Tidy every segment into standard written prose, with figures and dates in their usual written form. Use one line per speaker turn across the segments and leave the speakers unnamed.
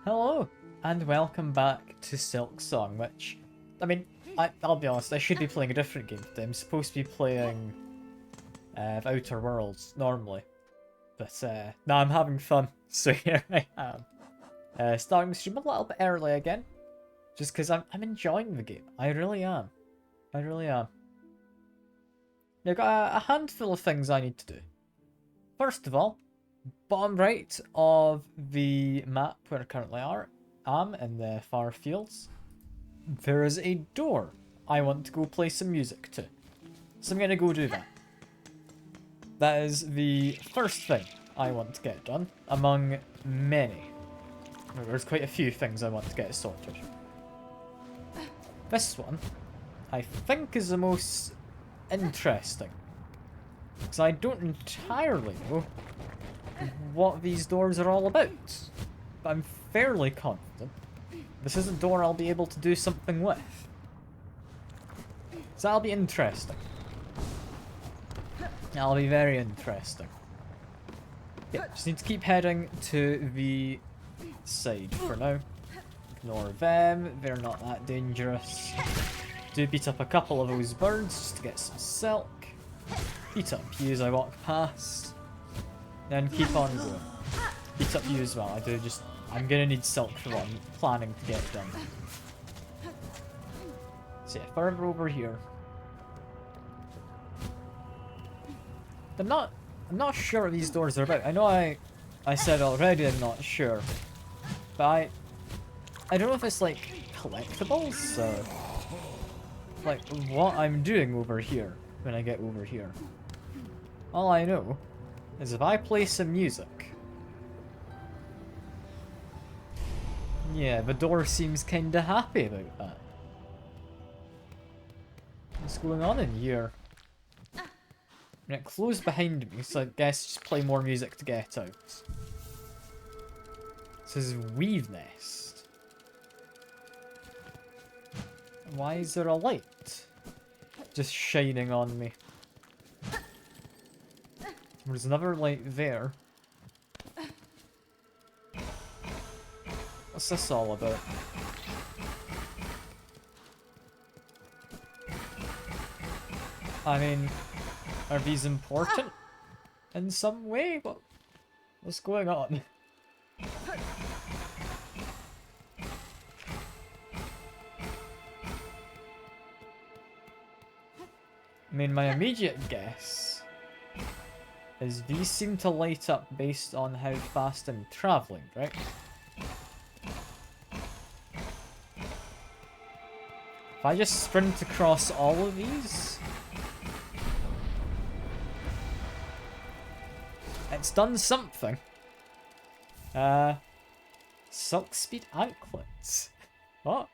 Hello, and welcome back to Silksong, which, I mean, I'll be honest, I should be playing a different game today. I'm supposed to be playing Outer Worlds, normally. But, no, I'm having fun, so here I am. Starting the stream a little bit early again, just because I'm enjoying the game. I really am. I really am. I've got a handful of things I need to do. First of all, bottom right of the map where I currently am in the far fields, there is a door I want to go play some music to. So I'm going to go do that. That is the first thing I want to get done, among many. There's quite a few things I want to get sorted. This one, I think, is the most interesting. Because I don't entirely know what these doors are all about. But I'm fairly confident this is a door I'll be able to do something with. So that'll be interesting. That'll be very interesting. Yeah, just need to keep heading to the side for now. Ignore them, they're not that dangerous. Do beat up a couple of those birds just to get some silk. Beat up you as I walk past. Then keep on going. Beat up you as well. I'm gonna need silk for what I'm planning to get done. So yeah, further over here. I'm not sure what these doors are about. I know I said already I'm not sure. But I don't know if it's like collectibles or like what I'm doing over here when I get over here. All I know is if I play some music. Yeah, the door seems kinda happy about that. What's going on in here? And it closed behind me, so I guess just play more music to get out. It says Weave Nest. Why is there a light just shining on me? There's another light there. What's this all about? I mean, are these important in some way? What's going on? I mean, my immediate guess is these seem to light up based on how fast I'm traveling, right? If I just sprint across all of these, it's done something. Silk speed anklets. What?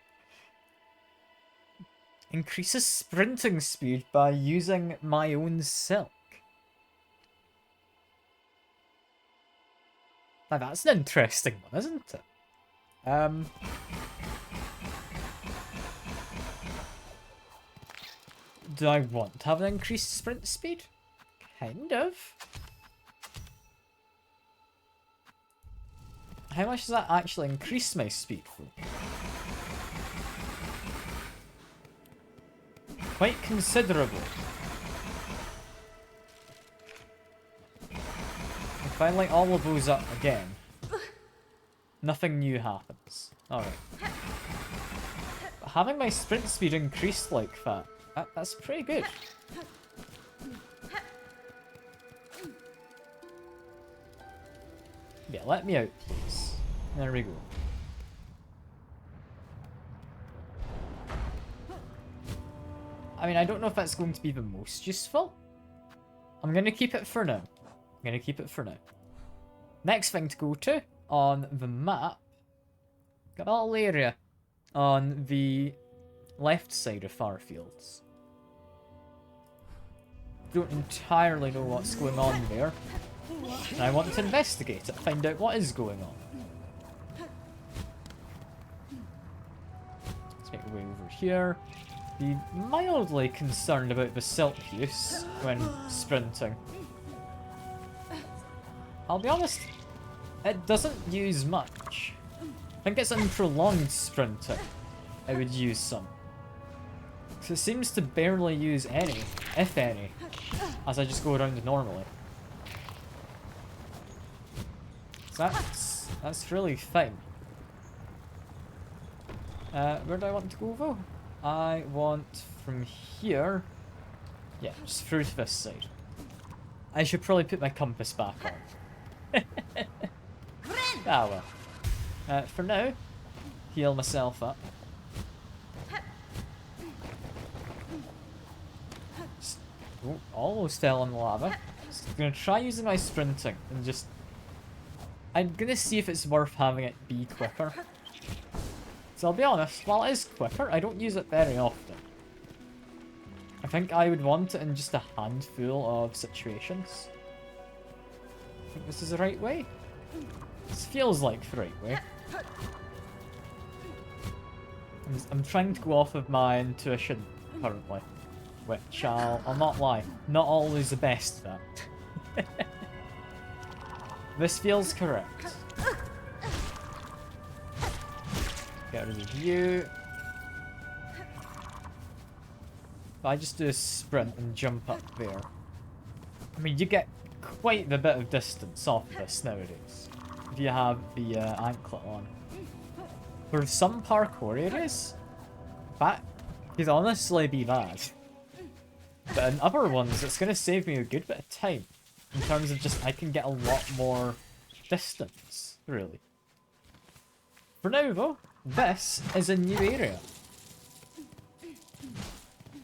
Increases sprinting speed by using my own silk. Now that's an interesting one, isn't it? Do I want to have an increased sprint speed? Kind of. How much does that actually increase my speed for? Quite considerably. If I light all of those up again, nothing new happens. Alright. But having my sprint speed increased like that, that's pretty good. Yeah, let me out, please. There we go. I mean, I don't know if that's going to be the most useful. I'm going to keep it for now. Next thing to go to on the map, got a little area on the left side of Farfields. Don't entirely know what's going on there. And I want to investigate it, find out what is going on. Let's make our way over here. Be mildly concerned about the silk use when sprinting. I'll be honest, it doesn't use much. I think it's in prolonged sprinting I would use some. Because it seems to barely use any, if any, as I just go around normally. So that's really fine. Where do I want to go though? I want from here. Yeah, just through to this side. I should probably put my compass back on. Ah well. For now, heal myself up. Oh, almost fell in the lava. Just gonna try using my sprinting and just... I'm gonna see if it's worth having it be quicker. So I'll be honest, while it is quicker, I don't use it very often. I think I would want it in just a handful of situations. I think this is the right way. This feels like the right way. I'm trying to go off of my intuition currently. Which I'll not lie, not always the best at. This feels correct. Get rid of you. If I just do a sprint and jump up there. I mean, you get quite the bit of distance off this nowadays. If you have the anklet on. For some parkour areas, that could honestly be bad. But in other ones, it's going to save me a good bit of time. In terms of just, I can get a lot more distance, really. For now, though, this is a new area.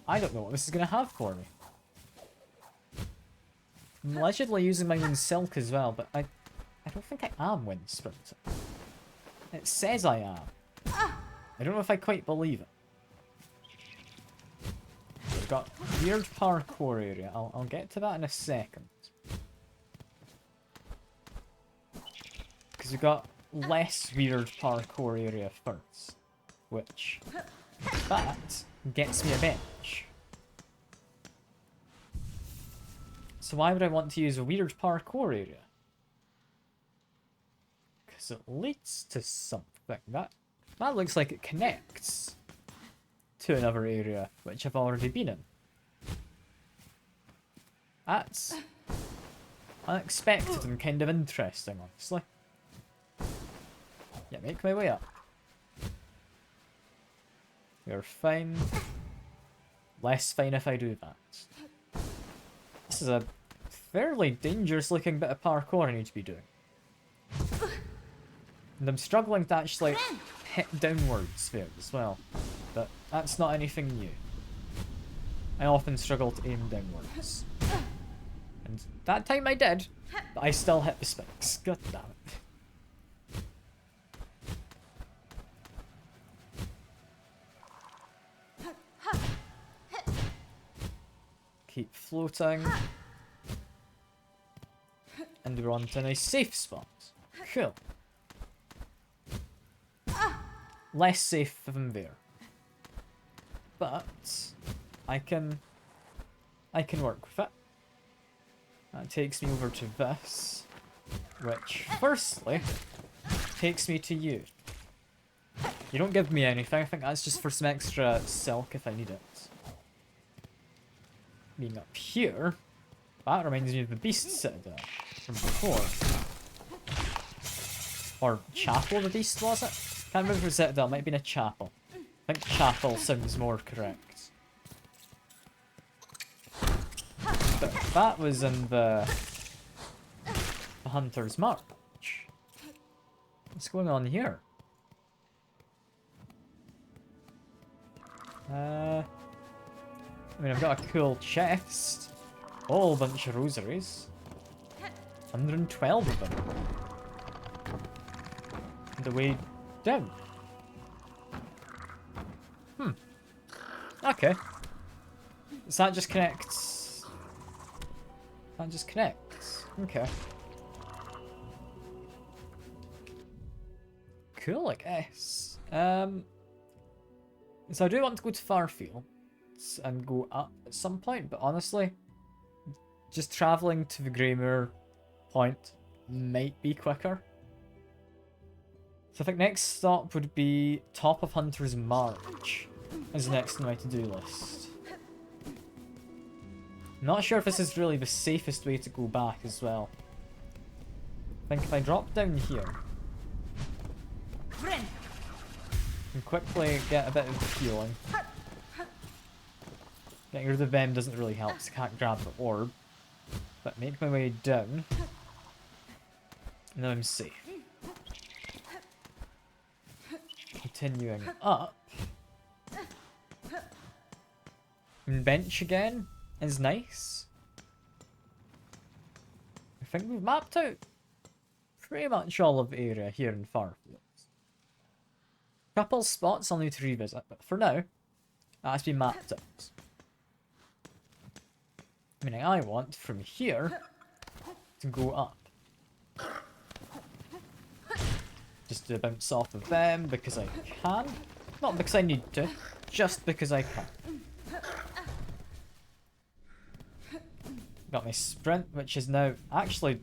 I don't know what this is going to have for me. I'm allegedly using my own silk as well, but I don't think I am wind sprinting. It says I am. I don't know if I quite believe it. We've got weird parkour area. I'll get to that in a second. Because we've got less weird parkour area first. Which, that gets me a bench. So why would I want to use a weird parkour area? Because it leads to something. That looks like it connects to another area, which I've already been in. That's unexpected and kind of interesting, honestly. Yeah, make my way up. You're fine. Less fine if I do that. This is a fairly dangerous looking bit of parkour I need to be doing. And I'm struggling to actually hit downwards there as well. But that's not anything new. I often struggle to aim downwards. And that time I did, but I still hit the spikes. God damn it. Keep floating. And we're on to a nice safe spot. Cool. Less safe than there. But I can work with it. That takes me over to this, which firstly takes me to you. You don't give me anything. I think that's just for some extra silk if I need it. Being up here, that reminds me of the Beast Citadel from before. Or Chapel the Beast, was it? Can't remember if it was Citadel, it might have been a chapel. I think chapel sounds more correct. But that was in the Hunter's March. What's going on here? I mean, I've got a cool chest. A whole bunch of rosaries. 112 of them. And a way down. Okay. So that just connects. That just connects. Okay. Cool, I guess. So I do want to go to Farfield and go up at some point, but honestly, just travelling to the Greymere point might be quicker. So I think next stop would be top of Hunter's March is next on my to-do list. Not sure if this is really the safest way to go back as well. I think if I drop down here and quickly get a bit of healing. Getting rid of them doesn't really help, so I can't grab the orb. But make my way down. Now I'm safe. Continuing up. And bench again is nice. I think we've mapped out pretty much all of the area here in Farfields. Couple spots I'll need to revisit, but for now, that's been mapped out. Meaning I want from here to go up. Just to bounce off of them because I can. Not because I need to, just because I can. Got my sprint, which is now actually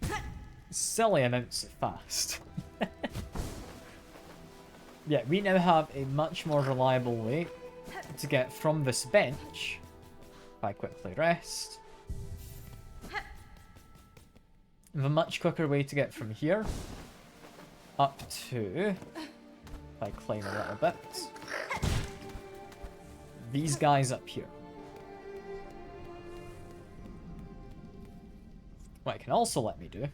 silly amounts of fast. Yeah, we now have a much more reliable way to get from this bench, if I quickly rest. We have a much quicker way to get from here up to, if I climb a little bit, these guys up here. What it can also let me do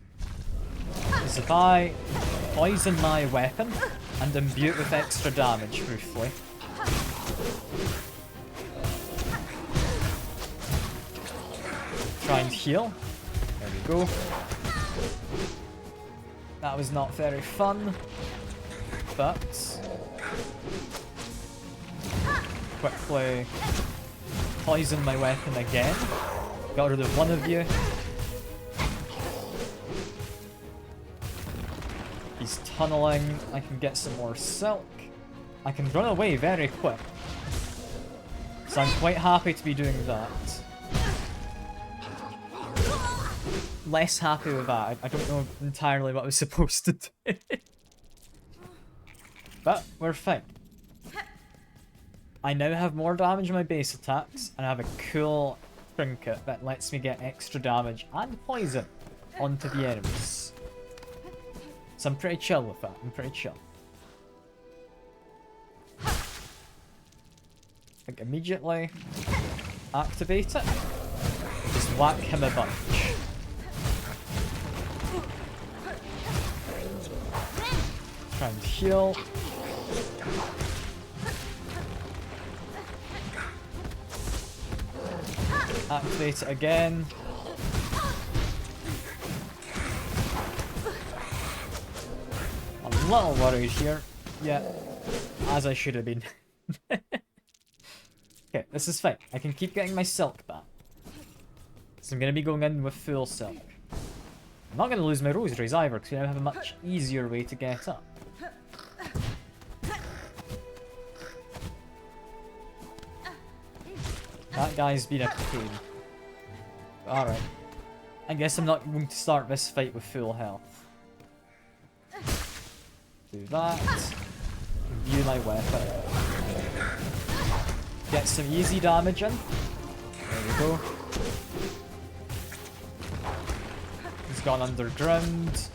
is if I poison my weapon and imbue it with extra damage briefly. Try and heal. There we go. That was not very fun, but quickly poison my weapon again. Got rid of one of you. He's tunneling. I can get some more silk. I can run away very quick. So I'm quite happy to be doing that. Less happy with that. I don't know entirely what I was supposed to do. But we're fine. I now have more damage on my base attacks, and I have a cool trinket that lets me get extra damage and poison onto the enemies. So I'm pretty chill with that. I'm pretty chill. I think immediately activate it. Just whack him a bunch. Try and heal. Activate it again. I'm a little worried here. Yeah, as I should have been. Okay, this is fine. I can keep getting my silk back. So I'm going to be going in with full silk. I'm not going to lose my rosaries either, because we now have a much easier way to get up. That guy's been a pain. Alright. I guess I'm not going to start this fight with full health. Do that. View my weapon. Get some easy damage in. There we go. He's gone underground.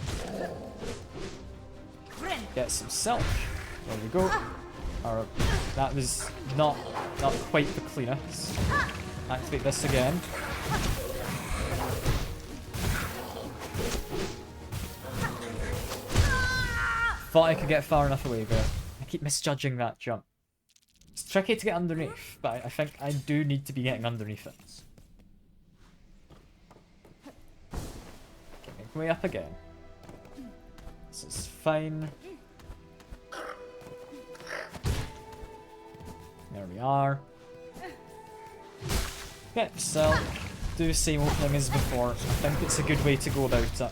Get some silk. There we go. Or, that was not quite the cleanest. Activate this again. Thought I could get far enough away there. I keep misjudging that jump. It's tricky to get underneath, but I think I do need to be getting underneath it. Okay, make my way up again. This is fine. There we are. Get the silk. Do the same opening as before. I think it's a good way to go about it.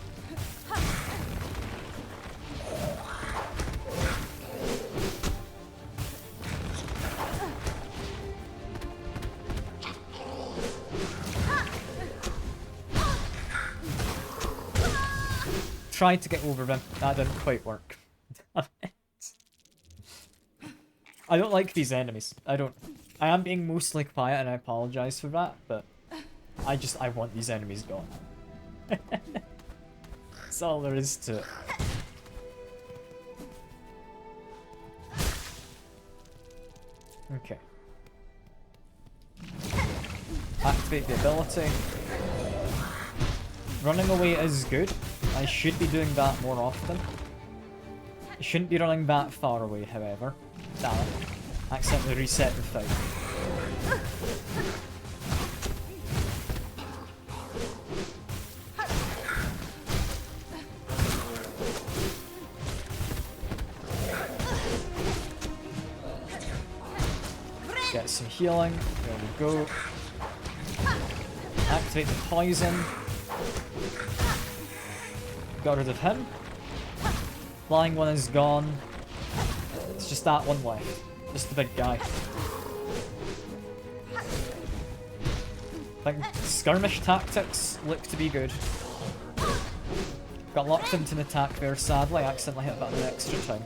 Tried to get over him. That didn't quite work. Damn it. I don't like these enemies. I don't. I am being mostly quiet and I apologize for that, but I want these enemies gone. That's all there is to it. Okay. Activate the ability. Running away is good. I should be doing that more often. I shouldn't be running that far away, however. Damn it. Accidentally reset the fight. Get some healing. There we go. Activate the poison. Got rid of him. Flying one is gone. It's just that one left. Just the big guy. I think skirmish tactics look to be good. Got locked into an attack there, sadly. I accidentally hit that an extra time.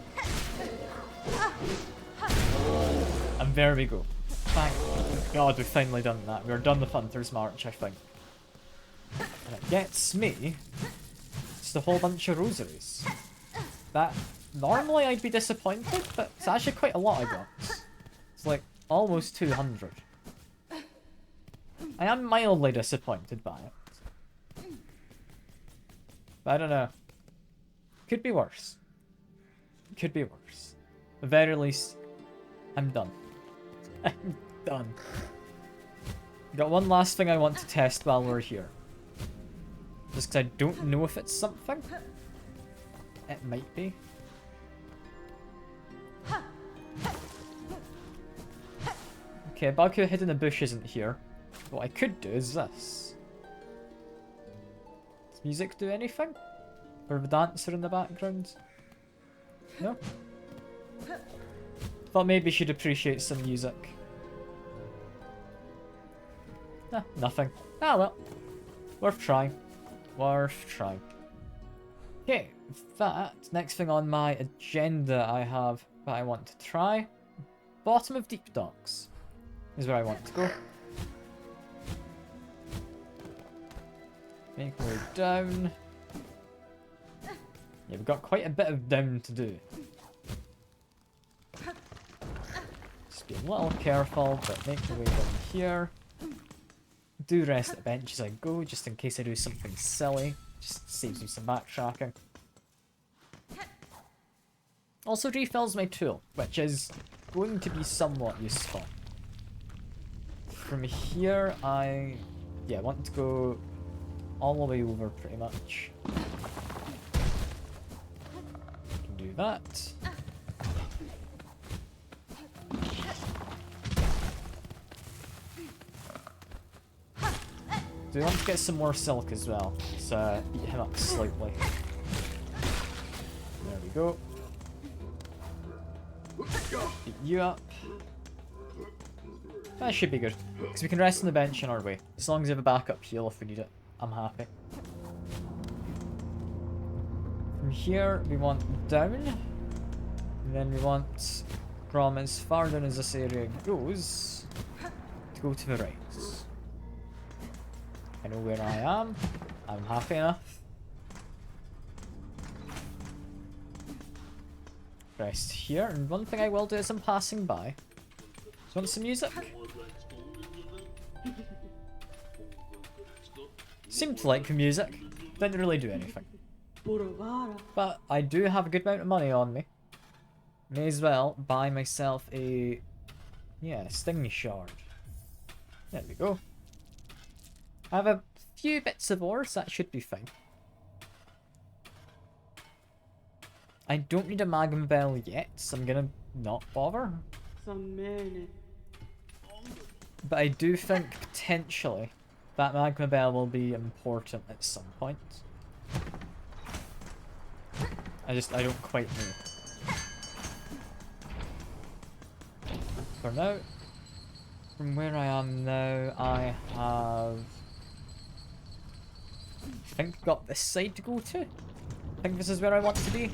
And there we go. Thank God we've finally done that. We're done with Hunter's March, I think. And it gets me just a whole bunch of rosaries. That normally I'd be disappointed, but it's actually quite a lot I got. It's like almost 200. I am mildly disappointed by it. But I don't know. Could be worse. Could be worse. At the very least, I'm done. I'm done. Got one last thing I want to test while we're here. Just because I don't know if it's something. It might be. Okay, a bug who hid in the bush isn't here. What I could do is this. Does music do anything? Or the dancer in the background? No? Thought maybe she'd appreciate some music. Nah, nothing. Ah well. Worth trying. Worth trying. Okay, with that, next thing on my agenda I have that I want to try. Bottom of Deep Docks is where I want to go. Make our way down. Yeah, we've got quite a bit of down to do. Just be a little careful, but make my way down here. Do rest at the bench as I go, just in case I do something silly. Just saves me some backtracking. Also refills my tool, which is going to be somewhat useful. From here, I want to go all the way over pretty much. Can do that. Do want to get some more silk as well. So beat him up slightly. There we go. Beat you up. That should be good. Because we can rest on the bench on our way. As long as we have a backup heal if we need it. I'm happy. From here we want down. And then we want from as far down as this area goes to go to the right. I know where I am. I'm happy enough. Rest here, and one thing I will do as I'm passing by. Do you want some music? Seemed to like the music. Didn't really do anything. But I do have a good amount of money on me. May as well buy myself a sting shard. There we go. I have a few bits of ore, so that should be fine. I don't need a magma bell yet, so I'm gonna not bother. But I do think potentially that magma bell will be important at some point. I don't quite know. For now, from where I am now, I have... I think got this side to go to. I think this is where I want to be.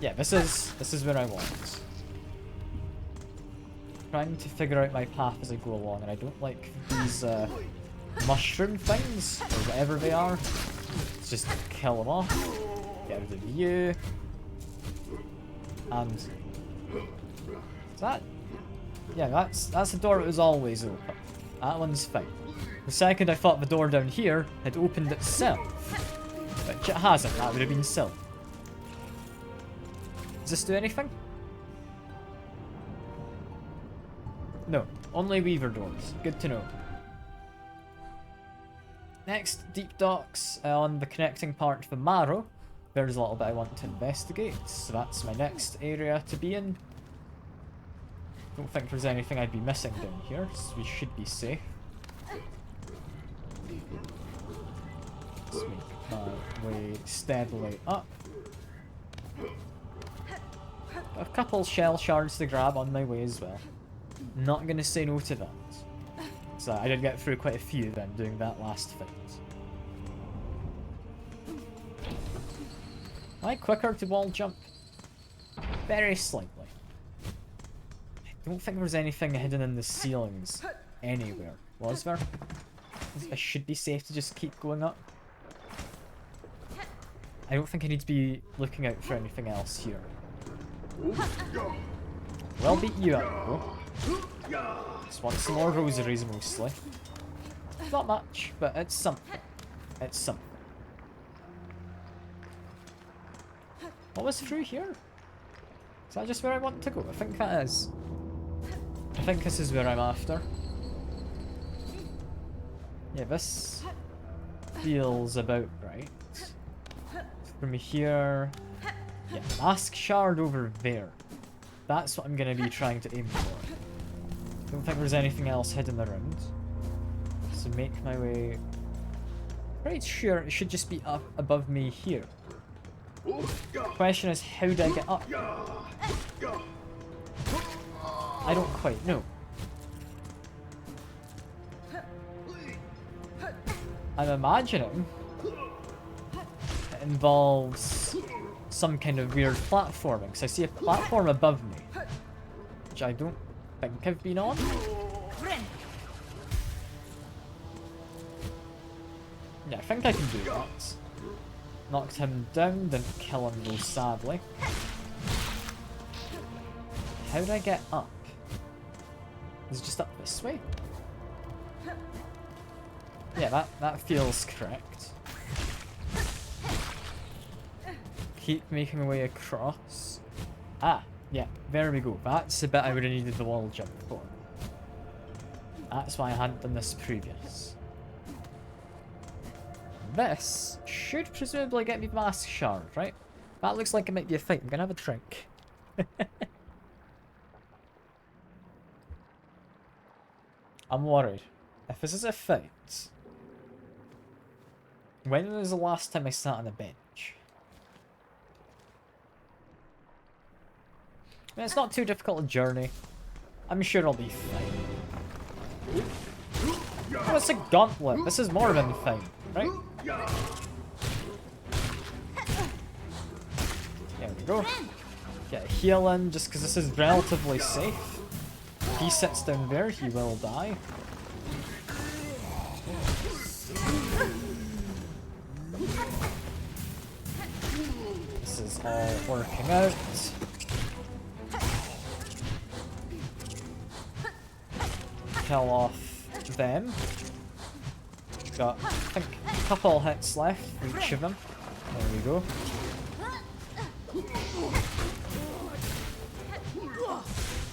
Yeah, this is where I want. trying to figure out my path as I go along, and I don't like these mushroom things, or whatever they are. Let's just kill them off. Get rid of you. And... is that... yeah, that's the door that was always open. That one's fine. The second I thought the door down here had opened itself, which it hasn't, that would have been silly. Does this do anything? No, only Weaver doors. Good to know. Next, deep docks on the connecting part to the Marrow. There's a little bit I want to investigate, so that's my next area to be in. Don't think there's anything I'd be missing down here, so we should be safe. Let's make my way steadily up. Got a couple shell shards to grab on my way as well. Not gonna say no to that. So I did get through quite a few then doing that last fight. Am I quicker to wall jump? Very slightly. I don't think there's anything hidden in the ceilings anywhere. Was there? I should be safe to just keep going up. I don't think I need to be looking out for anything else here. Well, beat you up though. Just want some more rosaries mostly. Not much, but it's something. It's something. What was through here? Is that just where I want to go? I think that is. I think this is where I'm after. Yeah, this feels about right. From here... yeah, mask shard over there. That's what I'm going to be trying to aim for. Don't think there's anything else hidden around. So make my way... right, sure, it should just be up above me here. The question is, how do I get up? I don't quite know. I'm imagining it involves some kind of weird platforming, because I see a platform above me, which I don't think I've been on. Yeah, I think I can do that. Knocked him down, didn't kill him though, sadly. How did I get up? Is it just up this way? Yeah, that feels correct. Keep making my way across. Ah, yeah, there we go. That's the bit I would have needed the wall jump for. That's why I hadn't done this previous. This should presumably get me the mask shard, right? That looks like it might be a fight. I'm gonna have a drink. I'm worried. If this is a fight... when was the last time I sat on a bench? I mean, it's not too difficult a journey. I'm sure I'll be fine. Oh, it's a gauntlet. This is more than fine, right? There we go. Get a heal in just because this is relatively safe. If he sits down there, he will die. This is all working out. Kill off them. Got, I think, a couple hits left for each of them. There we go.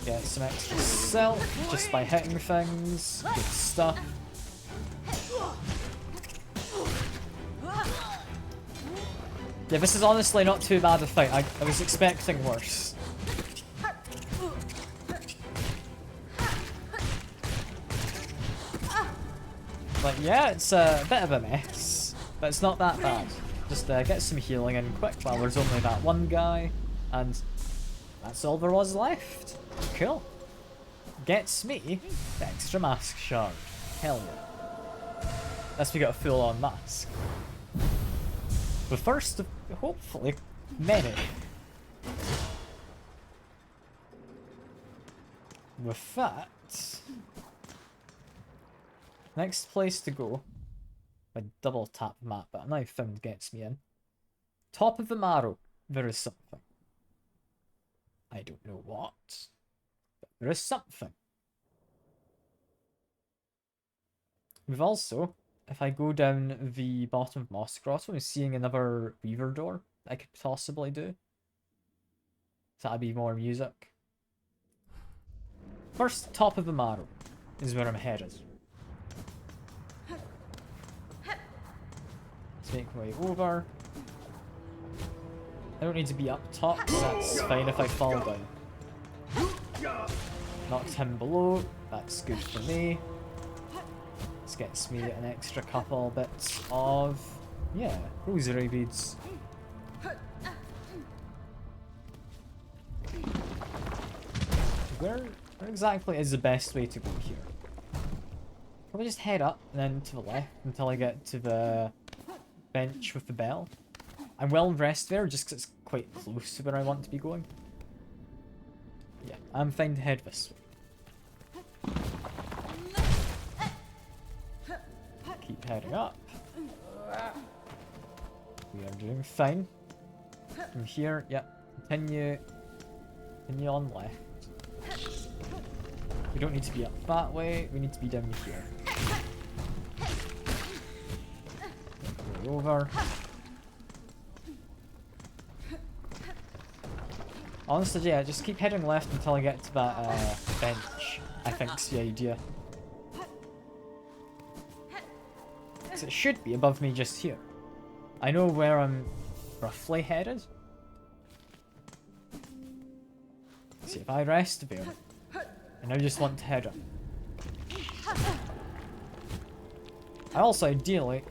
Get some extra silk just by hitting things. Good stuff. Yeah, this is honestly not too bad a fight. I was expecting worse. Like, yeah, it's a bit of a mess, but it's not that bad. Just get some healing in quick while there's only that one guy, and that's all there was left. Cool. Gets me the extra mask shard. Hell yeah. Unless we got a full-on mask. The first of, hopefully, many. with that, next place to go, I double tap the map, but a knife found gets me in. Top of the marrow, there is something. I don't know what, but there is something. We've also, if I go down the bottom of Moss Grotto, I'm seeing another Weaver door I could possibly do. So that'd be more music. First, top of the marrow is where I'm headed. Let's make my way over. I don't need to be up top, so that's fine if I fall down. Knocked him below, that's good for me. This gets me an extra couple bits of, yeah, rosary beads. Where exactly is the best way to go here? Probably just head up and then to the left until I get to the bench with the bell. I'm well rest there just because it's quite close to where I want to be going. Yeah, I'm fine to head this way. Keep heading up. We are doing fine. From here, yeah, continue on left. We don't need to be up that way, we need to be down here. Way over. Honestly, yeah, just keep heading left until I get to that bench, I think's the idea. So it should be above me just here. I know where I'm roughly headed. See, if I rest there, and I just want to head up. I also, ideally,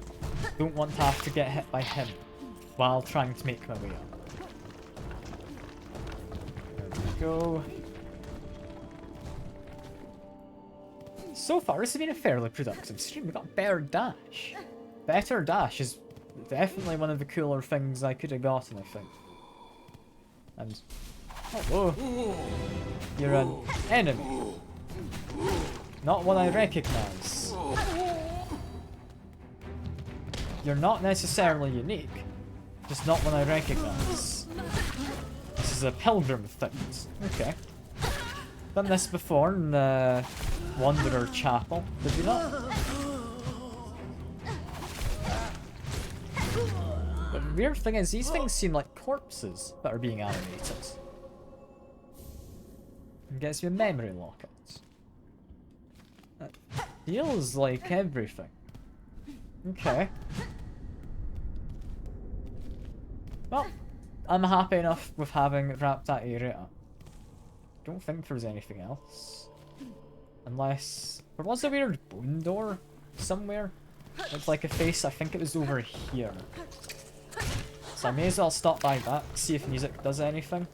don't want to have to get hit by him while trying to make my way up. There we go. So far, this has been a fairly productive stream. We got better dash. Better dash is definitely one of the cooler things I could have gotten, I think. And hello. You're an enemy. Not one I recognize. You're not necessarily unique. Just not one I recognize. This is a pilgrim thing. Okay. Done this before in the Wanderer Chapel, did we not? But the weird thing is, these things seem like corpses that are being animated. It gets me a memory locket. That feels like everything. Okay. Well, I'm happy enough with having wrapped that area up. Don't think there's anything else. Unless there was a weird bone door somewhere. It's like a face, I think it was over here. So I may as well stop by that, see if music does anything.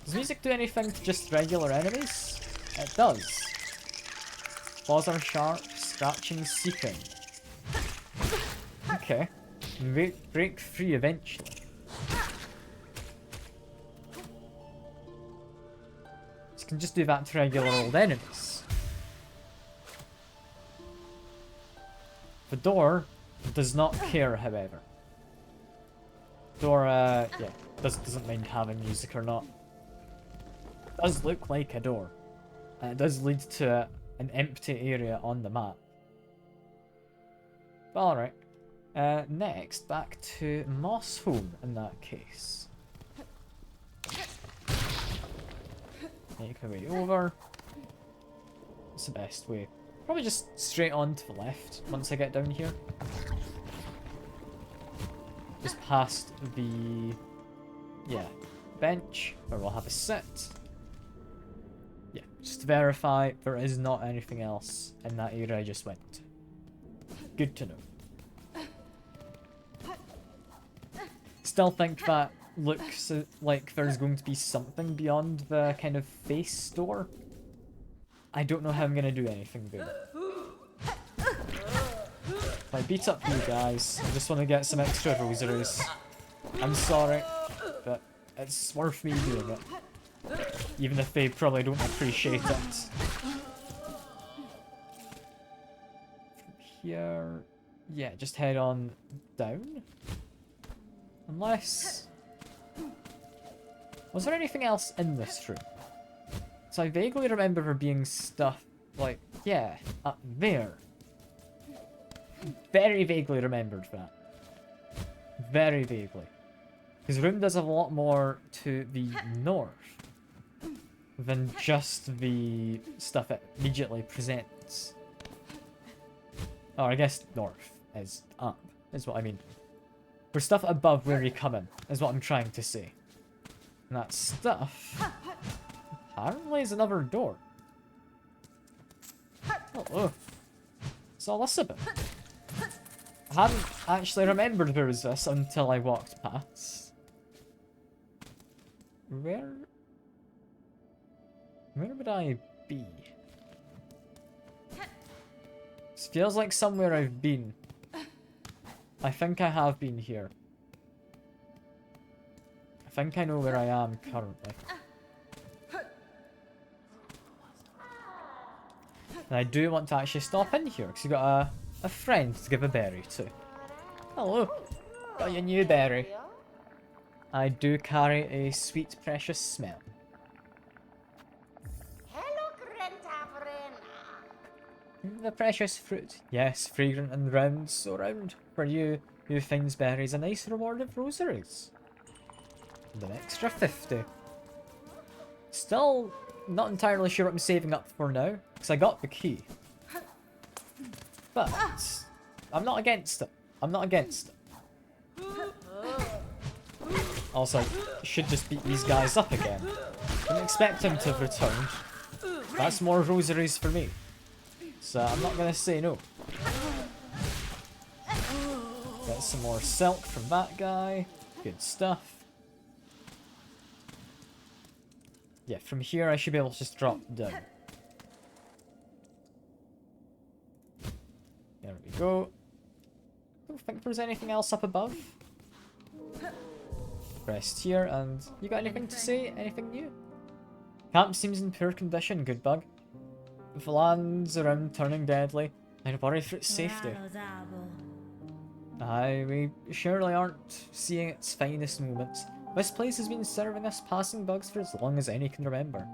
Does music do anything to just regular enemies? It does. Claws are sharp, scratching, seeking. Okay. Break free eventually. So you can just do that to regular old enemies. The door does not care, however. Door, yeah, doesn't mind having music or not. It does look like a door. And it does lead to an empty area on the map. Alright. Next, back to Moss Home in that case. Make my way over. What's the best way? Probably just straight on to the left once I get down here. Just past the, yeah, bench where we'll have a sit. Yeah, just to verify there is not anything else in that area I just went to. Good to know. Still think that looks like there's going to be something beyond the kind of face door. I don't know how I'm gonna do anything there. If I beat up you guys, I just want to get some extra rosaries. I'm sorry, but it's worth me doing it. Even if they probably don't appreciate it. From here... Yeah, just head on down. Unless... Was there anything else in this room? So I vaguely remember there being stuff like... Yeah, up there. Very vaguely remembered that. Very vaguely. Because room does have a lot more to the north than just the stuff it immediately presents. Or I guess north is up, is what I mean. For stuff above where you come in, is what I'm trying to say. And that stuff apparently is another door. Oh, it's Elizabeth. I hadn't actually remembered there was this until I walked past. Where would I be? This feels like somewhere I've been. I think I have been here. I think I know where I am currently. And I do want to actually stop in here, because you've got a friend to give a berry to. Hello. Got your new berry. I do carry a sweet, precious smell. The precious fruit. Yes, fragrant and round, so round. For you, who finds berries a nice reward of rosaries. And an extra 50. Still not entirely sure what I'm saving up for now, because I got the key. But I'm not against it. I'm not against it. Also, I should just beat these guys up again. Didn't expect him to have returned. That's more rosaries for me. So I'm not going to say no. Get some more silk from that guy. Good stuff. Yeah, from here I should be able to just drop down. There we go. Don't think there's anything else up above. Rest here, and you got anything to say? Anything new? Camp seems in poor condition, good bug. The land's around turning deadly. I'd worry for its safety. Aye, we surely aren't seeing its finest moments. This place has been serving us passing bugs for as long as any can remember.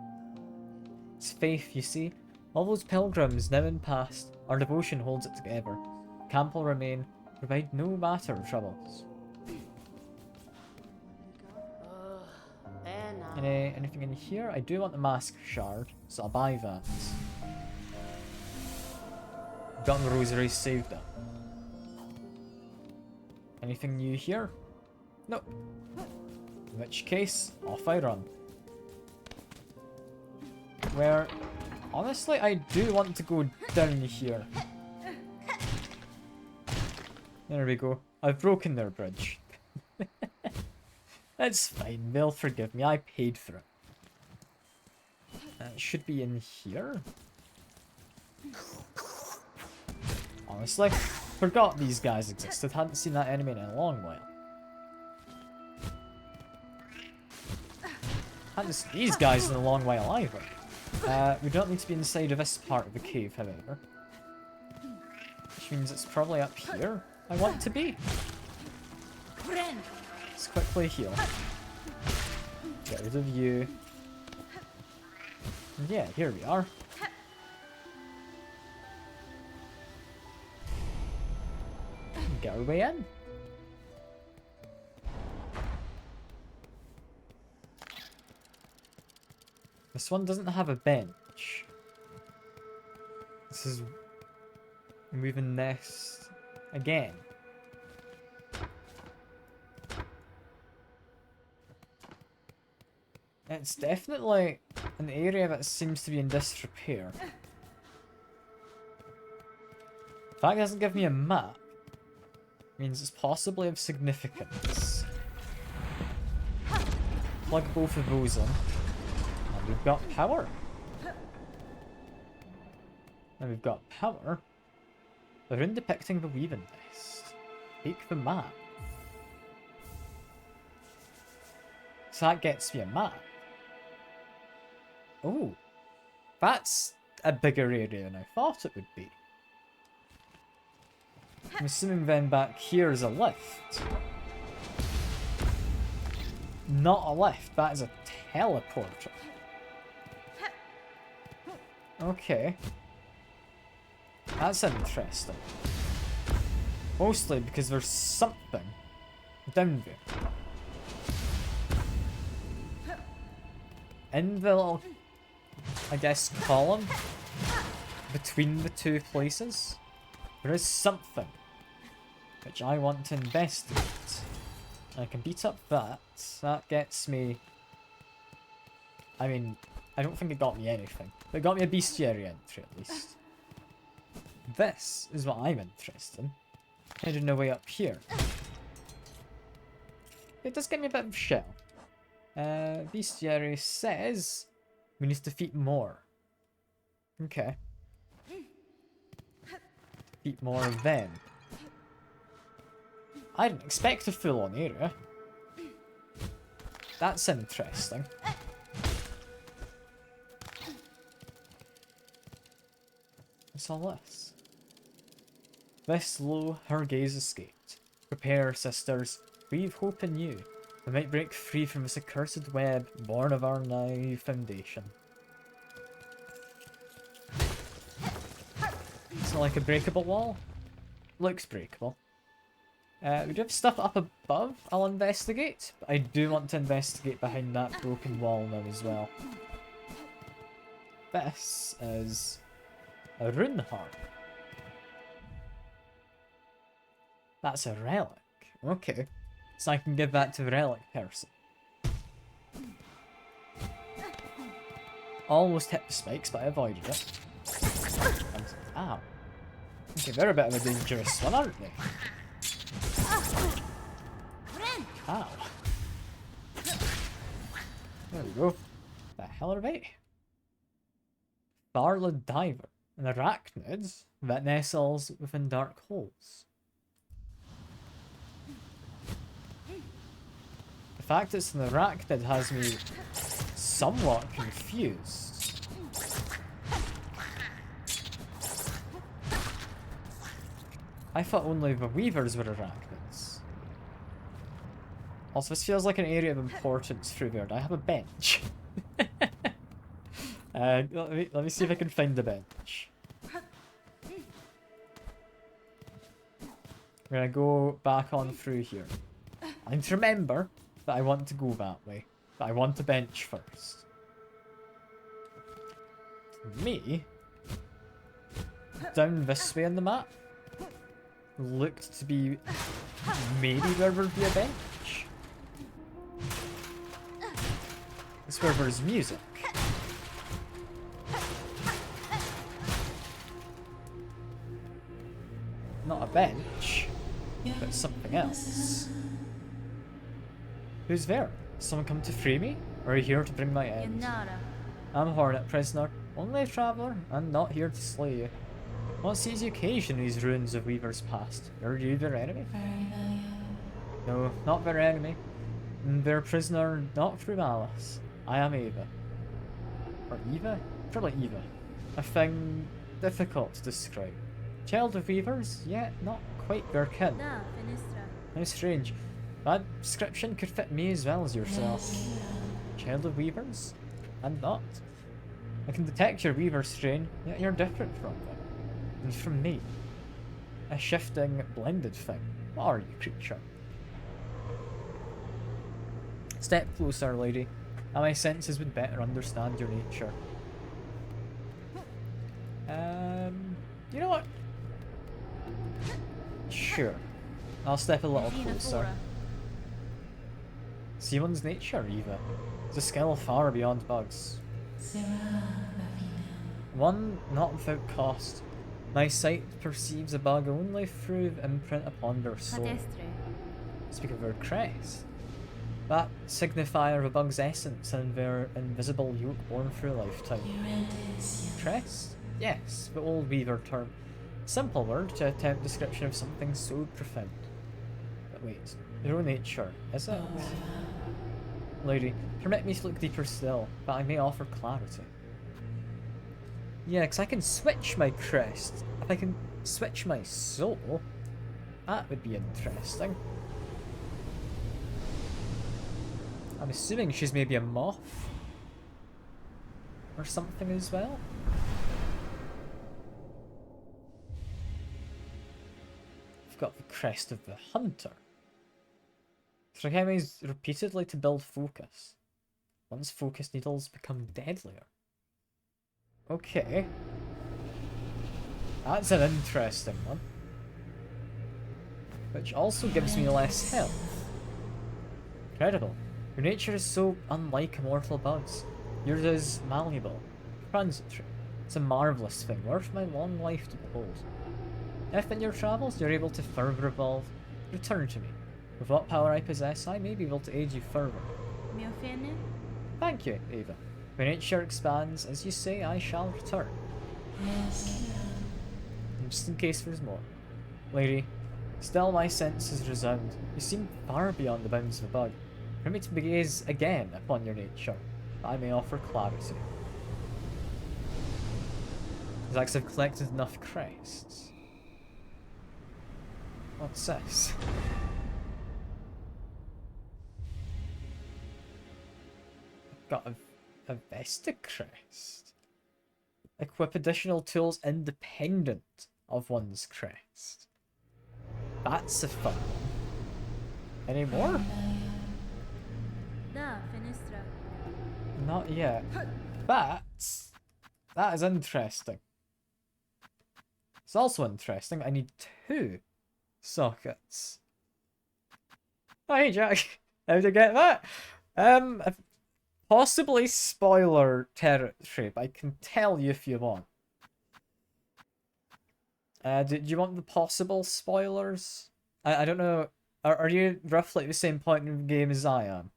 It's faith, you see. All those pilgrims now and past, our devotion holds it together. Camp will remain, provide no matter of troubles. Anything in here? I do want the mask shard, so I'll buy that. Got the rosary saved up. Anything new here? Nope. In which case, off I run. Where, honestly, I do want to go down here. There we go. I've broken their bridge. It's fine, they'll forgive me, I paid for it. It should be in here. Honestly, forgot these guys existed, hadn't seen that enemy in a long while. Hadn't seen these guys in a long while either. We don't need to be inside of this part of the cave, however. Which means it's probably up here I want to be. Let's quickly heal. Get rid of you. And yeah, here we are. Get our way in. This one doesn't have a bench. This is moving this again. It's definitely an area that seems to be in disrepair. The fact it doesn't give me a map means it's possibly of significance. Plug both of those in. And we've got power. And we've got power. The rune depicting the weaving nest. Take the map. So that gets me a map. Oh, that's a bigger area than I thought it would be. I'm assuming then back here is a lift. Not a lift, that is a teleporter. Okay. That's interesting. Mostly because there's something down there. In the little, I guess, column between the two places, there is something which I want to investigate. I can beat up that. That gets me... I mean, I don't think it got me anything. But it got me a bestiary entry at least. This is what I'm interested in. Heading away up here. It does get me a bit of shell. Bestiary says we need to defeat more. Okay. Defeat more of them. I didn't expect a full-on area. That's interesting. What's all this? This low, her gaze escaped. Prepare, sisters. We've hope in you. We might break free from this accursed web, born of our naive foundation. It's not like a breakable wall. Looks breakable. We do have stuff up above I'll investigate, but I do want to investigate behind that broken wall now as well. This is a rune harp. That's a relic. Okay. So I can give that to the relic person. Almost hit the spikes, but I avoided it. And, ow. Okay, they're a bit of a dangerous one, aren't they? Ow. There we go. The hell are they? Barlid Diver. An arachnid that nestles within dark holes. The fact it's an arachnid has me somewhat confused. I thought only the weavers were arachnids. Also, this feels like an area of importance through there. I have a bench. Let me see if I can find the bench. We're gonna go back on through here. I need to remember that I want to go that way. But I want the bench first. Me, down this way on the map, looked to be maybe where would be a bench. It's where there's music. Not a bench, but something else. Who's there? Someone come to free me? Or are you here to bring my end? I'm a Hornet prisoner, only a traveller, and not here to slay you. What sees the occasion in these ruins of Weaver's past? Are you their enemy? No, not their enemy. Their prisoner, not through malice. I am Eva. Or Eva? Probably Eva. A thing difficult to describe. Child of Weavers, yet not quite their kin. How strange. That description could fit me as well as yourself. Child of Weavers? And not. I can detect your Weaver strain, yet you're different from them. And from me. A shifting, blended thing. What are you, creature? Step closer, lady. And my senses would better understand your nature. You know what? Sure. I'll step a little closer. Seaman's nature, Eva. It's a skill far beyond bugs. One not without cost. My sight perceives a bug only through the imprint upon their soul. Speak of their crest. That signifier of a bug's essence and their invisible yoke born through a lifetime. Crest? Yes, the old weaver term. Simple word to attempt description of something so profound. But wait, their own nature, is it? Lady, permit me to look deeper still, but I may offer clarity. Yeah, because I can switch my crest. If I can switch my soul, that would be interesting. I'm assuming she's maybe a moth or something as well. I've got the crest of the hunter. Strike enemies repeatedly to build focus. Once focus needles become deadlier. Okay. That's an interesting one. Which also gives me less health. Incredible. Your nature is so unlike immortal bugs. Yours is malleable, transitory. It's a marvellous thing, worth my long life to behold. If in your travels you're able to further evolve, return to me. With what power I possess, I may be able to aid you further. Thank you, Ava. When nature expands, as you say, I shall return. And just in case there's more. Lady, still my senses resound. You seem far beyond the bounds of a bug. Permit me to gaze again upon your nature, that I may offer clarity. As I've collected enough crests. What's this? I've got a Vesta crest. Equip additional tools independent of one's crest. That's a fun one. Any more? Not yet. But that is interesting. It's also interesting. I need 2 sockets. Oh, hey Jack. How'd I get that? Possibly spoiler territory, but I can tell you if you want. Do you want the possible spoilers? I don't know. Are you roughly at the same point in the game as I am?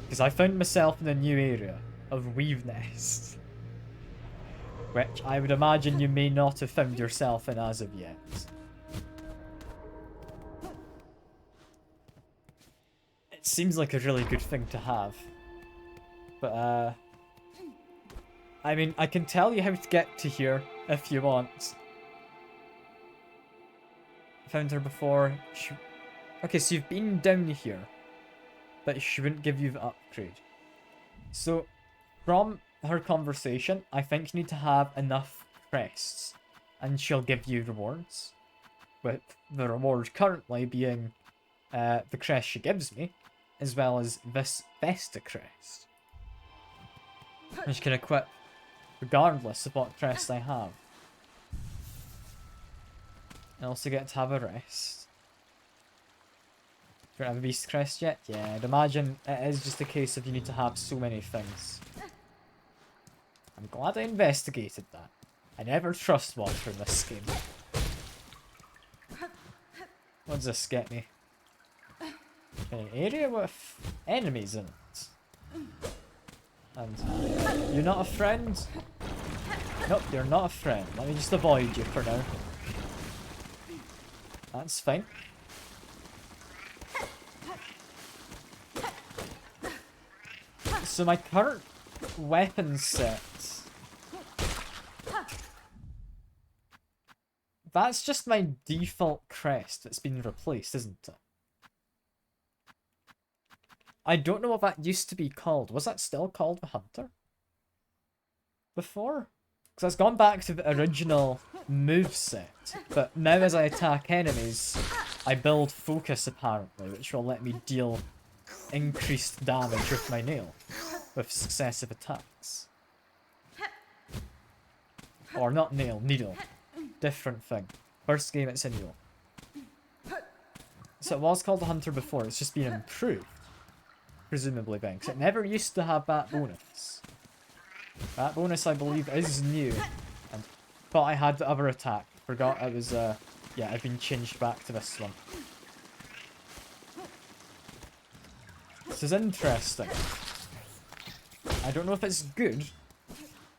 Because I found myself in a new area of Weave Nest. Which I would imagine you may not have found yourself in as of yet. It seems like a really good thing to have. But, I mean, I can tell you how to get to here if you want. Found her before. Okay, so you've been down here. But she wouldn't give you the upgrade. So, from her conversation, I think you need to have enough crests. And she'll give you rewards. With the reward currently being the crest she gives me. As well as this Vesta crest. Which can equip regardless of what crest I have. I also get to have a rest. Do you have a beast crest yet? Yeah, I'd imagine it is just a case of you need to have so many things. I'm glad I investigated that. I never trust water in this game. What does this get me? An area with enemies in it. And you're not a friend? Nope, you're not a friend. Let me just avoid you for now. That's fine. So my current weapon set... That's just my default crest that's been replaced, isn't it? I don't know what that used to be called. Was that still called the Hunter? Before? Because it's gone back to the original moveset. But now as I attack enemies, I build focus apparently, which will let me deal increased damage with my nail. With successive attacks. Or not nail, needle. Different thing. First game it's a needle. So it was called the Hunter before, it's just been improved. Presumably then, because it never used to have that bonus. That bonus I believe is new. And thought I had the other attack. Forgot it was yeah, I've been changed back to this one. This is interesting. I don't know if it's good,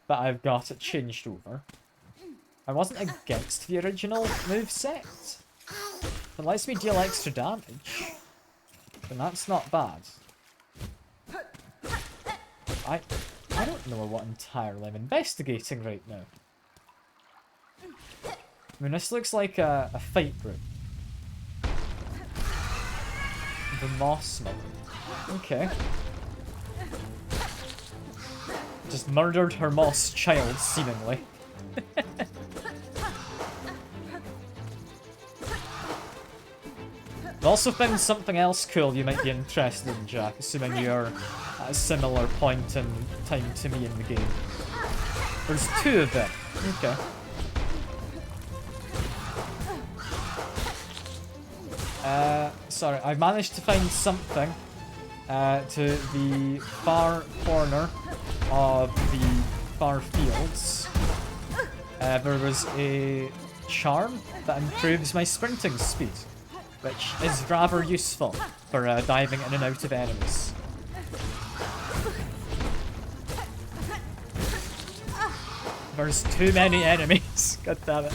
but I've got it changed over. I wasn't against the original moveset. It lets me deal extra damage. And that's not bad. I don't know what entirely I'm investigating right now. I mean, this looks like a fight room. The Mossman. Okay. Just murdered her moss child, seemingly. I've also found something else cool you might be interested in, Jack, assuming you're at a similar point in time to me in the game. There's 2 of them. Okay. Sorry, I managed to find something to the far corner of the far fields. There was a charm that improves my sprinting speed, which is rather useful for diving in and out of enemies. There's too many enemies. God damn it.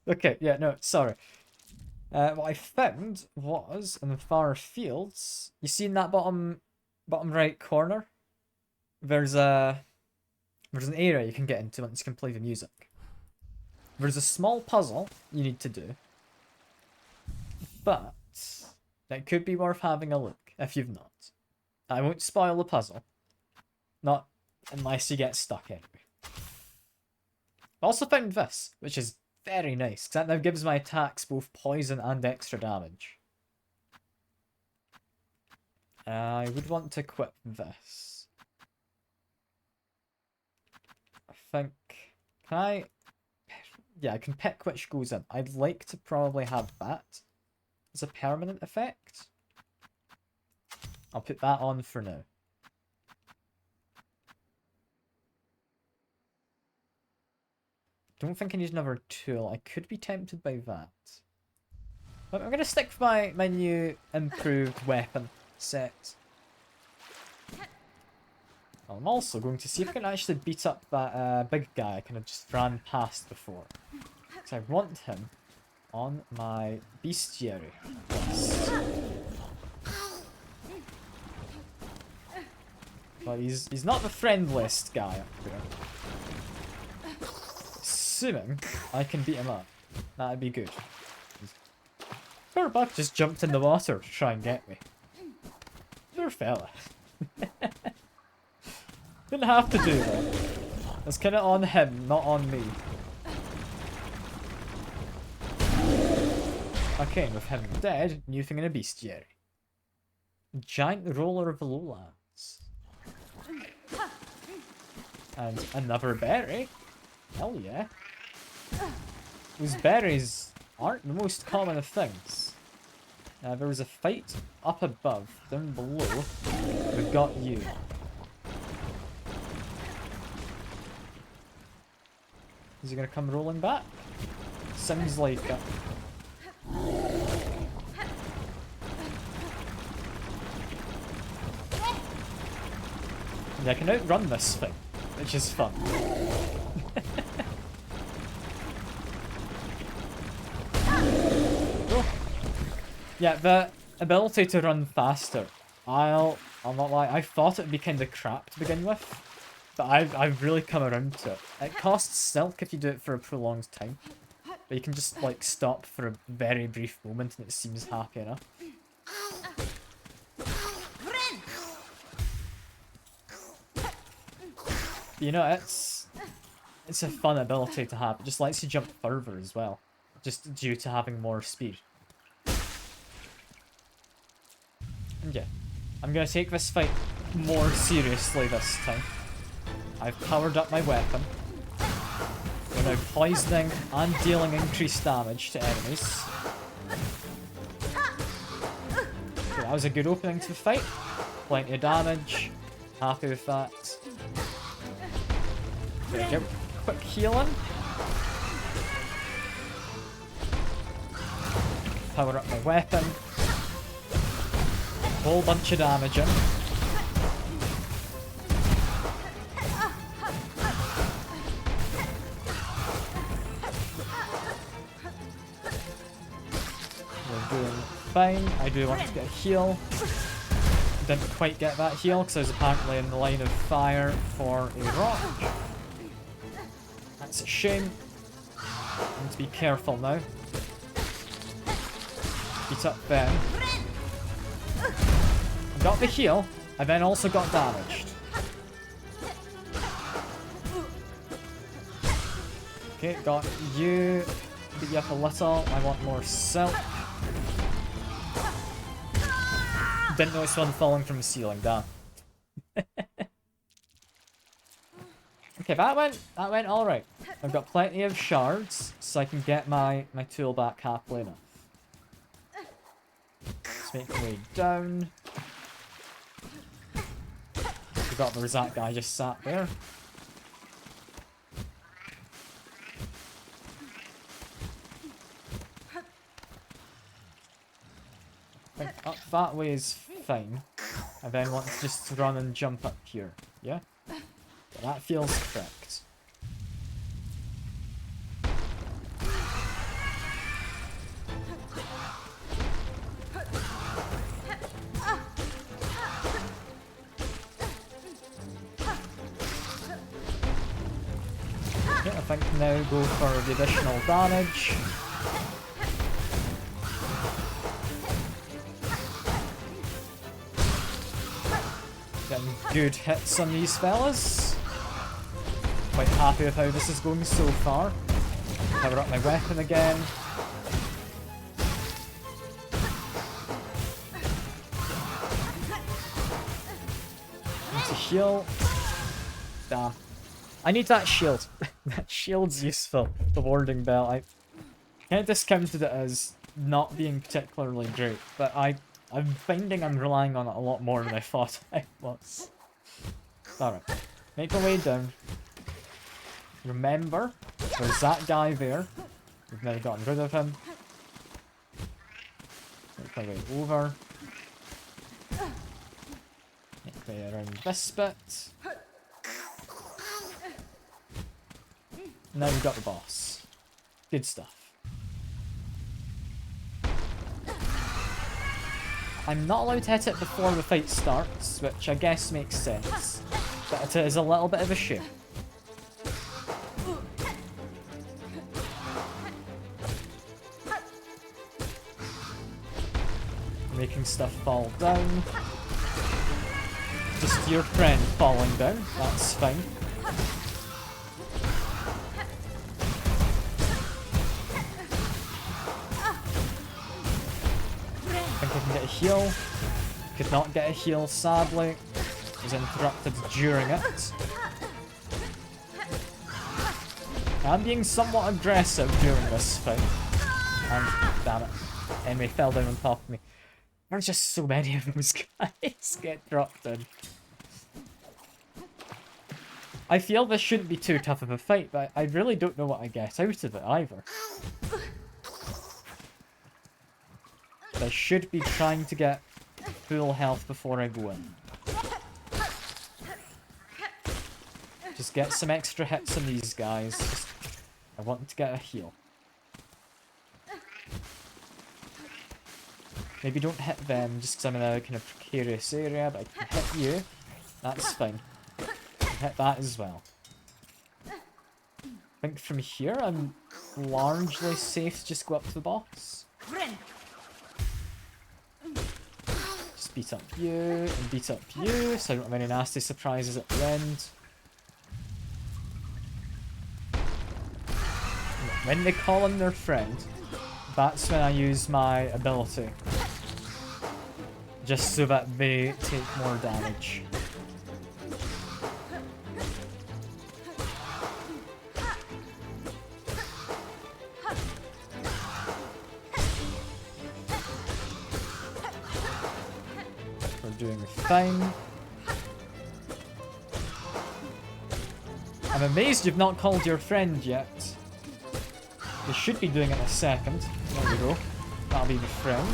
Okay, yeah, no, sorry. What I found was in the far fields. You see in that bottom right corner? There's an area you can get into once you can play the music. There's a small puzzle you need to do, but it could be worth having a look if you've not. I won't spoil the puzzle, not unless you get stuck anyway. I also found this, which is very nice, because that now gives my attacks both poison and extra damage. I would want to equip this. I think... Can I... Yeah, I can pick which goes in. I'd like to probably have that as a permanent effect. I'll put that on for now. Don't think I need another tool. I could be tempted by that. But I'm going to stick with my new improved weapon set. I'm also going to see if I can actually beat up that big guy I kind of just ran past before. So I want him on my bestiary list. But he's not the friendliest guy up there. Assuming I can beat him up, that'd be good. Poor bug just jumped in the water to try and get me. Poor fella. Didn't have to do that. It's kind of on him, not on me. Okay, with him dead, new thing in a bestiary. Giant roller of the lowlands. And another berry. Hell yeah. Those berries aren't the most common of things. There was a fight up above. Down below, we've got you. Is he gonna come rolling back? Sounds like it. Yeah, I can outrun this thing, which is fun. Oh. Yeah, the ability to run faster. I'll not lie, I thought it'd be kind of crap to begin with, but I've really come around to it. It costs silk if you do it for a prolonged time, but you can just like stop for a very brief moment and it seems happy enough. You know, it's a fun ability to have. It just lets you jump further as well, just due to having more speed. And yeah, I'm gonna take this fight more seriously this time. I've powered up my weapon. We're now poisoning and dealing increased damage to enemies. Okay, that was a good opening to the fight. Plenty of damage. Happy with that. There we go. Quick healing. Power up my weapon. Whole bunch of damage in. We're doing fine. I do want to get a heal. Didn't quite get that heal because I was apparently in the line of fire for a rock. That's a shame. I need to be careful now. Beat up Ben. Got the heal, and then also got damaged. Okay, got you. Beat you up a little. I want more silk. Didn't notice one falling from the ceiling, damn. Okay, that went alright. I've got plenty of shards, so I can get my tool back happily enough. Let's make our way down. Forgot there was that guy just sat there. I think up that way is fine. I then want to just run and jump up here. Yeah? Yeah, that feels correct. Yeah, I think now go for the additional damage. Getting good hits on these fellas. Quite happy with how this is going so far. Power up my weapon again. Need to heal. Damn. I need that shield. That shield's useful. The warding belt. I kind of discounted it as not being particularly great, but I'm finding I'm relying on it a lot more than I thought I was. Alright. Make our way down. Remember, there's that guy there. We've never gotten rid of him. Make our way over. Make our way around this bit. Now we've got the boss. Good stuff. I'm not allowed to hit it before the fight starts, which I guess makes sense. But it is a little bit of a shame. Making stuff fall down. Just your friend falling down, that's fine. I think I can get a heal. Could not get a heal, sadly. Was interrupted during it. I'm being somewhat aggressive during this fight. And, damn it. Enemy fell down on top of me. There's just so many of those guys get dropped in. I feel this shouldn't be too tough of a fight, but I really don't know what I get out of it either. I should be trying to get full health before I go in. Just get some extra hits on these guys. I want to get a heal. Maybe don't hit them just because I'm in a kind of precarious area, but I can hit you. That's fine. I can hit that as well. I think from here I'm largely safe to just go up to the boss. Just beat up you, and beat up you, so I don't have any nasty surprises at the end. When they call in their friend, that's when I use my ability. Just so that they take more damage. We're doing fine. I'm amazed you've not called your friend yet. You should be doing it in a second. There we go. That'll be the friend.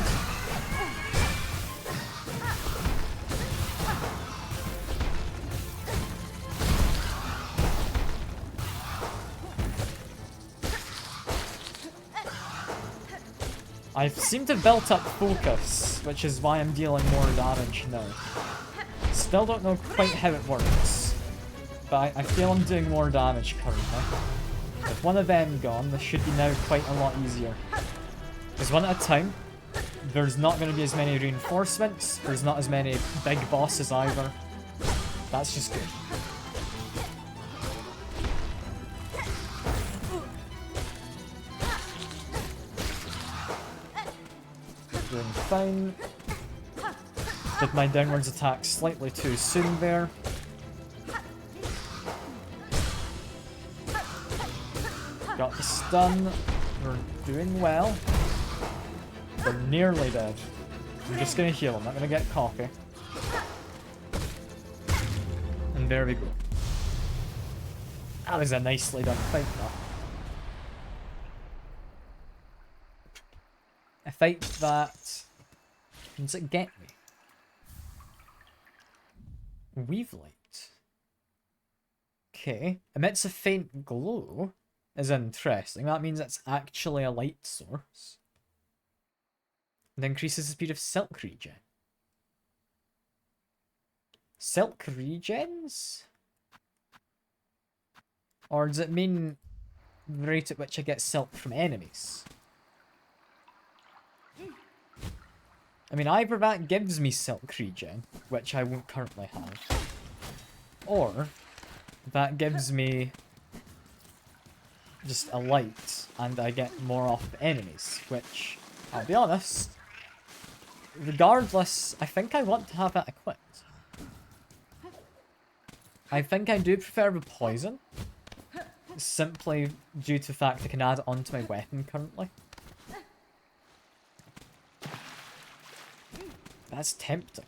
I seem to have built up focus, which is why I'm dealing more damage now. Still don't know quite how it works, but I feel I'm doing more damage currently. With one of them gone, this should be now quite a lot easier. Because one at a time, there's not going to be as many reinforcements, there's not as many big bosses either. That's just good. Doing fine. Did my downwards attack slightly too soon there. Got the stun. We're doing well. We're nearly dead. I'm just gonna heal. I'm not gonna get cocky. And there we go. That was a nicely done fight though. A fight that... Does it get me? Weave light. Okay. Emits a faint glow. Is interesting. That means it's actually a light source. And increases the speed of silk regen. Silk regens? Or does it mean the rate at which I get silk from enemies? I mean, either that gives me silk regen, which I won't currently have, or that gives me just a light and I get more off enemies, which, I'll be honest, regardless, I think I want to have that equipped. I think I do prefer the poison, simply due to the fact I can add it onto my weapon currently. That's tempting.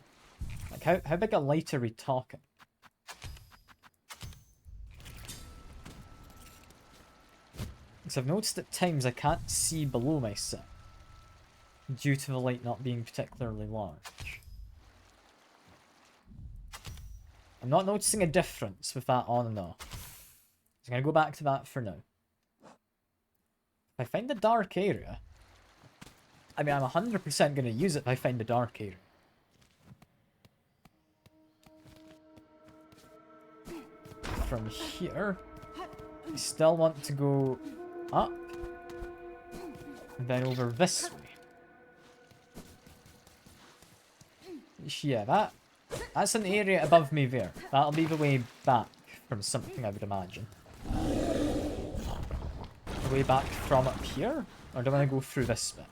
Like, how big a light are we talking? Because I've noticed at times I can't see below myself, due to the light not being particularly large. I'm not noticing a difference with that on and off. So I'm going to go back to that for now. If I find a dark area, I mean, I'm 100% going to use it if I find a dark area. From here, I still want to go up, and then over this way. Yeah, that's an area above me there. That'll be the way back from something, I would imagine. The way back from up here? Or do I want to go through this bit?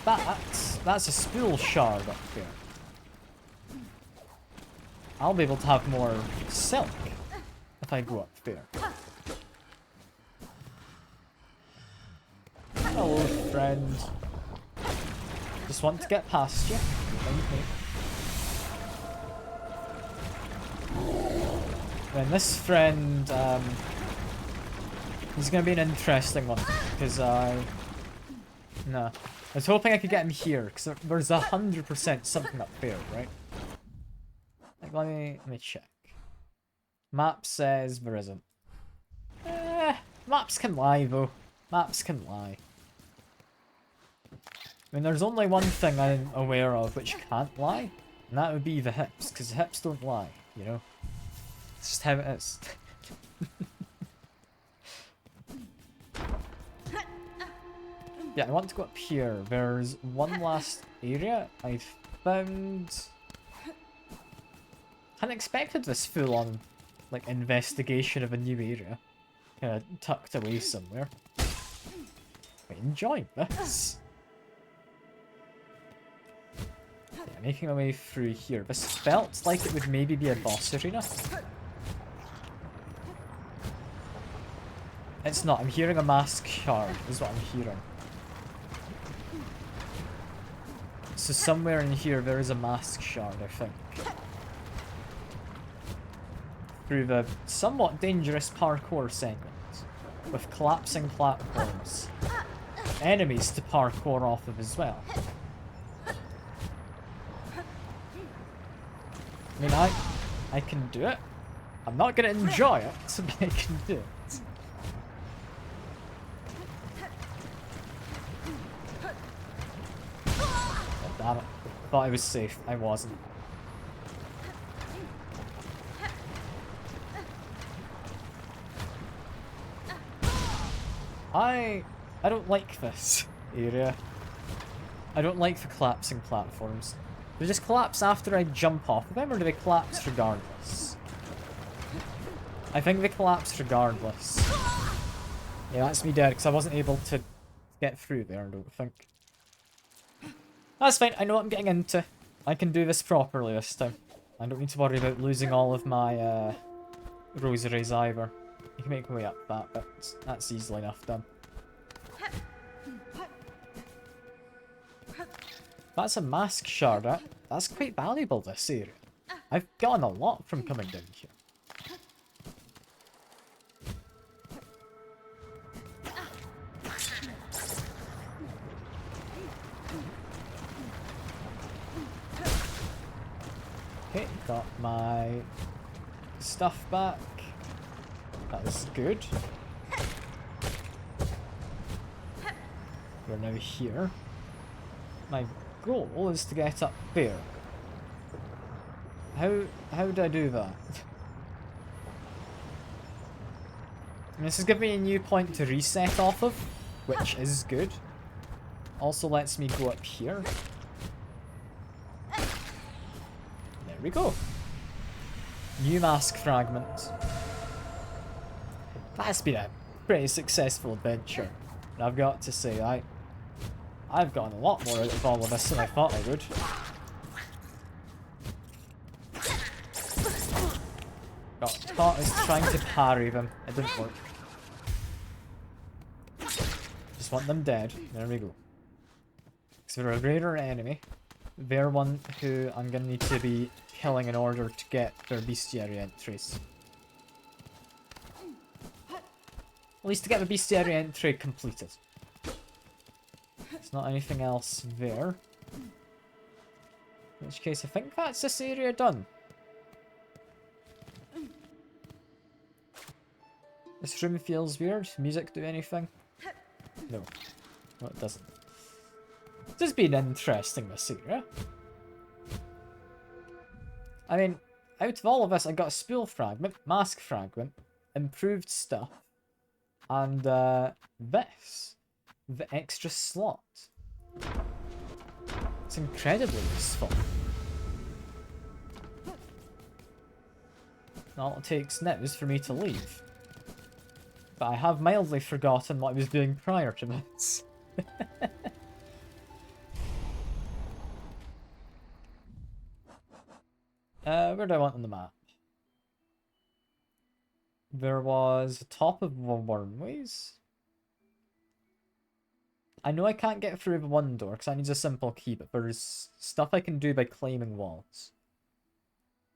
That's a spool shard up there. I'll be able to have more silk if I go up there. Hello, friend. Just want to get past you. Then this friend, he's going to be an interesting one, because no. I was hoping I could get him here, because there's 100% something up there, right? Like, let me check. Map says there isn't. Maps can lie, though. Maps can lie. I mean, there's only one thing I'm aware of which can't lie, and that would be the hips, because the hips don't lie, you know? It's just how it is. Yeah, I want to go up here. There's one last area I found. Hadn't expected this full-on, like, investigation of a new area. Kind of tucked away somewhere. I'm enjoying this. Yeah, making my way through here. This felt like it would maybe be a boss arena. It's not. I'm hearing a mask shard, is what I'm hearing. So somewhere in here there is a mask shard, I think. Through the somewhat dangerous parkour segment, with collapsing platforms. Enemies to parkour off of as well. I mean, I can do it. I'm not going to enjoy it, but I can do it. Thought I was safe. I wasn't. I don't like this area. I don't like the collapsing platforms. Do they just collapse after I jump off of them, or do they collapse regardless? I think they collapse regardless. Yeah, that's me dead, because I wasn't able to get through there, I don't think. That's fine, I know what I'm getting into. I can do this properly this time. I don't need to worry about losing all of my rosaries either. You can make my way up that, but that's easily enough done. That's a mask shard. That's quite valuable, this area. I've gotten a lot from coming down here. Okay, got my stuff back. That is good. We're now here. My goal is to get up there. How do I do that? And this is giving me a new point to reset off of, which is good. Also lets me go up here. There we go. New mask fragment. That's been a pretty successful adventure. And I've got to say, I've gotten a lot more out of all of this than I thought I would. Got caught as trying to parry them. It didn't work. Just want them dead. There we go. So they're a rarer enemy. They're one who I'm going to need to be killing in order to get their bestiary entries. At least to get the bestiary entry completed. There's not anything else there. In which case, I think that's this area done. This room feels weird. Music do anything? No. No, it doesn't. This has been interesting, this area. I mean, out of all of this, I got a spool fragment, mask fragment, improved stuff, and this. The extra slot. It's incredibly useful. All it takes now is for me to leave. But I have mildly forgotten what I was doing prior to this. Where do I want on the map? There was the top of the wormways. I know I can't get through the one door because that needs a simple key, but there's stuff I can do by climbing walls.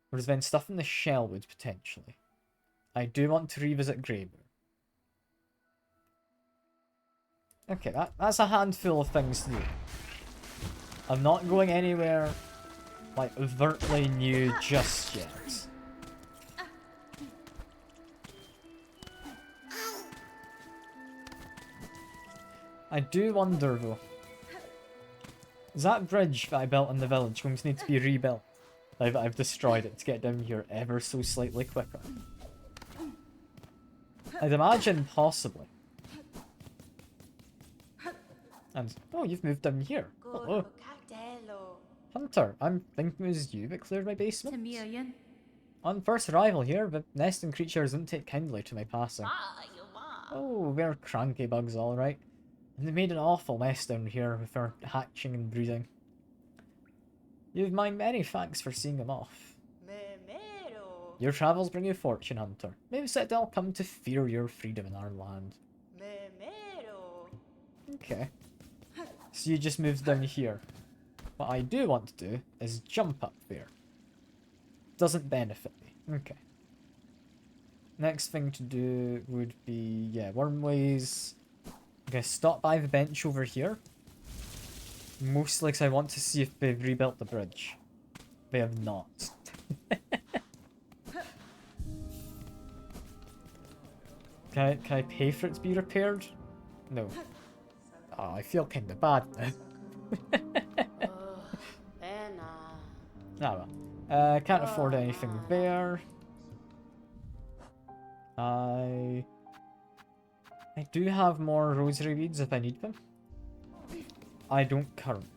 There's then stuff in the Shellwood, potentially. I do want to revisit Greymoor. Okay, that's a handful of things to do. I'm not going anywhere, like, overtly new just yet. I do wonder, though. Is that bridge that I built in the village going to need to be rebuilt? I've destroyed it to get down here ever so slightly quicker. I'd imagine possibly. And, oh, you've moved down here. Hello. Hunter, I'm thinking it was you that cleared my basement. On first arrival here, the nesting creatures didn't take kindly to my passing. Oh, they're cranky bugs, alright. And they made an awful mess down here with their hatching and breeding. You've my many thanks for seeing them off. Your travels bring you fortune, Hunter. Maybe said they'll come to fear your freedom in our land. Okay. So you just moved down here. What I do want to do is jump up there. Doesn't benefit me. Okay. Next thing to do would be, yeah, wormways. I'm gonna stop by the bench over here. Mostly because I want to see if they've rebuilt the bridge. They have not. Can I pay for it to be repaired? No. Oh, I feel kinda bad now. Ah well. Can't afford anything there. I do have more rosary beads if I need them. I don't currently.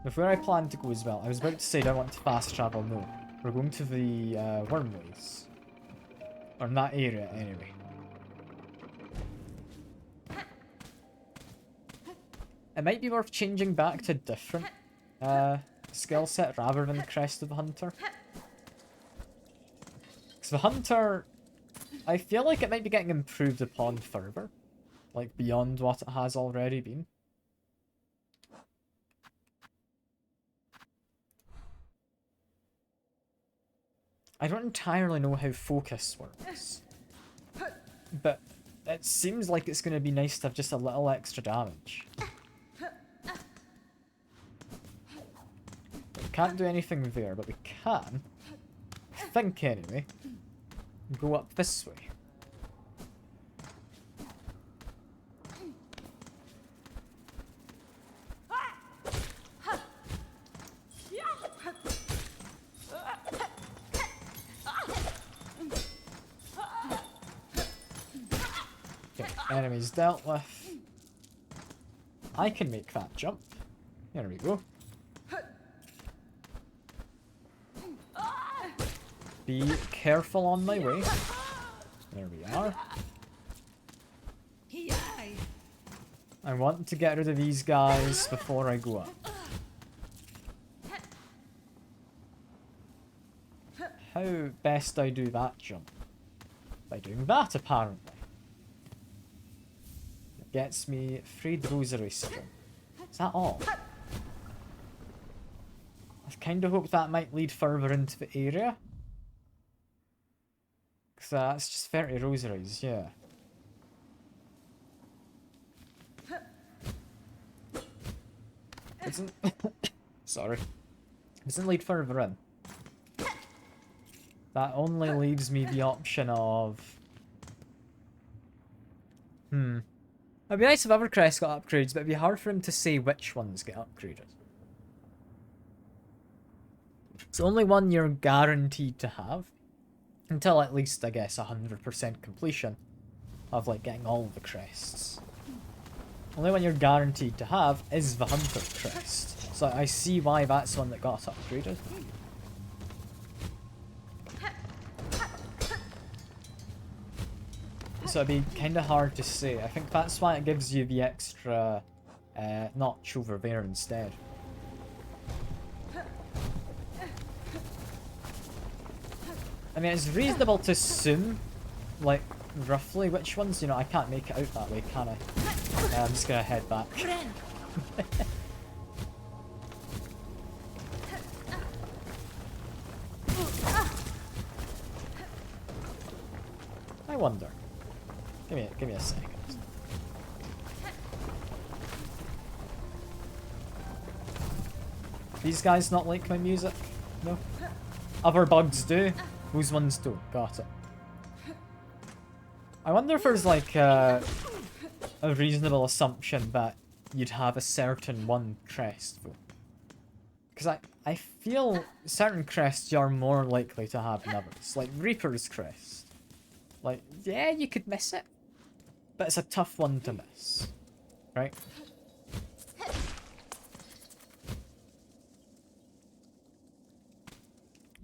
With where I plan to go as well, I was about to say I want to fast travel. No, we're going to the wormways. Or in that area, anyway. It might be worth changing back to a different skill set rather than the Crest of the Hunter. Because the Hunter, I feel like it might be getting improved upon further. Like, beyond what it has already been. I don't entirely know how focus works. But it seems like it's going to be nice to have just a little extra damage. We can't do anything there, but we can, I think anyway, go up this way. Okay, enemies dealt with. I can make that jump. There we go. Be careful on my way. There we are. I want to get rid of these guys before I go up. How best I do that jump? By doing that, apparently. It gets me free rosary string. Is that all? I kind of hope that might lead further into the area. Because that's just 30 rosaries, yeah. Doesn't... Sorry. Doesn't lead further in. That only leaves me the option of... It'd be nice if other crests got upgrades, but it'd be hard for him to say which ones get upgraded. It's only one you're guaranteed to have. Until at least, I guess, 100% completion of, like, getting all the crests. Only one you're guaranteed to have is the Hunter crest. So I see why that's one that got upgraded. So it'd be kind of hard to say. I think that's why it gives you the extra notch over there instead. I mean, it's reasonable to assume, like, roughly which ones. You know, I can't make it out that way, can I? I'm just gonna head back. I wonder. Give me a second. These guys not like my music? No? Other bugs do. Those ones don't. Got it. I wonder if there's like a reasonable assumption that you'd have a certain one crest though. Because I feel certain crests you're more likely to have than others. Like Reaper's crest. Like, yeah, you could miss it. But it's a tough one to miss. Right?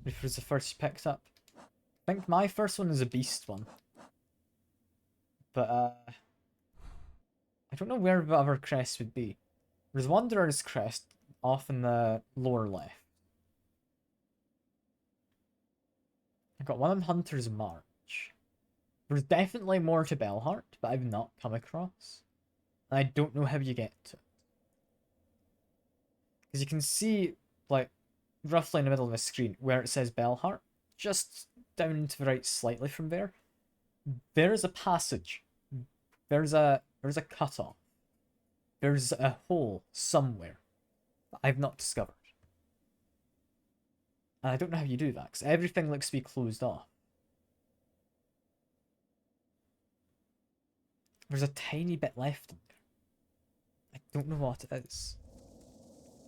Reaper's the first you picked up. I think my first one is a beast one. But, I don't know where the other crest would be. There's Wanderer's crest off in the lower left. I got one on Hunter's March. There's definitely more to Bellheart, but I've not come across. And I don't know how you get to it. Because you can see, like, roughly in the middle of the screen where it says Bellheart. Just down to the right slightly from there. There's a passage. There's a cutoff. There's a hole somewhere that I've not discovered. And I don't know how you do that, because everything looks to be closed off. There's a tiny bit left in there. I don't know what it is.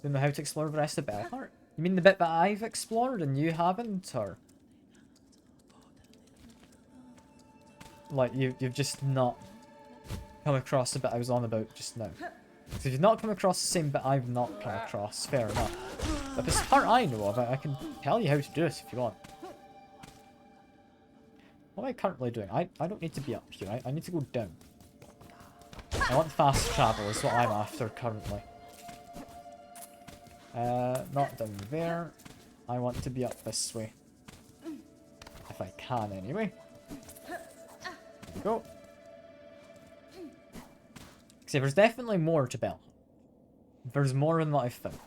Don't know how to explore the rest of Bellheart? You mean the bit that I've explored and you haven't, or? Like, you've just not come across the bit I was on about just now. So if you've not come across the same bit I've not come across, fair enough. But if it's the part I know of, I can tell you how to do it if you want. What am I currently doing? I don't need to be up here. I need to go down. I want fast travel is what I'm after currently. Not down there. I want to be up this way. If I can anyway. There we go. See, there's definitely more to Bell. There's more than what I've found.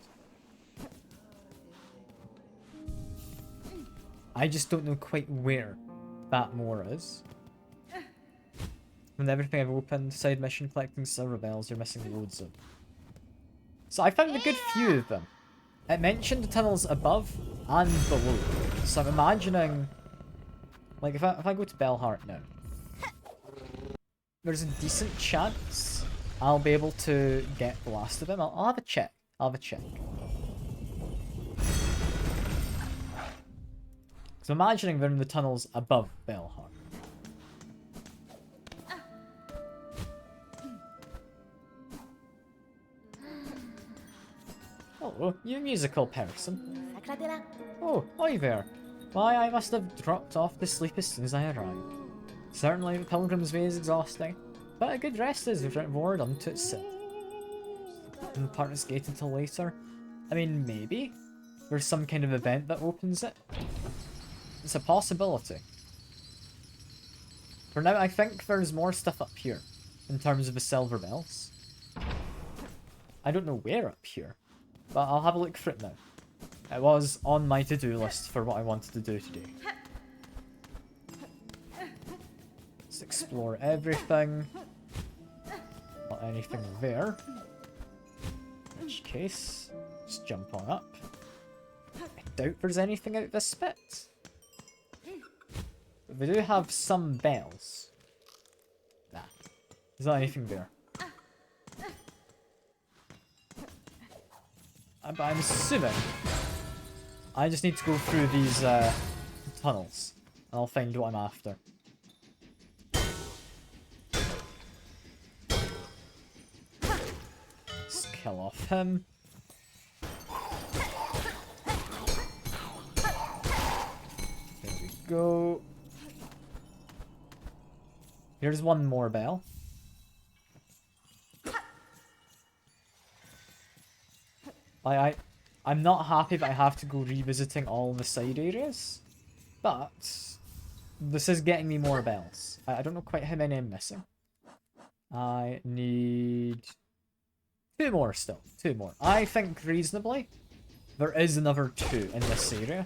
I just don't know quite where that more is. With everything I've opened, side mission, collecting silver bells, you're missing loads of. So I found a good few of them. It mentioned the tunnels above and below. So I'm imagining, like if I go to Bellheart now, there's a decent chance I'll be able to get the last of them. I'll have a check. I'll have a check. So I'm imagining they're in the tunnels above Bellheart. Oh, you musical person. Oh, hi there. Why, I must have dropped off to sleep as soon as I arrived. Certainly the Pilgrim's Way is exhausting, but a good rest is reward unto itself. And the part is gated until later. I mean, maybe. There's some kind of event that opens it. It's a possibility. For now, I think there's more stuff up here, in terms of the silver bells. I don't know where up here, but I'll have a look for it now. It was on my to-do list for what I wanted to do today. Let's explore everything. Not anything there. In which case, just jump on up. I doubt there's anything out this bit. But we do have some bells. Nah. There's not anything there. But I'm assuming I just need to go through these tunnels and I'll find what I'm after. Let's kill off him. There we go. Here's one more bell. I'm not happy that I have to go revisiting all the side areas, but this is getting me more bells. I don't know quite how many I'm missing. I need 2 more still. 2 more. I think reasonably there is another 2 in this area.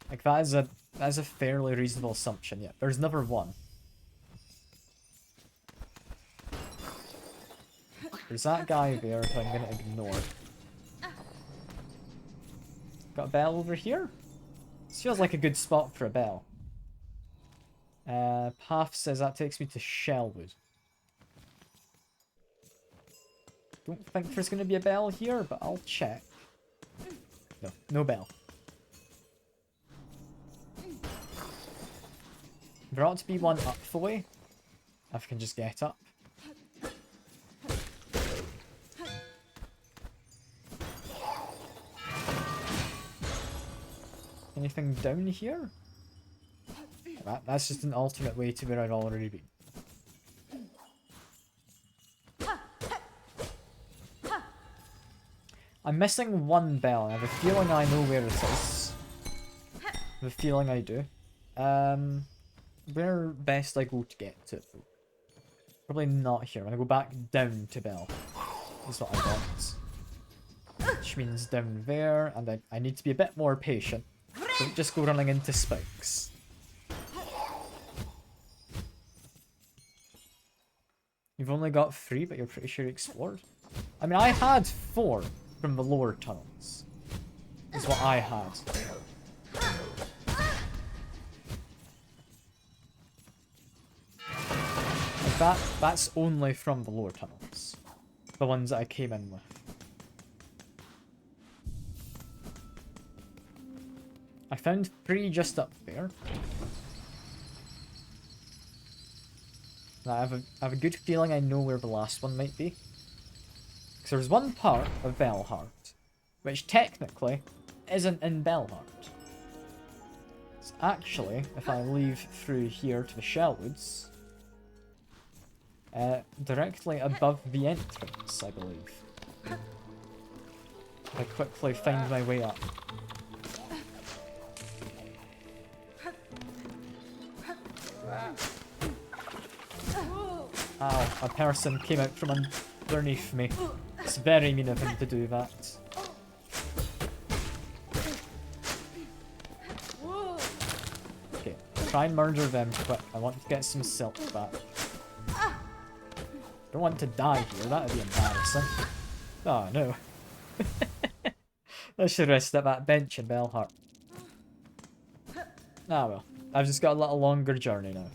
Like that is a fairly reasonable assumption. Yeah, there's another 1. There's that guy there who I'm gonna ignore. Got a bell over here? This feels like a good spot for a bell. Path says that takes me to Shellwood. Don't think there's gonna be a bell here, but I'll check. No, no bell. There ought to be one up the way. If I can just get up. Anything down here? That's just an alternate way to where I'd already been. I'm missing 1 bell, and I have a feeling I know where it is. I have a feeling I do. Where best I go to get to it? Probably not here. I'm gonna go back down to bell. That's what I want. Which means down there, and I need to be a bit more patient. Don't just go running into spikes. You've only got 3, but you're pretty sure you explored? I mean, I had 4 from the lower tunnels. Is what I had. Like that's only from the lower tunnels. The ones that I came in with. found 3 just up there. Now, I have a good feeling I know where the last one might be. Because there's one part of Bellheart, which technically isn't in Bellheart. It's actually, if I leave through here to the Shellwoods, directly above the entrance, I believe. I quickly find my way up. Ow, a person came out from underneath me. It's very mean of him to do that. Okay, try and murder them quick. I want to get some silk back. Don't want to die here, that'd be embarrassing. Oh no. I should rest at that bench in Bellheart. Ah well, I've just got a little longer journey now.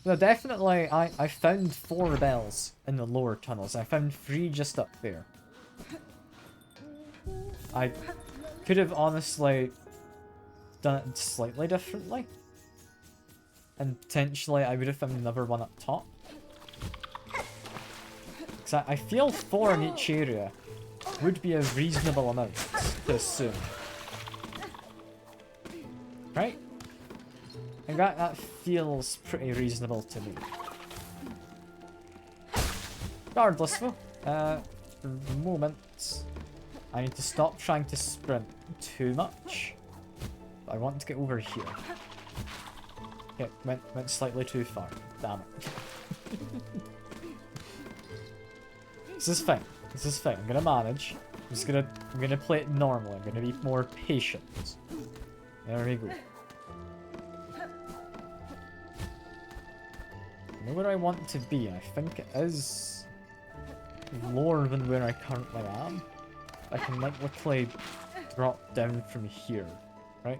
No, definitely, I found 4 bells in the lower tunnels. I found 3 just up there. I could have honestly done it slightly differently. And potentially I would have found another one up top. Because I feel 4 in each area would be a reasonable amount to assume. Right? And that feels pretty reasonable to me. Regardless though, for the moment, I need to stop trying to sprint too much. I want to get over here. Okay, went slightly too far. Damn it. This is fine. This is fine. I'm gonna manage. I'm gonna play it normally. I'm gonna be more patient. There we go. I know where I want to be. I think it is lower than where I currently am. I can like literally drop down from here, right?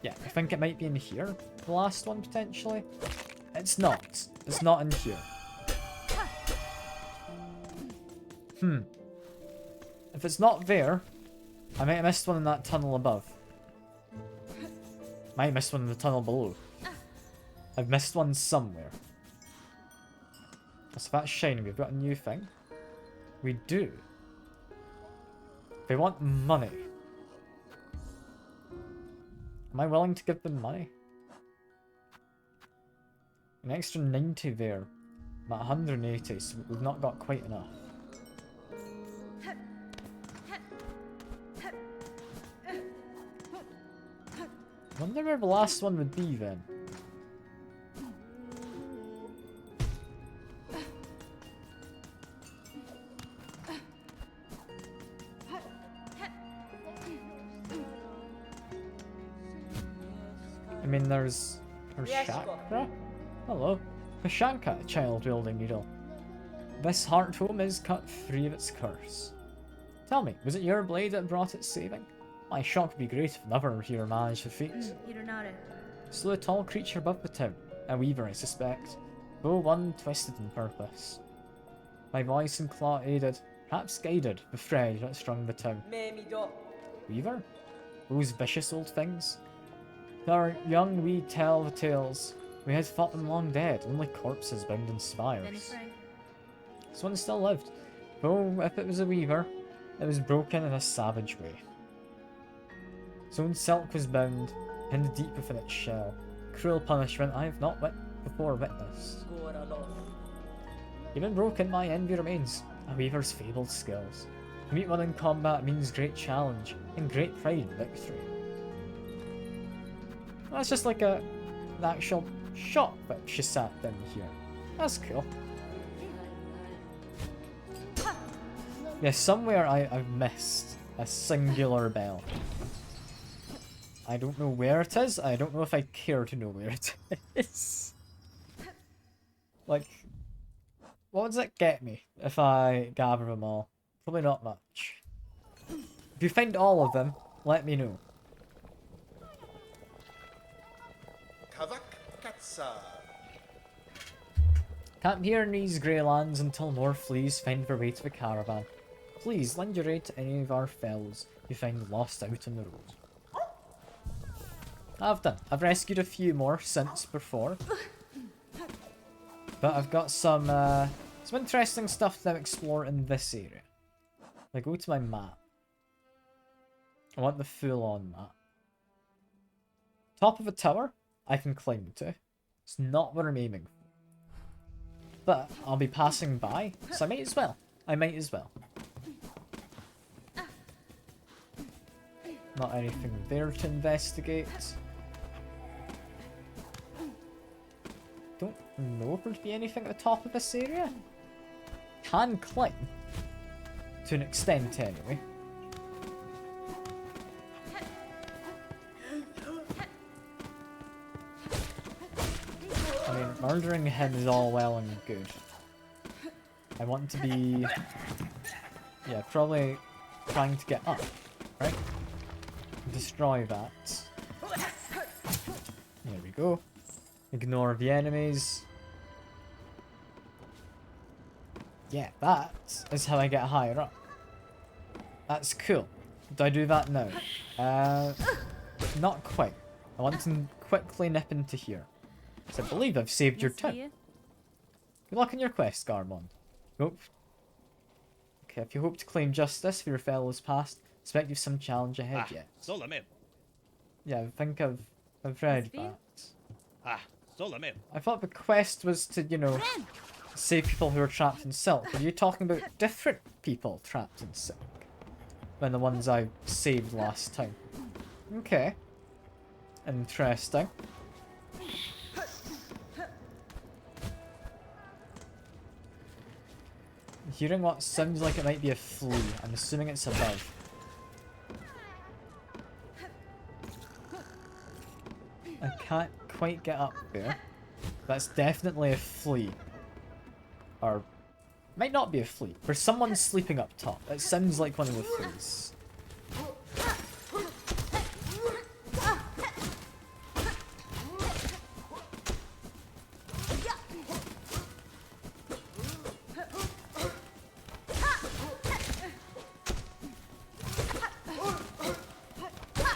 Yeah, I think it might be in here. The last one potentially. It's not. It's not in here. If it's not there, I might have missed one in that tunnel above. Might have missed one in the tunnel below. I've missed one somewhere. So that's shiny. We've got a new thing. We do. They want money. Am I willing to give them money? An extra 90 there. I'm at 180, so we've not got quite enough. I wonder where the last one would be then. I mean, there's Chakra? Hello. Pashanka, child wielding needle. This heart home is cut free of its curse. Tell me, was it your blade that brought its saving? My shock would be great if another here managed the feat. Still a tall creature above the town. A weaver, I suspect. Though one twisted in purpose. My voice and claw aided, perhaps guided, the thread that strung the town. Weaver? Those vicious old things? To our young we tell the tales. We had thought them long dead, only corpses bound in spires. This one still lived, though if it was a weaver, it was broken in a savage way. Its own silk was bound, pinned deep within its shell. Cruel punishment I have not before witnessed. Even broken, my envy remains, a weaver's fabled skills. To meet one in combat means great challenge, and great pride in victory. That's just like an actual shop that she sat down here. That's cool. Yeah, somewhere I've missed a singular bell. I don't know where it is. I don't know if I care to know where it is. Like, what does it get me if I gather them all? Probably not much. If you find all of them, let me know. Camp here in these grey lands until more fleas find their way to the caravan. Please lend your aid to any of our fellows you find lost out on the road. I've done. I've rescued a few more since before. But I've got some interesting stuff to explore in this area. I go to my map. I want the full-on map. Top of a tower, I can climb to. It's not what I'm aiming for. But I'll be passing by, so I might as well. Not anything there to investigate. Don't know if there'd be anything at the top of this area. Can climb. To an extent, anyway. I mean, murdering him is all well and good. I want to be... yeah, probably trying to get up, right? Destroy that. There we go. Ignore the enemies. Yeah, that is how I get higher up. That's cool. Do I do that now? Not quite. I want to quickly nip into here. So I believe I've saved your time. Good luck on your quest, Garmon. Nope. Okay, if you hope to claim justice for your fellows past, expect you've some challenge ahead yet. Yeah, I think I've read that. I thought the quest was to, you know, save people who are trapped in Silk. Are you talking about different people trapped in Silk than the ones I saved last time? Okay. Interesting. Hearing what sounds like it might be a flea. I'm assuming it's above. I can't quite get up there. That's definitely a flea. Or, might not be a flea. There's someone sleeping up top. It sounds like one of the fleas.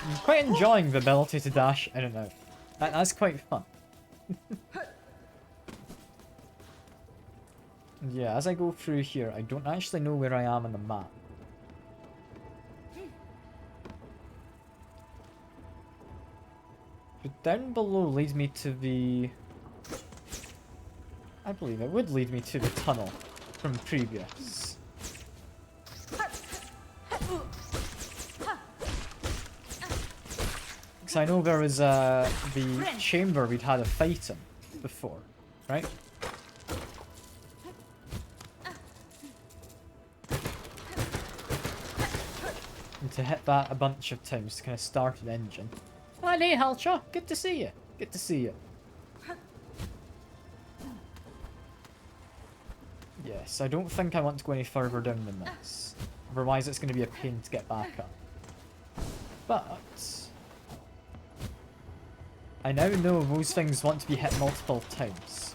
I'm quite enjoying the ability to dash in and out. That's quite fun. Yeah, as I go through here, I don't actually know where I am on the map. But down below leads me to the... I believe it would lead me to the tunnel from previous. Because I know there was the chamber we'd had a fight in before, right? And to hit that a bunch of times to kind of start an engine. Oh, hey, Halcha. Good to see you. Good to see you. Yes, I don't think I want to go any further down than this. Otherwise it's going to be a pain to get back up. But... I now know those things want to be hit multiple times.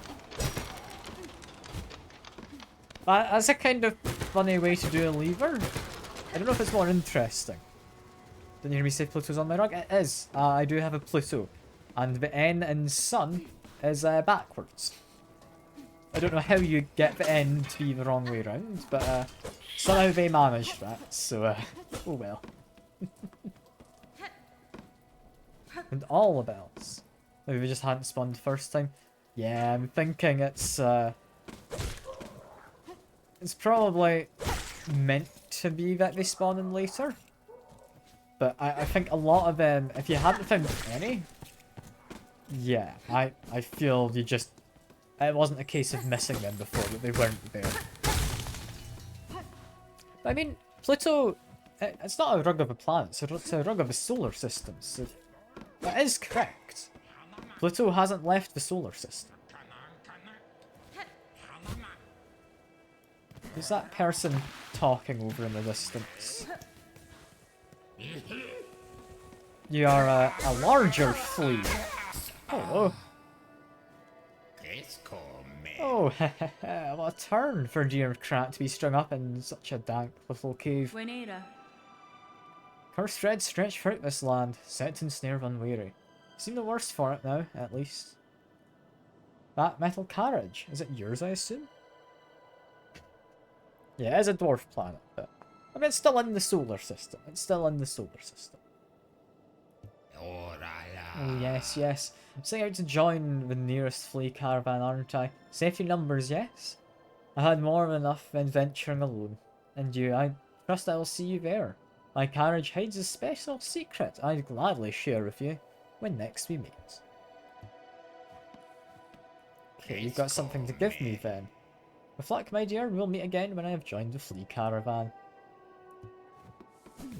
That's a kind of funny way to do a lever. I don't know if it's more interesting. Didn't you hear me say Pluto's on my rug? It is. I do have a Pluto. And the N in sun is backwards. I don't know how you get the N to be the wrong way around, but somehow they managed that, so oh well. And all the bells. Maybe we just hadn't spawned the first time. Yeah, I'm thinking it's probably meant to be that they spawn in later. But I think a lot of them, if you hadn't found any, yeah, I feel you just, it wasn't a case of missing them before, that they weren't there. But I mean, Pluto, it's not a rug of a planet, it's a rug of a solar system, so that is correct. Pluto hasn't left the solar system. Who's that person talking over in the distance? You are a larger flea. Hello. Oh, what a turn for dear Krat to be strung up in such a dank little cave. Cursed threads stretch throughout this land, set and snare of unwary. Seem the worse for it now, at least. That metal carriage, is it yours, I assume? Yeah, it is a dwarf planet, but I mean, it's still in the solar system. It's still in the solar system. Oh, yes, yes. I'm setting out to join the nearest flea caravan, aren't I? Safety numbers, yes. I had more than enough when venturing alone. And you, I trust I will see you there. My carriage hides a special secret I'd gladly share with you when next we meet. Okay, you've got something to give me then. With luck, my dear, we'll meet again when I have joined the flea caravan.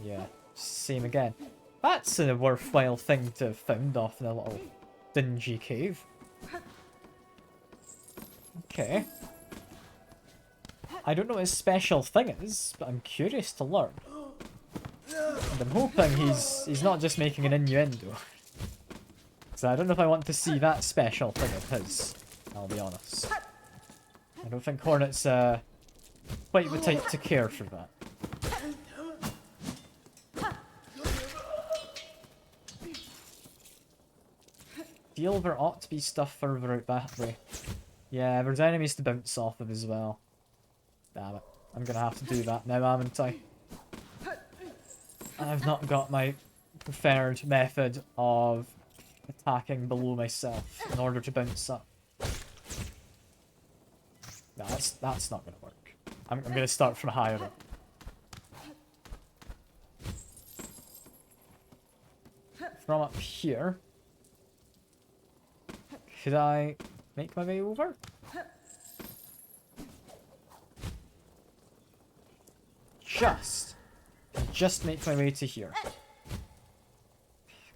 Yeah, same again. That's a worthwhile thing to have found off in a little dingy cave. Okay. I don't know what his special thing is, but I'm curious to learn. And I'm hoping he's not just making an innuendo. So I don't know if I want to see that special thing of his, I'll be honest. I don't think Hornet's quite the type to care for that. Feel there ought to be stuff further out that way. Yeah, there's enemies to bounce off of as well. Damn it. I'm gonna have to do that now, haven't I? I've not got my preferred method of attacking below myself in order to bounce up. No, that's not gonna work. I'm gonna start from higher up. From up here. Could I make my way over? Just make my way to here.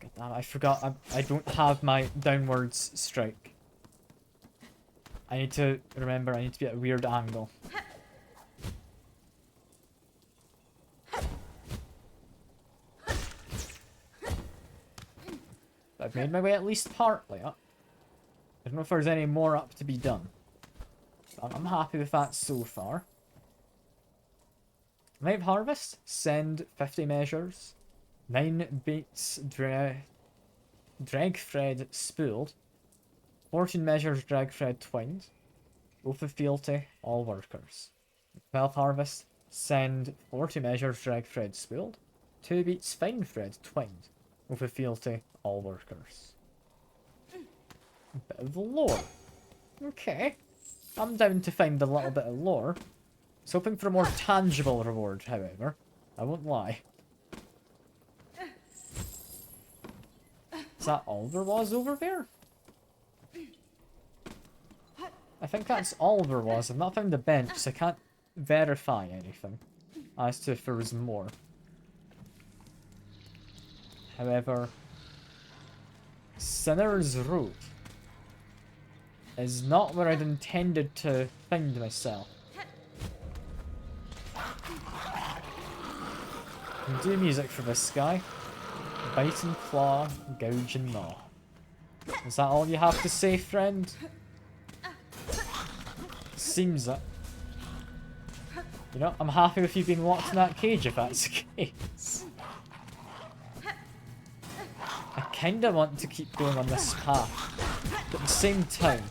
God damn it, I forgot I don't have my downwards strike. I need to remember I need to be at a weird angle. I've made my way at least partly up. I don't know if there's any more up to be done. I'm happy with that so far. Night of Harvest, send 50 measures. 9 beats drag thread spooled. 14 measures drag thread twined. Oath of fealty, all workers. 12th Harvest, send 40 measures drag thread spooled. 2 beats fine thread twined. Oath of fealty, all workers. A bit of lore. Okay. I'm down to find a little bit of lore. I was hoping for a more tangible reward, however. I won't lie. Is that all there was over there? I think that's all there was. I've not found a bench, so I can't verify anything as to if there was more. However, Sinner's Road is not where I'd intended to find myself. Can do music for this guy. Bite and claw, gouge and gnaw. Is that all you have to say, friend? Seems it. You know, I'm happy with you being locked in that cage if that's the case. I kinda want to keep going on this path, but at the same time,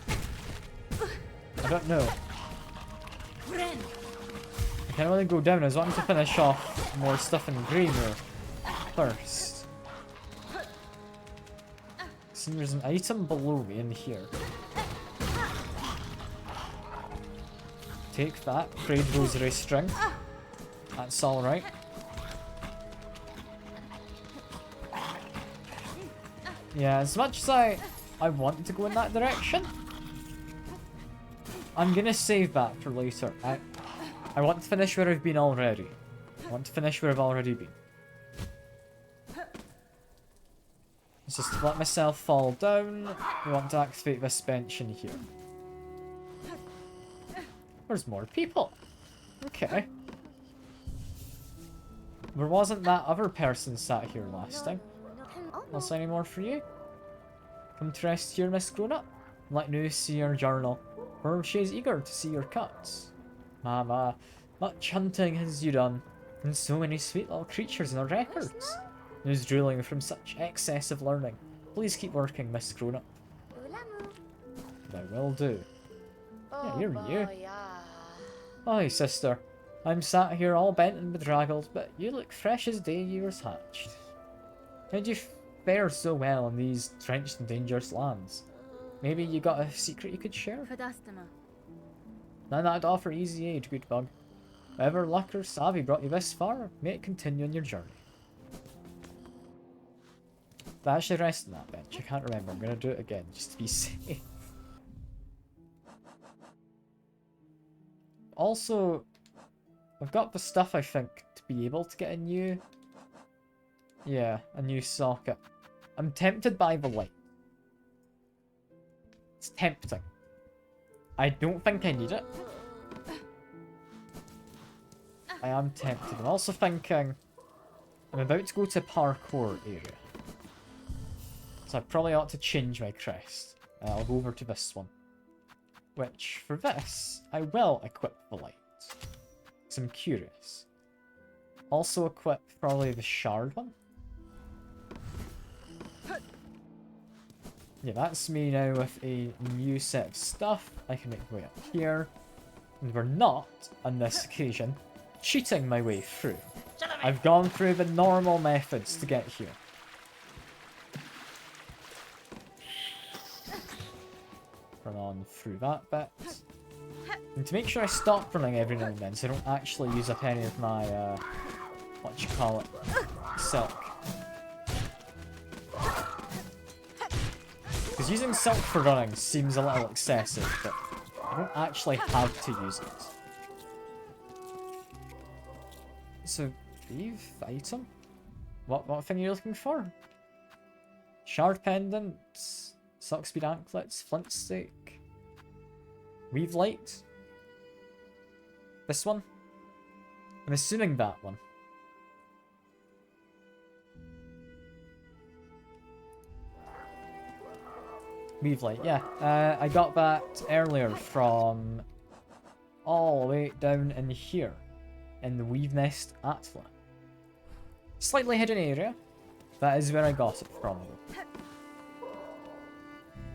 I don't know. I kinda want to go down. I was wanting to finish off more stuff in Greymoor first. See, there's an item below me in here. Take that, Braid Rosary String. That's alright. Yeah, as much as I want to go in that direction, I'm gonna save that for later. I want to finish where I've been already. I want to finish where I've already been. Let's just let myself fall down. We want to activate this bench in here. There's more people. Okay. There wasn't that other person sat here last time. I'll sign any more for you. Come to rest here, Miss Grown Up. Let me see your journal, for she is eager to see your cuts. Mama, much hunting has you done, and so many sweet little creatures in our records. Who's drooling from such excess of learning. Please keep working, Miss Grown-up. I will do. Yeah, you're you. Aye, sister. I'm sat here all bent and bedraggled, but you look fresh as day you was hatched. How'd you fare so well in these trenched and dangerous lands? Maybe you got a secret you could share? None that'd offer easy aid, good bug. Whatever luck or savvy brought you this far, may it continue on your journey. But I actually rest on that bench. I can't remember. I'm gonna do it again, just to be safe. Also, I've got the stuff, I think, to be able to get a new... Yeah, a new socket. I'm tempted by the light. It's tempting. I don't think I need it. I am tempted. I'm also thinking... I'm about to go to parkour area. So I probably ought to change my crest. I'll go over to this one. Which, for this, I will equip the light. Because I'm curious. Also equip probably the shard one. Yeah, that's me now with a new set of stuff. I can make my way up here. And we're not, on this occasion, cheating my way through. I've gone through the normal methods to get here. Run on through that bit. And to make sure I stop running every now and then, so I don't actually use up any of my, what you call it, silk. Because using silk for running seems a little excessive, but I don't actually have to use it. So, thief item? What thing are you looking for? Shard pendants, silk speed anklets, flint stake, weave light. This one? I'm assuming that one. Weave light, yeah. I got that earlier from all the way down in here, in the Weave Nest Atla. Slightly hidden area. That is where I got it from.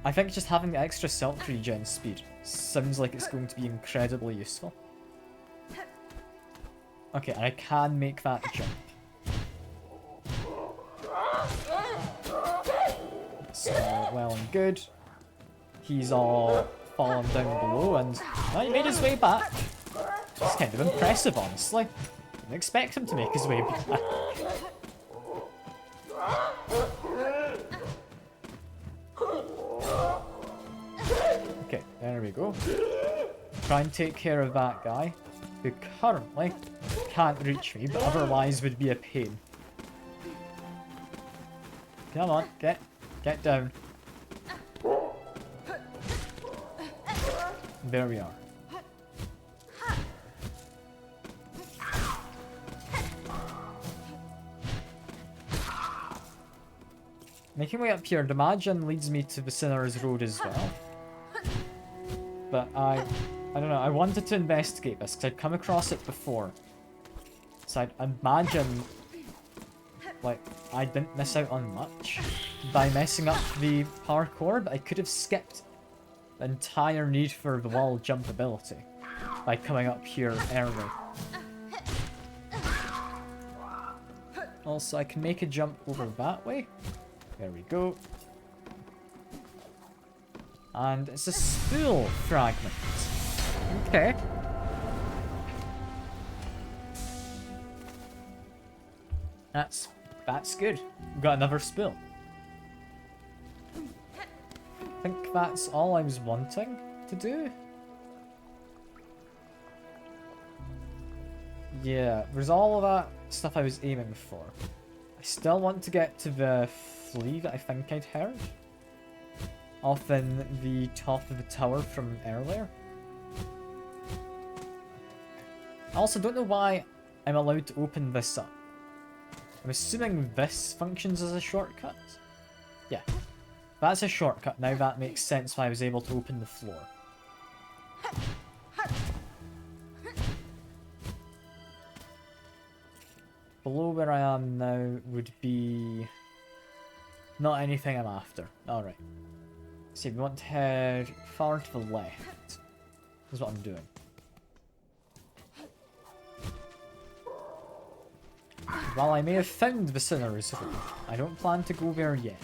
I think just having the extra silk regen speed sounds like it's going to be incredibly useful. Okay, and I can make that jump. So, well and good. He's all fallen down below and he made his way back. It's kind of impressive, honestly. Didn't expect him to make his way back. Okay, there we go. Try and take care of that guy, who currently can't reach me, but otherwise would be a pain. Come on, get down. There we are. Making my way up here, the Magian leads me to the Sinner's Road as well. But I don't know, I wanted to investigate this because I'd come across it before. So I'd imagine, like, I didn't miss out on much by messing up the parkour, but I could have skipped the entire need for the wall jump ability by coming up here early. Also, I can make a jump over that way. There we go. And it's a spool fragment. Okay. That's good. We've got another spool. I think that's all I was wanting to do. Yeah, there's all of that stuff I was aiming for. I still want to get to the flea that I think I'd heard off in the top of the tower from earlier. I also don't know why I'm allowed to open this up. I'm assuming this functions as a shortcut. Yeah. That's a shortcut. Now that makes sense why I was able to open the floor. Below where I am now would be not anything I'm after. Alright. See, we want to head far to the left. Is what I'm doing. While I may have found the Sinner's Hole, I don't plan to go there yet.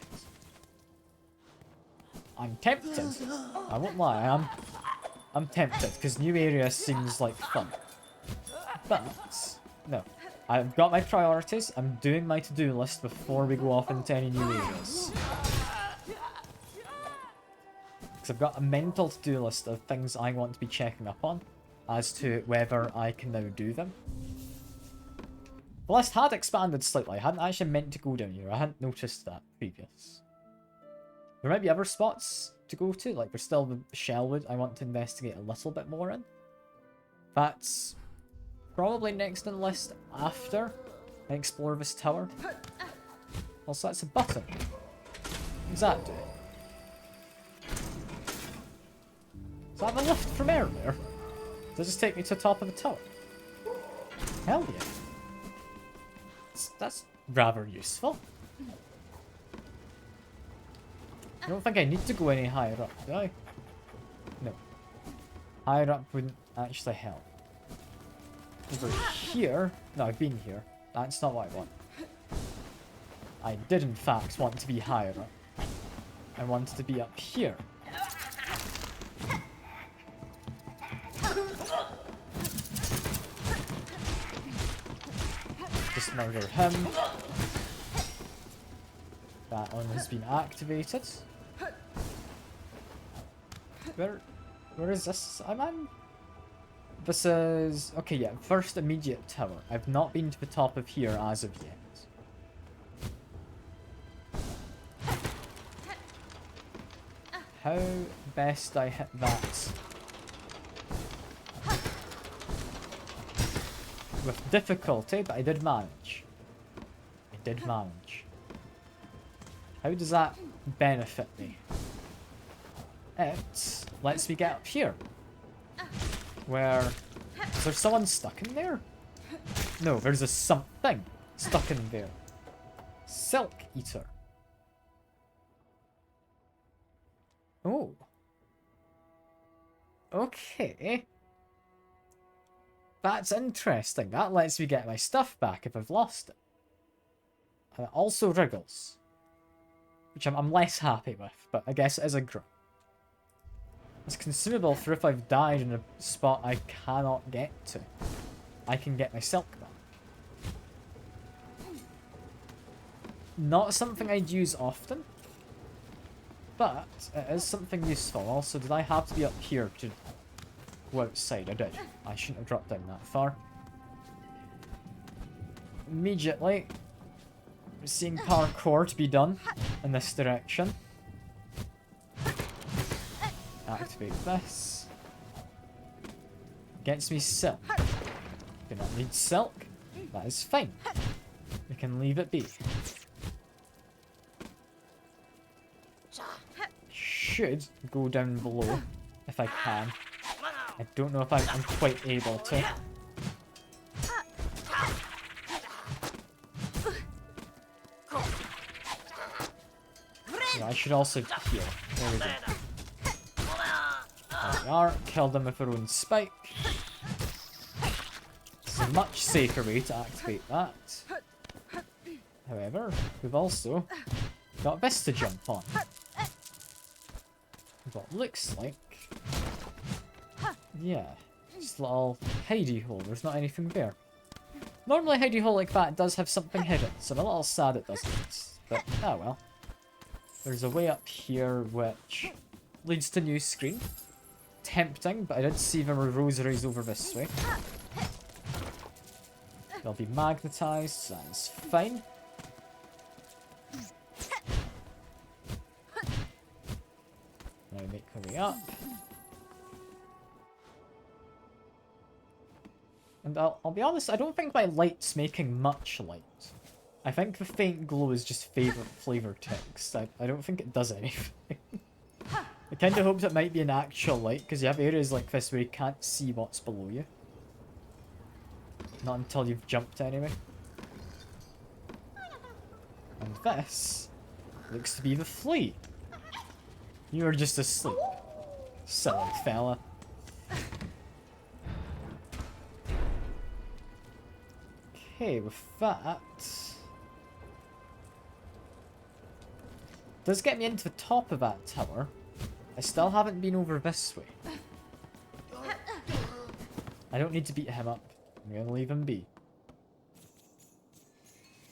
I'm tempted. I won't lie, I'm tempted, because new area seems like fun. But, no. I've got my priorities, I'm doing my to-do list before we go off into any new areas. Because I've got a mental to-do list of things I want to be checking up on, as to whether I can now do them. The list had expanded slightly. I hadn't actually meant to go down here. I hadn't noticed that previous. There might be other spots to go to. Like, there's still the Shellwood I want to investigate a little bit more in. That's probably next on the list after I explore this tower. Also, that's a button. What does that do? Is that the lift from earlier? Does it just take me to the top of the tower? Hell yeah. That's rather useful. I don't think I need to go any higher up, do I? No. Higher up wouldn't actually help. Over here... No, I've been here. That's not what I want. I did in fact want to be higher up. I wanted to be up here. Just murder him. That one has been activated. Where is this? I'm on. This is okay. Yeah, first immediate tower. I've not been to the top of here as of yet. How best I hit that? With difficulty, but I did manage. I did manage. How does that benefit me? It lets me get up here. Where... Is there someone stuck in there? No, there's a something stuck in there. Silk Eater. Oh. Okay. That's interesting. That lets me get my stuff back if I've lost it. And it also wriggles. Which I'm less happy with, but I guess it is a grunt. It's consumable for if I've died in a spot I cannot get to. I can get my silk back. Not something I'd use often. But it is something useful. Also, did I have to be up here to go outside? I did. I shouldn't have dropped down that far. Immediately, seeing parkour to be done in this direction. Activate this. Gets me silk. Do not need silk. That is fine. We can leave it be. Should go down below if I can. I don't know if I'm quite able to. Yeah, I should also heal. There we go. There we are. Killed them with our own spike. It's a much safer way to activate that. However, we've also got this to jump on. What looks like... Yeah, just a little hidey hole. There's not anything there. Normally a hidey hole like that does have something hidden, so I'm a little sad it doesn't. But, oh well. There's a way up here which leads to new screen. Tempting, but I did see there were rosaries over this way. They'll be magnetized, so that's fine. Now make our way up. And I'll be honest, I don't think my light's making much light. I think the faint glow is just flavor text. I don't think it does anything. I kind of hoped it might be an actual light, because you have areas like this where you can't see what's below you. Not until you've jumped anyway. And this looks to be the flea. You were just asleep. Silly fella. Okay, with that... does get me into the top of that tower. I still haven't been over this way. I don't need to beat him up. I'm gonna leave him be.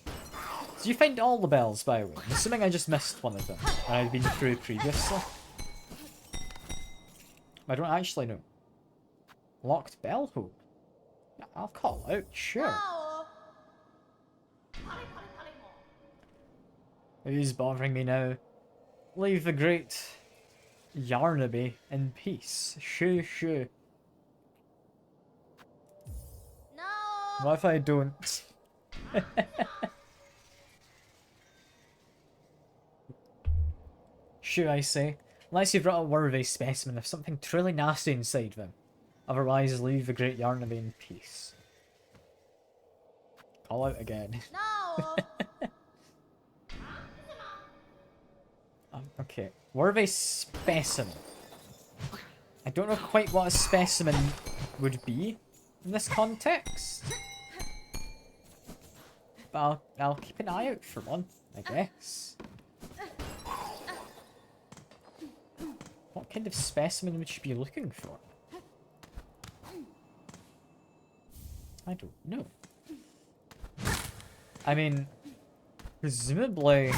Did you find all the bells, by the way? I'm assuming I just missed one of them, and I'd been through previously. I don't actually know. Locked bell hole? Yeah, I'll call out, sure. Who's bothering me now? Leave the great Yarnaby in peace. Shoo shoo. No. What if I don't? Shoo, I say. Unless you've brought a worthy specimen of something truly nasty inside them. Otherwise, leave the great Yarnaby in peace. Call out again. No. Okay, worthy specimen. I don't know quite what a specimen would be in this context. But I'll keep an eye out for one, I guess. What kind of specimen would you be looking for? I don't know. I mean, presumably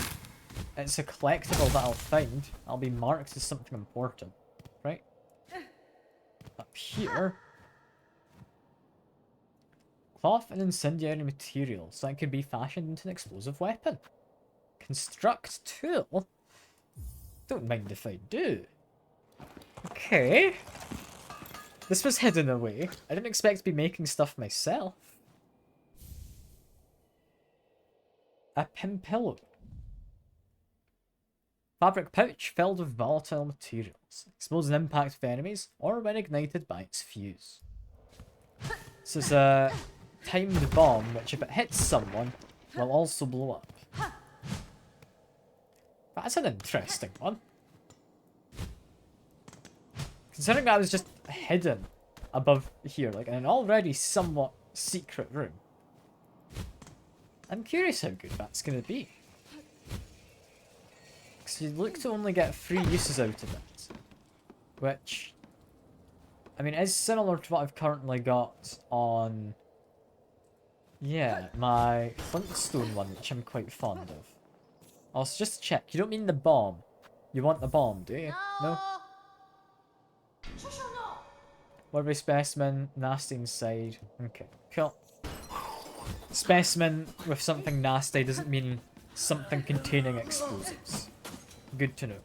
it's a collectible that I'll find. I'll be marked as something important, right? Up here. Cloth and incendiary materials that could be fashioned into an explosive weapon. Construct tool? Don't mind if I do. Okay. This was hidden away. I didn't expect to be making stuff myself. A pimpillo. Fabric pouch filled with volatile materials. Explodes an impact of enemies or when ignited by its fuse. This is a timed bomb which if it hits someone will also blow up. That's an interesting one. Considering that was just hidden above here, like in an already somewhat secret room. I'm curious how good that's going to be. Because you look to only get 3 uses out of it. Which, I mean, is similar to what I've currently got on, yeah, my Flintstone one, which I'm quite fond of. Also, just to check, you don't mean the bomb. You want the bomb, do you? No? Worthy specimen, nasty inside. Okay, cool. Specimen with something nasty doesn't mean something containing explosives. Good to know.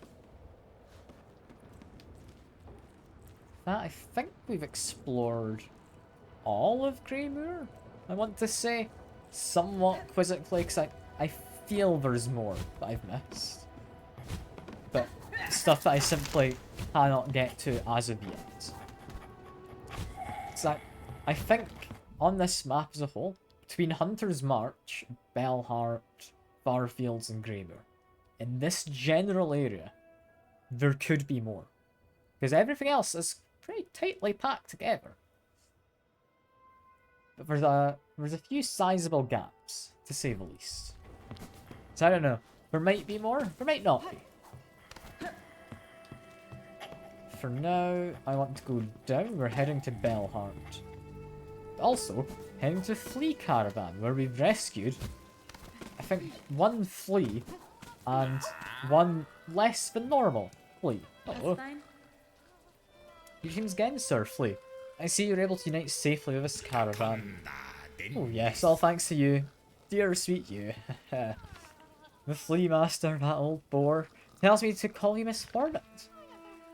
That, I think we've explored all of Greymoor, I want to say. Somewhat quizzically, because I feel there's more that I've missed. But stuff that I simply cannot get to as of yet. So I think on this map as a whole, between Hunter's March, Bellheart, Farfields and Greymoor, in this general area, there could be more. Because everything else is pretty tightly packed together. But there's a few sizable gaps, to say the least. So I don't know. There might be more, there might not be. For now, I want to go down. We're heading to Bellheart. Also, heading to Flea Caravan, where we've rescued, I think, 1 flea and 1 less than normal flea. Uh-oh. Greetings again, Sir Flea. I see you're able to unite safely with this caravan. Oh yes, all thanks to you. Dear sweet you. The Flea Master, that old bore, tells me to call you Miss Hornet.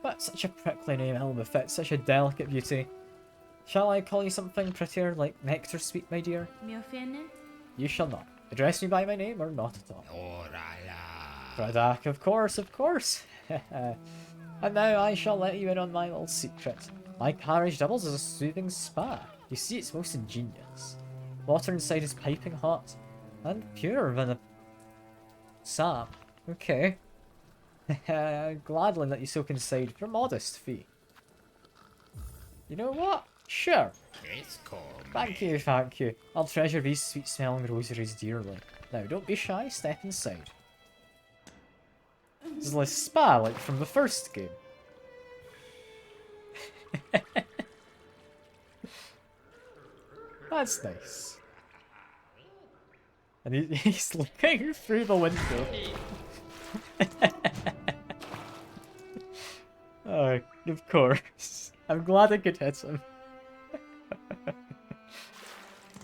But such a prickly name ill befits such a delicate beauty. Shall I call you something prettier, like Nectar Sweet, my dear? You shall not. Address me by my name or not at all? Bradak, of course, of course. And now I shall let you in on my little secret. My carriage doubles as a soothing spa. You see, it's most ingenious. Water inside is piping hot and purer than a sap. Okay. Gladly let you soak inside for a modest fee. You know what? Sure. Thank you, thank you. I'll treasure these sweet-smelling rosaries dearly. Now, don't be shy, step inside. This is like a spa, like from the first game. That's nice. And he's looking through the window. Oh, of course. I'm glad I could hit him.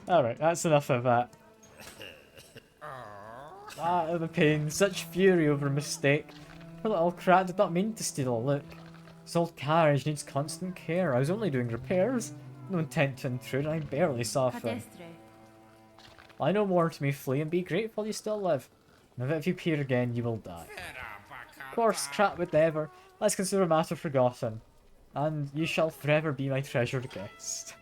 Alright, that's enough of that. Ah, the pain. Such fury over a mistake. Poor little Krat did not mean to steal a look. This old carriage needs constant care. I was only doing repairs. No intent to intrude. I barely saw a thing. Lie no more to me, flee, and be grateful you still live. Now that if you appear again, you will die. Of course, Krat would never. Let's consider a matter forgotten. And you shall forever be my treasured guest.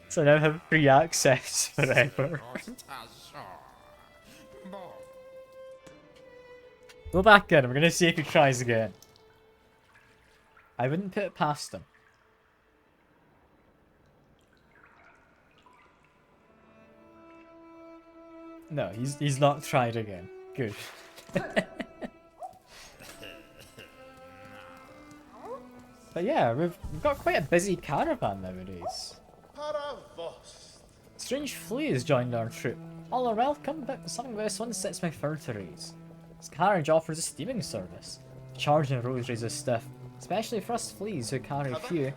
So I now have free access forever. Go back in, we're gonna see if he tries again. I wouldn't put it past him. No, he's not tried again. Good. But yeah, we've got quite a busy caravan nowadays. Strange flea has joined our troop. All are welcome, but something about this one sets my fur to raise. This carriage offers a steaming service. The charge in rosaries is stiff, especially for us fleas who carry few.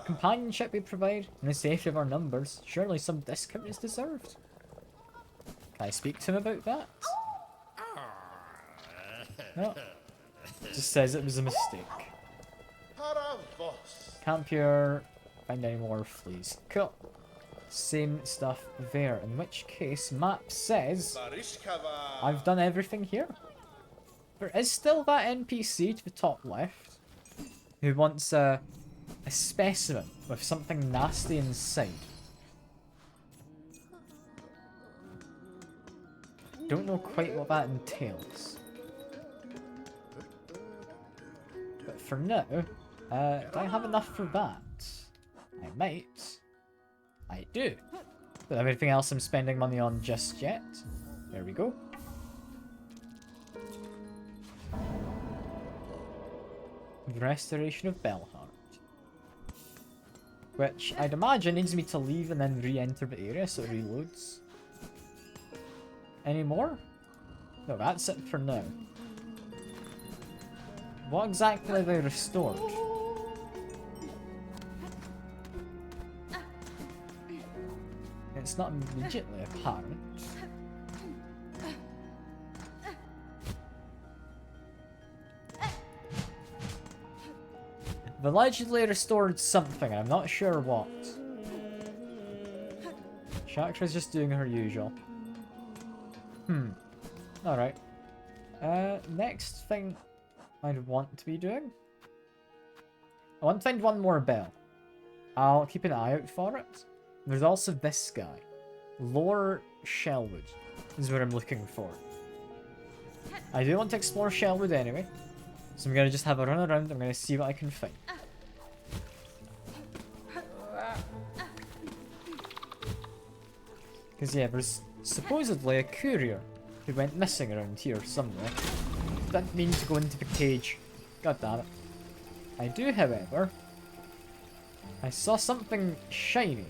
Companionship we provide, and the safety of our numbers, surely some discount is deserved. Can I speak to him about that? No. Just says it was a mistake. Can't find any more fleas. Cool. Same stuff there, in which case map says I've done everything here. There is still that NPC to the top left who wants a specimen with something nasty inside. Don't know quite what that entails. But for now, do I have enough for that? I might. I do. But everything else I'm spending money on just yet. There we go. The Restoration of Bellheart. Which I'd imagine needs me to leave and then re-enter the area so it reloads. Any more? No, that's it for now. What exactly have I restored? It's not immediately apparent. I've allegedly restored something, I'm not sure what. Chakra's just doing her usual. Alright. Next thing I'd want to be doing. I want to find one more bell. I'll keep an eye out for it. There's also this guy. Lower Shellwood is what I'm looking for. I do want to explore Shellwood anyway. So I'm going to just have a run around. I'm going to see what I can find. Because yeah, there's supposedly a courier who went missing around here somewhere. Didn't mean to go into the cage. God damn it. I do, however, I saw something shiny,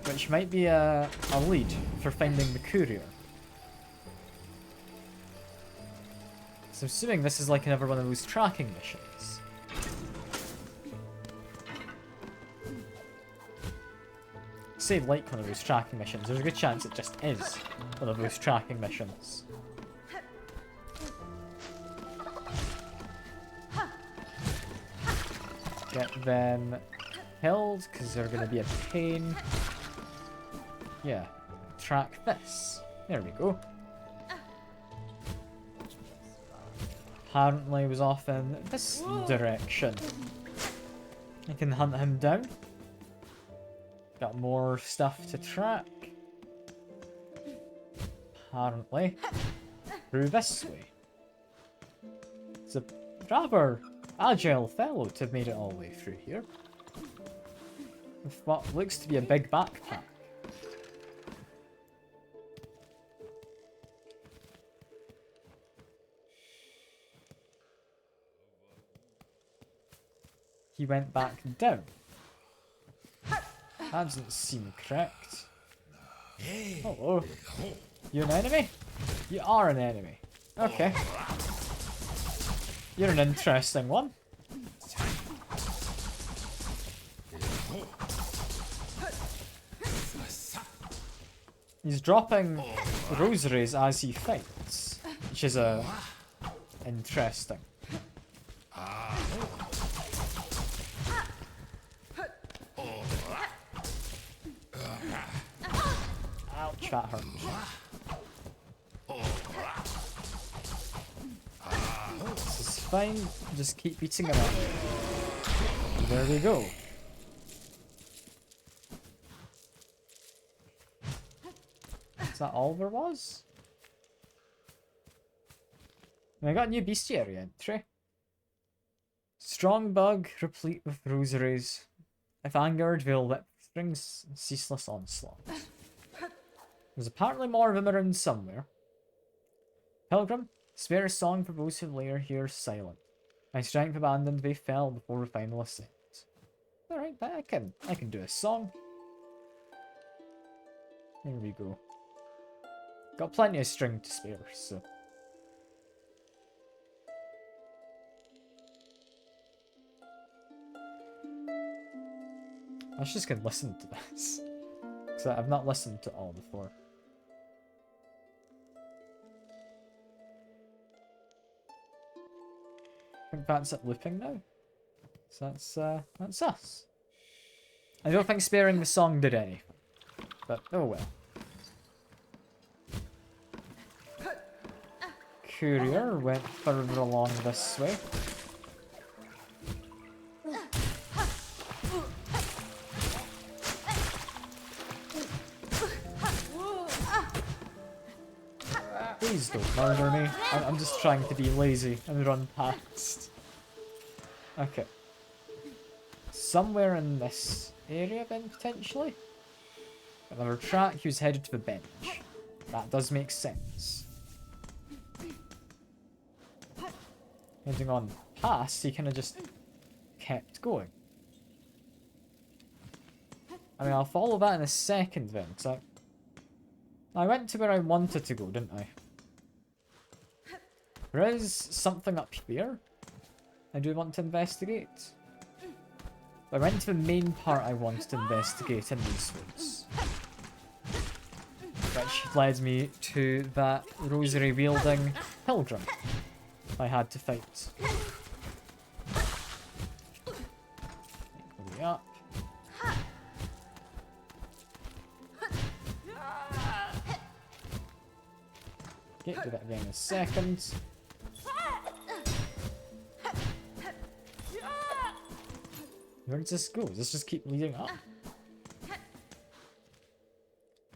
which might be a lead for finding the courier. So I'm assuming this is like another one of those tracking missions. Say like one of those tracking missions, there's a good chance it just is one of those tracking missions. Get them killed, because they're going to be a pain. Yeah. track this. There we go. Apparently he was off in this direction. I can hunt him down. Got more stuff to track. Apparently through this way. It's a rather agile fellow to have made it all the way through here. With what looks to be a big backpack. He went back down. That doesn't seem correct. Hello. You an enemy? You are an enemy. Okay. You're an interesting one. He's dropping rosaries as he fights, which is interesting. Ouch, that hurt. This is fine, just keep beating him up. There we go. Is that all there was? I got a new bestiary entry. Strong bug, replete with rosaries. If angered, will whip springs ceaseless onslaught. There's apparently more of them around somewhere. Pilgrim, spare a song for those who lair here silent. My strength abandoned, they fell before the final ascent. Alright, but I can do a song. There we go. Got plenty of string to spare, so. I was just gonna listen to this. Because I've not listened to it all before. I think that's it looping now. So that's us. I don't think sparing the song did anything. But oh well. Courier went further along this way. Please don't murder me. I'm just trying to be lazy and run past. Okay. Somewhere in this area then, potentially? Another track, he was headed to the bench. That does make sense. Heading on past, he kind of just kept going. I mean, I'll follow that in a second then, because I went to where I wanted to go, didn't I? There is something up here I do want to investigate. I went to the main part I wanted to investigate in these woods. Which led me to that rosary wielding pilgrim I had to fight. Hurry up. Okay, do that again in a second. Where does this go? Does this just keep leading up?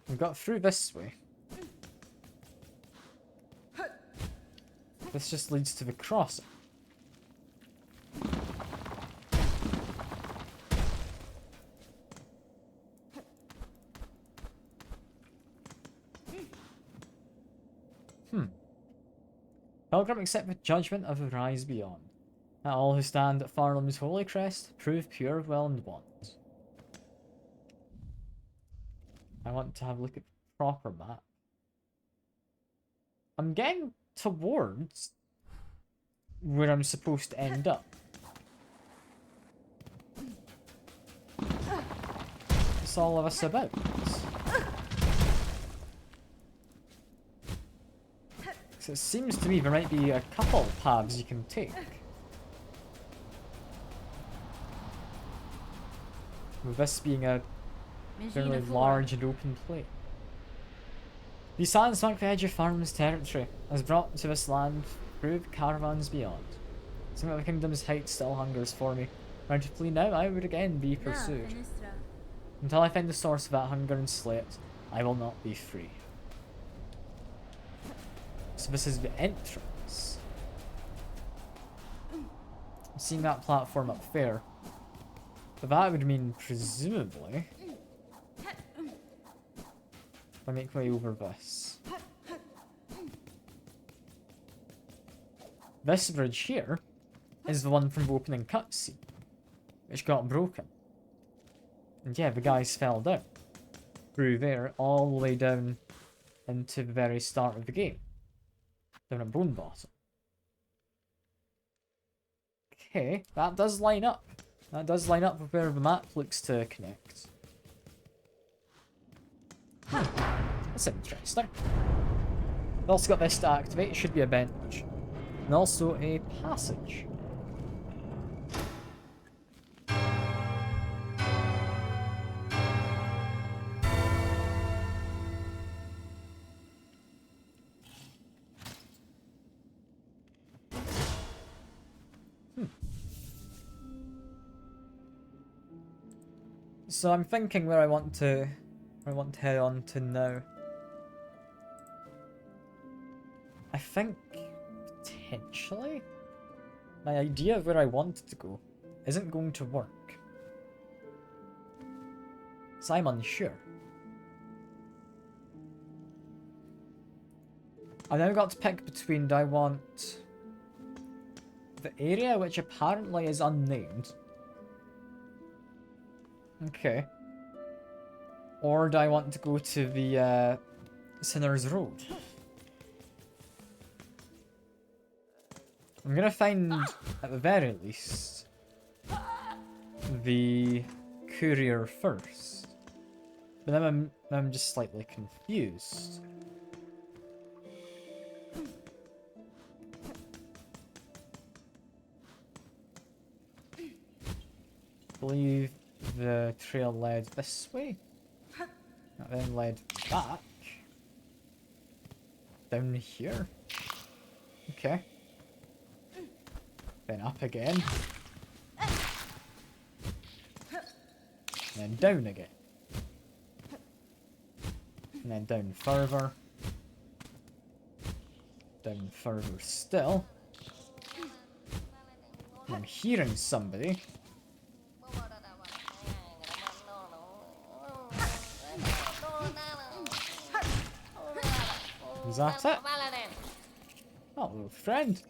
We got through this way. This just leads to the crossing. Pilgrim, accept the judgment of the rise beyond. That all who stand at Farlam's holy crest prove pure of will and want. I want to have a look at the proper map. I'm getting towards where I'm supposed to end up. What's all of us about? So it seems to me there might be a couple paths you can take. With this being a fairly large and open plate. Besides, mark the edge of farm's territory, as brought to this land through the caravans beyond. Some of the kingdom's height still hungers for me. Were I to flee now, I would again be pursued. Until I find the source of that hunger and slay it, I will not be free. So this is the entrance. I'm seeing that platform up there. But that would mean, presumably, if I make my way over this. This bridge here is the one from the opening cutscene, which got broken. And yeah, the guys fell down through there, all the way down into the very start of the game. Down at Bone Bottom. Okay, that does line up. That does line up with where the map looks to connect. That's interesting. We've also got this to activate. It should be a bench. And also a passage. So I'm thinking where I want to head on to now. I think potentially my idea of where I wanted to go isn't going to work. So I'm unsure. I've now got to pick between, do I want the area which apparently is unnamed? Okay. Or do I want to go to the Sinner's Road? I'm gonna find, at the very least, the courier first. But then I'm just slightly confused. I believe the trail led this way. That then led back. Down here. Okay. Then up again. And then down again. And then down further. Down further still. And I'm hearing somebody. Is that it? Oh, little friend.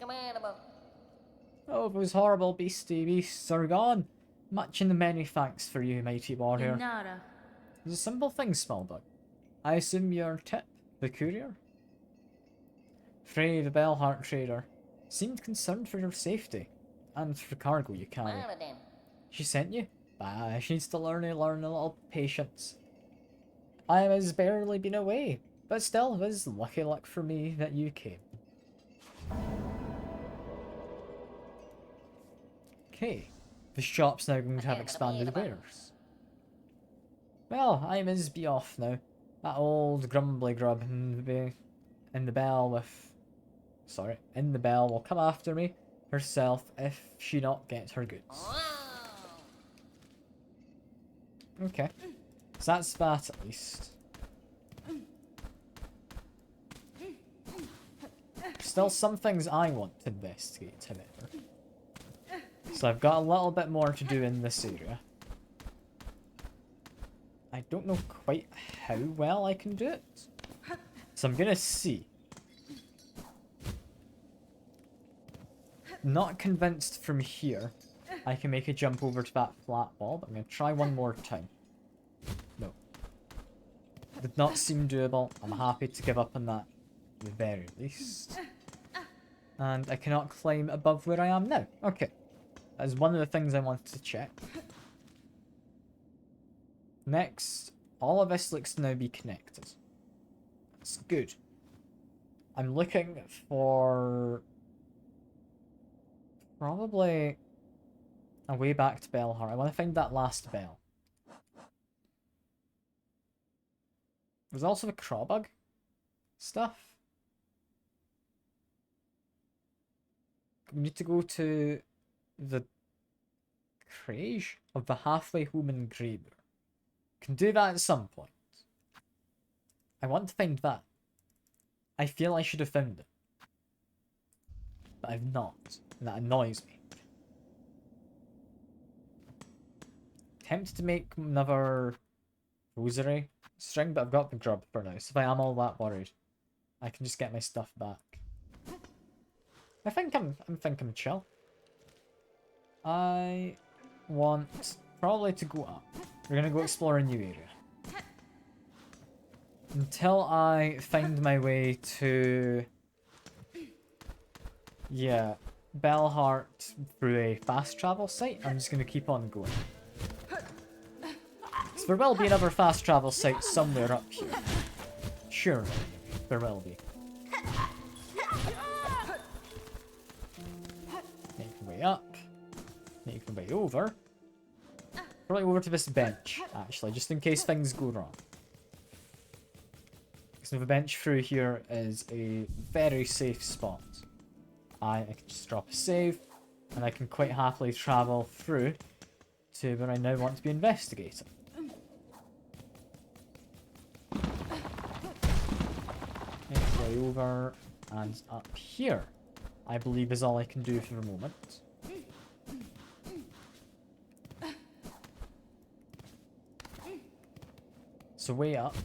Oh, those horrible beastie beasts are gone. Much in the many thanks for you, mighty warrior. It's a simple thing, Smallbug. I assume you're Tip, the courier? Frey, the Bellheart trader, seemed concerned for your safety, and for the cargo you carry. She sent you? Bah, she needs to learn a little patience. I has barely been away, but still, it was lucky luck for me that you came. Okay, the shop's now going to have expanded wares. Well, I must be off now. That old grumbly grub in the bell will come after me herself if she not gets her goods. Okay, so that's that at least. Still some things I want to investigate, however. So I've got a little bit more to do in this area. I don't know quite how well I can do it. So I'm gonna see. Not convinced from here I can make a jump over to that flat wall, but I'm gonna try one more time. No. Did not seem doable. I'm happy to give up on that at the very least. And I cannot climb above where I am now. Okay. That is one of the things I wanted to check. Next, all of this looks to now be connected. That's good. I'm looking for probably a way back to Bellheart. I want to find that last bell. There's also the Crawbug. stuff. We need to go to the Crage of the Halfway Home Engraver. Can do that at some point. I want to find that. I feel I should have found it. But I've not. And that annoys me. Tempted to make another rosary string, but I've got the grub for now. So if I am all that worried, I can just get my stuff back. I think I'm chill. I want probably to go up. We're gonna go explore a new area. Until I find my way to... yeah, Bellheart through a fast travel site, I'm just gonna keep on going. So there will be another fast travel site somewhere up here. Surely, there will be. Make my way up. Make my way over. Probably over to this bench, actually, just in case things go wrong. So the bench through here is a very safe spot. I can just drop a save, and I can quite happily travel through to where I now want to be investigating. Make my way over, and up here, I believe is all I can do for the moment. So way up.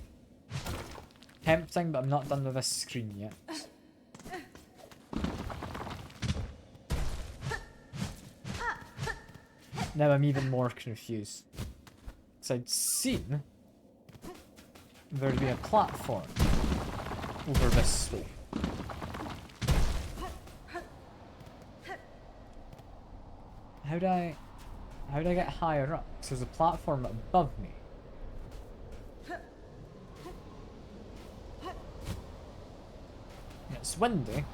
Tempting, but I'm not done with this screen yet. Now I'm even more confused. Because I'd seen there'd be a platform over this way. How do I get higher up? So there's a platform above me. It's windy.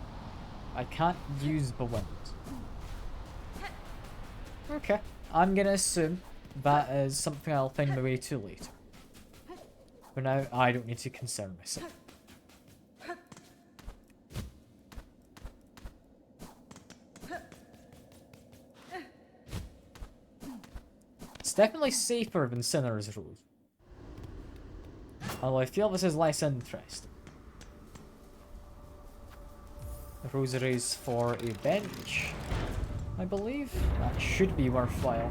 I can't use the wind. Okay. I'm gonna assume that is something I'll find my way to later. For now, I don't need to concern myself. It's definitely safer than Sinner's Road. Although I feel this is less interesting. Rosaries for a bench, I believe. That should be worthwhile.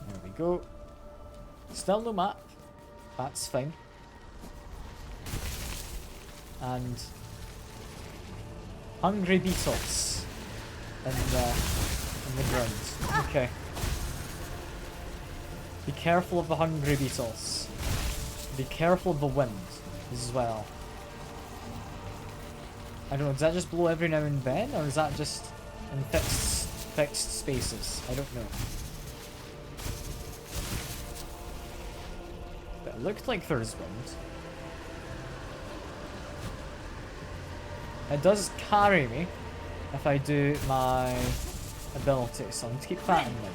There we go. Still no map. That's fine. And hungry beetles in the ground. Okay. Be careful of the hungry beetles. Be careful of the wind as well. I don't know, does that just blow every now and then, or is that just in fixed spaces? I don't know. But it looked like there's wind. It does carry me if I do my ability, so I need to keep that in mind.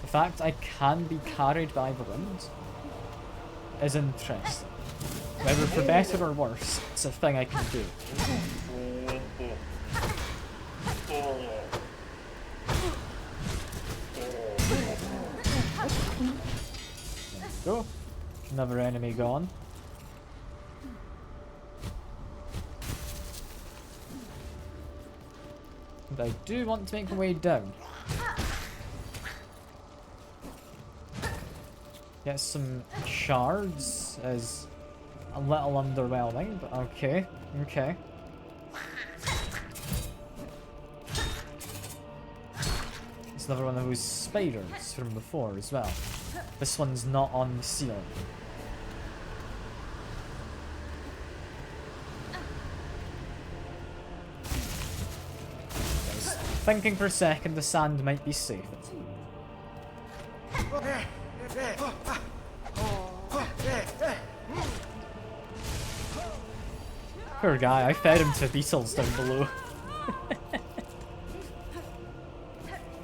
The fact I can be carried by the wind is interesting. Whether for better or worse, it's a thing I can do. There we go. Another enemy gone. And I do want to make my way down. Get some shards is a little underwhelming, but okay, okay. It's another one of those spiders from before as well. This one's not on the ceiling. I was thinking for a second the sand might be safe. Poor guy, I fed him to beetles down below.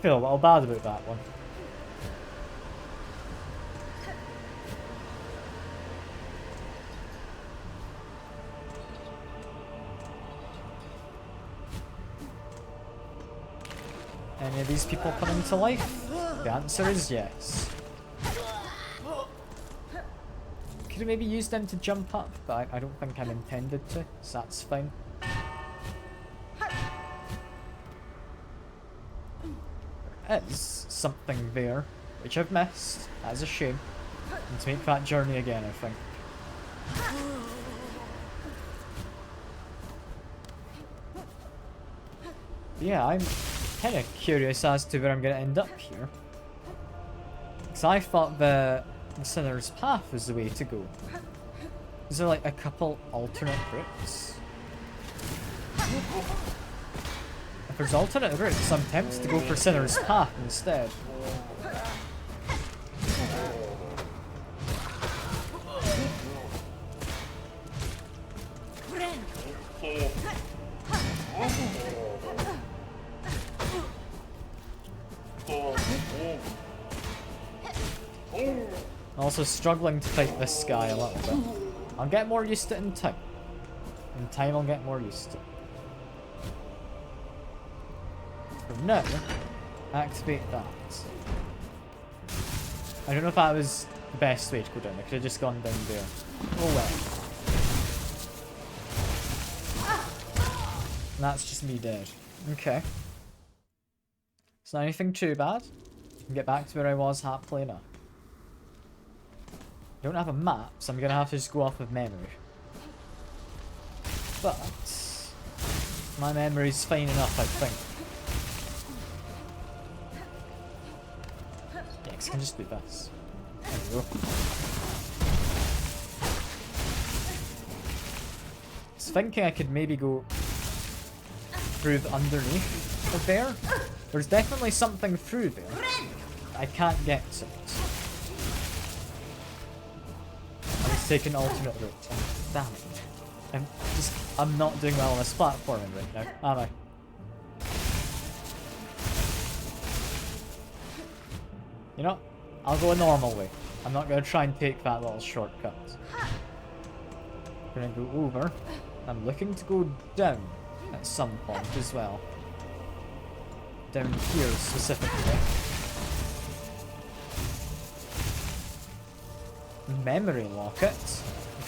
Feel a little bad about that one. any of these people coming to life? The answer is yes. Could have maybe used them to jump up, but I don't think I'm intended to, so that's fine. There is something there, which I've missed. That is a shame. And to make that journey again, I think. Yeah, I'm kind of curious as to where I'm going to end up here. Because I thought the Sinner's Path was the way to go. Is there like a couple alternate routes? If there's alternate routes, I'm tempted to go for Sinner's Path instead. Also struggling to fight this guy a little bit. I'll get more used to it in time. In time I'll get more used to it. For now, activate that. I don't know if that was the best way to go down. I could have just gone down there. Oh well. And that's just me dead. Okay. It's not anything too bad. I can get back to where I was happily enough. I don't have a map, so I'm gonna have to just go off of memory. But my memory's fine enough, I think. Yeah, 'cause I can just do this. There we go. I was thinking I could maybe go through underneath of there. There's definitely something through there. I can't get to it. Take an alternate route. Damn it. I'm not doing well on this platforming right now, am I? You know, I'll go a normal way. I'm not going to try and take that little shortcut. I'm going to go over. I'm looking to go down at some point as well. Down here specifically. Memory locket.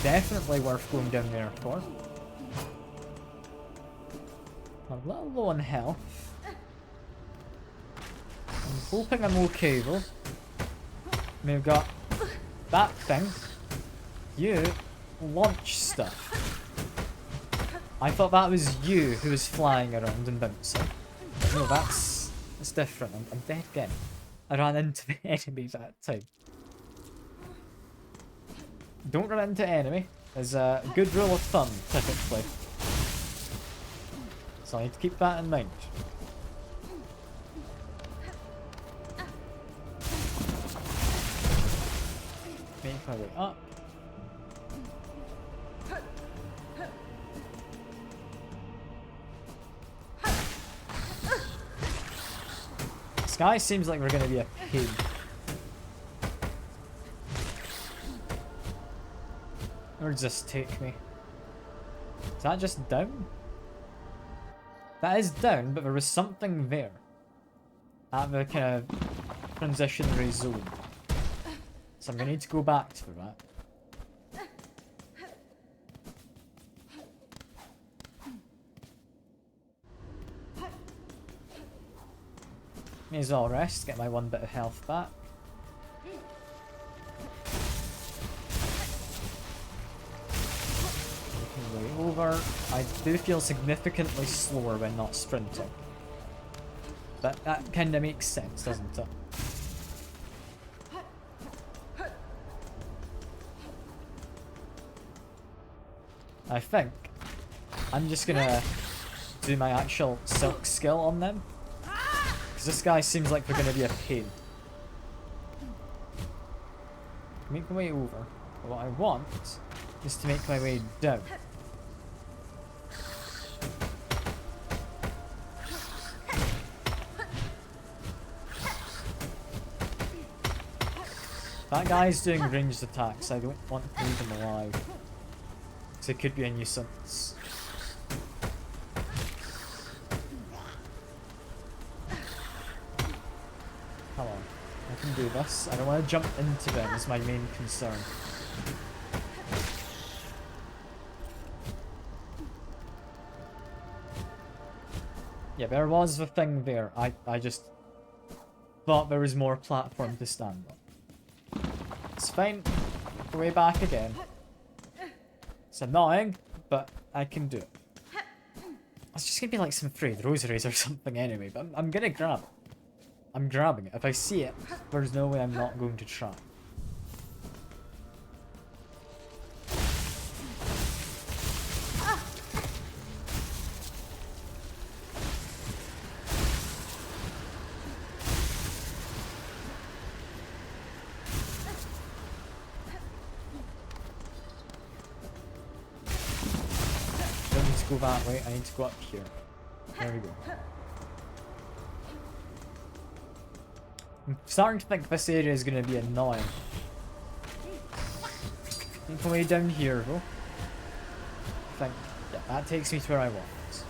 Definitely worth going down there for. I'm a little low on health. I'm hoping I'm okay though. We've got that thing. You launch stuff. I thought that was you who was flying around and bouncing. But no, that's different. I'm dead again. I ran into the enemy that time. Don't run into enemy is a good rule of thumb, typically. So I need to keep that in mind. Make my way up. This guy seems like we're going to be a pain. Or just take me. Is that just down? That is down, but there was something there. At the kind of transitionary zone. So I'm gonna need to go back to that. May as well rest, get my one bit of health back. Way over. I do feel significantly slower when not sprinting. But that kind of makes sense, doesn't it? I think I'm just gonna do my actual silk skill on them. Because this guy seems like they're gonna be a pain. Make my way over. But what I want is to make my way down. That guy's doing ranged attacks. I don't want to leave him alive. Because it could be a this. I don't want to jump into them is my main concern. Yeah, there was the thing there. I just thought there was more platform to stand on. It's fine. Way back again. It's annoying, but I can do it. It's just gonna be like some frayed rosaries or something anyway, but I'm gonna grab it. I'm grabbing it. If I see it, there's no way I'm not going to try. Don't need to go that way, I need to go up here. There we go. I'm starting to think this area is going to be annoying. Make my way down here though. I think, yeah, that takes me to where I want.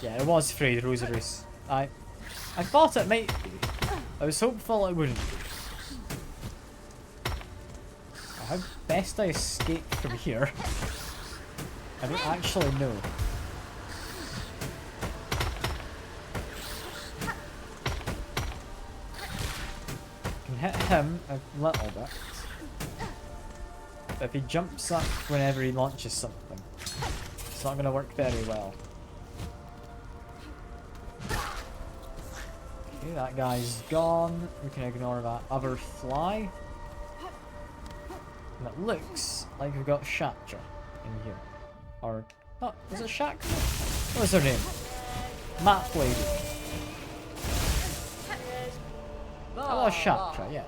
Yeah, it was frayed rosaries. I thought it might be. I was hopeful it wouldn't be. How best I escape from here? I don't actually know. Hit him a little bit. But if he jumps up whenever he launches something, it's not going to work very well. Okay, that guy's gone. We can ignore that other fly. And it looks like we've got Shatra in here. Or, oh, is it Shakra? What was her name? Map lady. Oh, Shakra, yeah.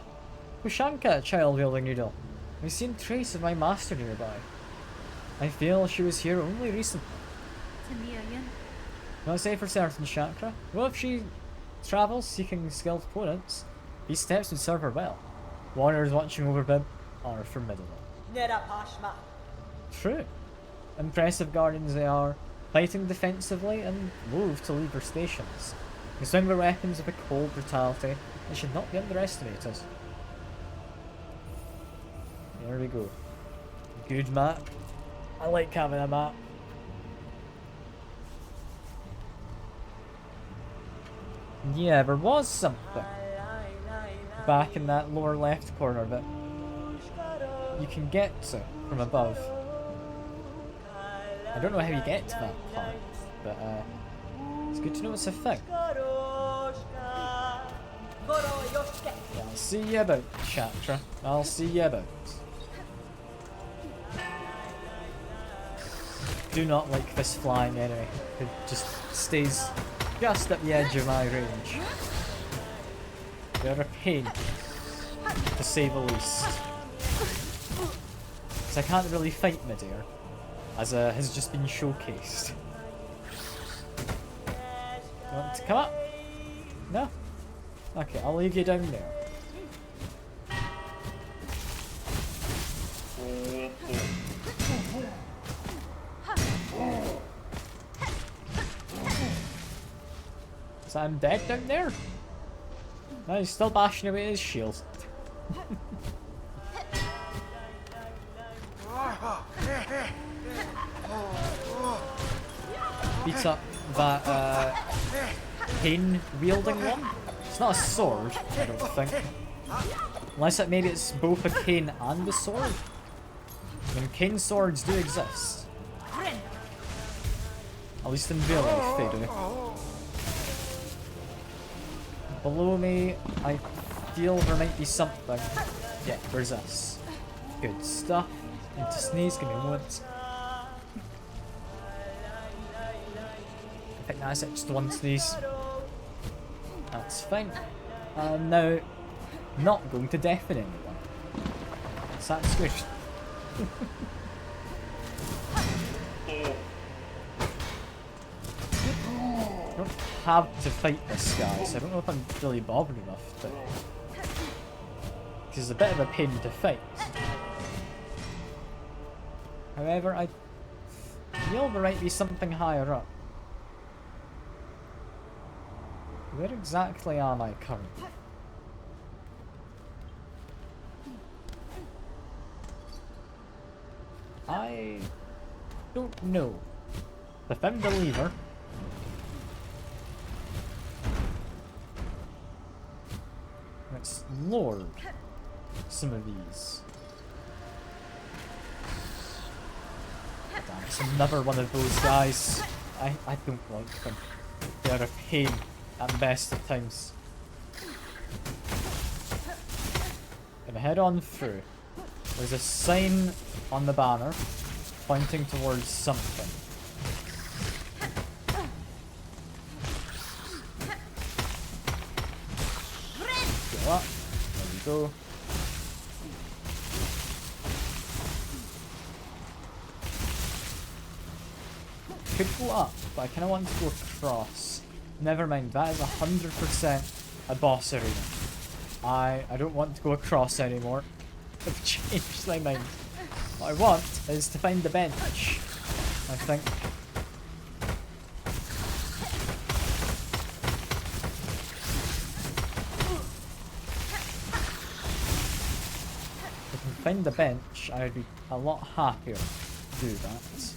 Ushanka, a child wielding needle. I've seen trace of my master nearby. I feel she was here only recently. Not say for certain, Shakra. Well, if she travels seeking skilled opponents, these steps would serve her well. Warriors watching over Bib are formidable. True. Impressive guardians they are, fighting defensively and loath to leave their stations. They swing their weapons with a cold brutality. They should not be underestimated. There we go. Good map. I like having a map. Yeah, there was something back in that lower left corner that you can get to from above. I don't know how you get to that part, but it's good to know it's a thing. Yeah, I'll see you about, Shatra. I'll see you about. Do not like this flying enemy. It just stays just at the edge of my range. They're a pain, to say the least. Because I can't really fight midair, as has just been showcased. You want to come up? No? Okay, I'll leave you down there. So I'm dead down there? No, he's still bashing away his shield. Beat up that cane wielding one. It's not a sword, I don't think. Unless maybe it's both a cane and a sword. I mean, cane swords do exist. At least in real life they do. Below me, I feel there might be something. Yeah, there's this. Good stuff. Need to sneeze, give me a moment. I think that's it, just one sneeze. That's fine. I'm now not going to deafen anyone. So that's good. I don't have to fight this guy, so I don't know if I'm really bothered enough to. Because it's a bit of a pain to fight. However, I feel there might be something higher up. Where exactly am I currently? I don't know. I found the lever. Let's lower some of these. Damn, it's another one of those guys. I don't like them. They're a pain at best of times. Gonna head on through. There's a sign on the banner pointing towards something. Go up. There we go. Could go up, but I kind of want to go across. Never mind, that is 100% a boss arena. I don't want to go across anymore. I've changed my mind. What I want is to find the bench, I think. If I can find the bench, I'd be a lot happier to do that.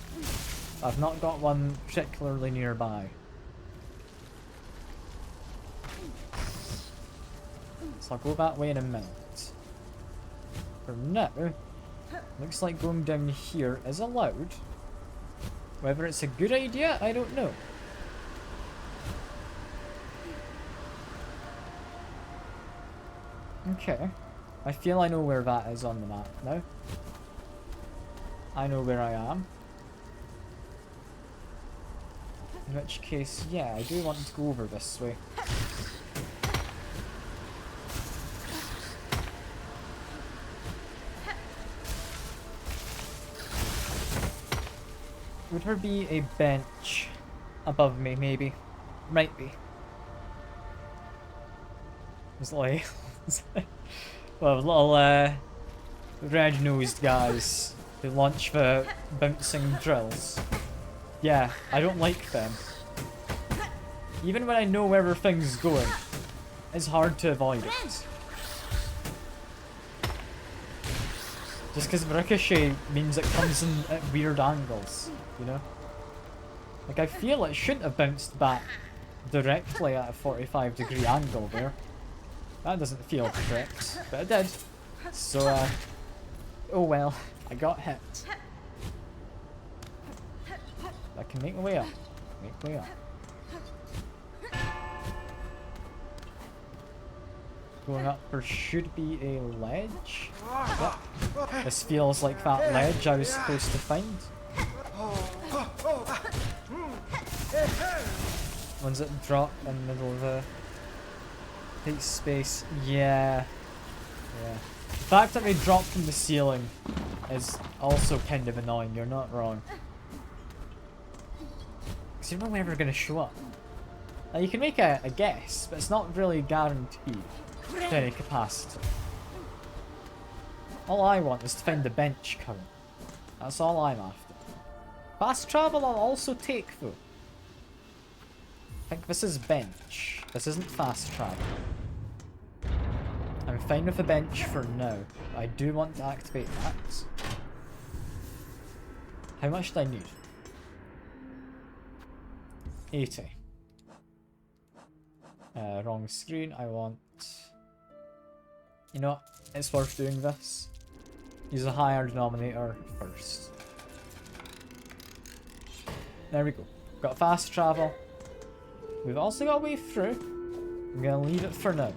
I've not got one particularly nearby. So I'll go that way in a minute. For now, looks like going down here is allowed. Whether it's a good idea, I don't know. Okay. I feel I know where that is on the map now. I know where I am. In which case, yeah, I do want to go over this way. Would there be a bench above me, maybe? Might be. There's like... well, little red-nosed guys who launch the bouncing drills. Yeah, I don't like them. Even when I know where everything's going, it's hard to avoid it. Just because ricochet means it comes in at weird angles, you know? Like, I feel it shouldn't have bounced back directly at a 45-degree angle there. That doesn't feel correct, but it did. So, oh well, I got hit. I can make my way up. Make my way up. Going up, there should be a ledge. Yep. This feels like that ledge I was supposed to find. Ones that drop in the middle of a tight space. Yeah. Yeah. The fact that they drop from the ceiling is also kind of annoying, you're not wrong. Because you're not ever going to show up. Now you can make a guess, but it's not really guaranteed to any capacity. All I want is to find the bench current. That's all I'm after. Fast travel I'll also take though. I think this is bench. This isn't fast travel. I'm fine with the bench for now. I do want to activate that. How much do I need? 80. Wrong screen. I want... You know what? It's worth doing this. Use a higher denominator first. There we go. Got fast travel. We've also got a way through. I'm gonna leave it for now.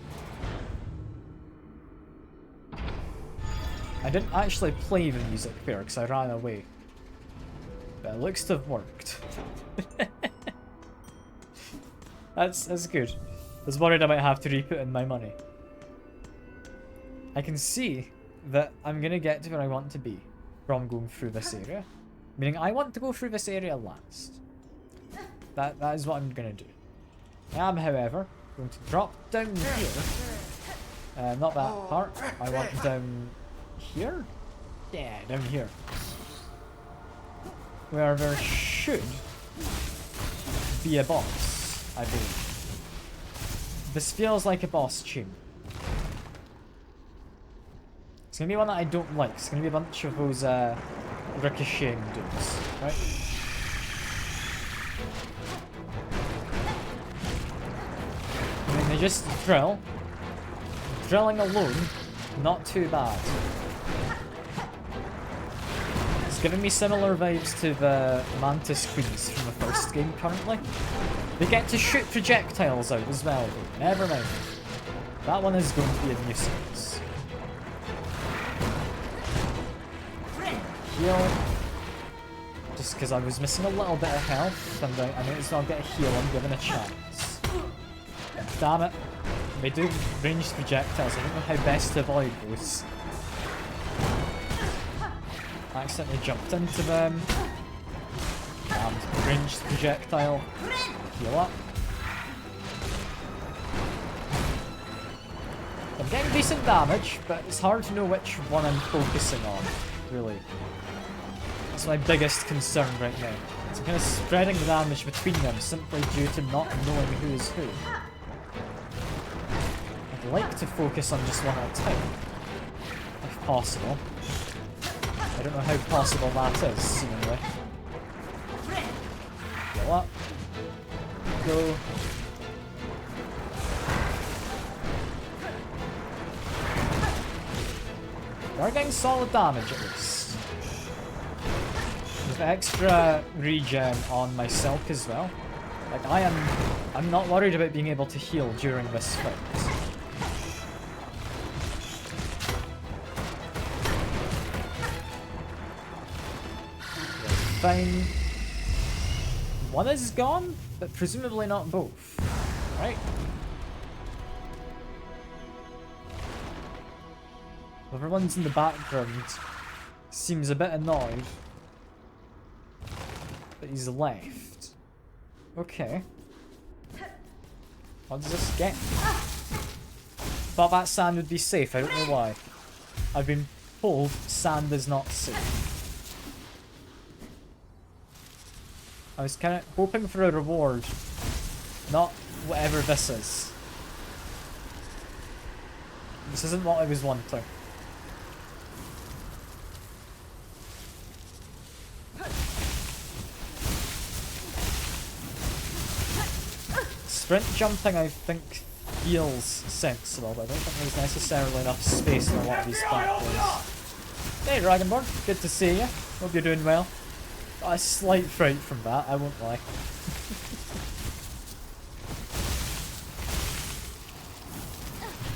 I didn't actually play the music there because I ran away. But it looks to have worked. That's good. I was worried I might have to re-put in my money. I can see that I'm gonna get to where I want to be from going through this area. Meaning I want to go through this area last. That is what I'm gonna do. I am, however, going to drop down here. Not that part. I want down here? Yeah, down here. Where there should be a boss, I believe. This feels like a boss chamber. It's gonna be one that I don't like. It's gonna be a bunch of those ricocheting dudes, right? I mean, they just drill. Drilling alone, not too bad. It's giving me similar vibes to the Mantis Queens from the first game currently. They get to shoot projectiles out as well, though. Never mind. That one is going to be a nuisance. Heal. Just because I was missing a little bit of health, and I noticed I'll get a heal, I'm given a chance. Damn it. They do ranged projectiles, I don't know how best to avoid those. I accidentally jumped into them. And ranged projectile. Heal up. I'm getting decent damage, but it's hard to know which one I'm focusing on, really. That's my biggest concern right now. So I'm kind of spreading the damage between them simply due to not knowing who is who. I'd like to focus on just one at a time, if possible. I don't know how possible that is, seemingly. Heal up. Go. We're getting solid damage at least. With extra regen on my Silk as well. Like I'm not worried about being able to heal during this fight. Fine. One is gone, but presumably not both. Right? Everyone's in the background seems a bit annoyed. But he's left. Okay. What does this get? Thought that sand would be safe, I don't know why. I've been told sand is not safe. I was kind of hoping for a reward, not whatever this is. This isn't what I was wanting. Sprint jumping, I think, feels sensible, but I don't think there's necessarily enough space in a lot of these platforms. Hey Dragonborn, good to see you. Hope you're doing well. Got a slight fright from that, I won't lie.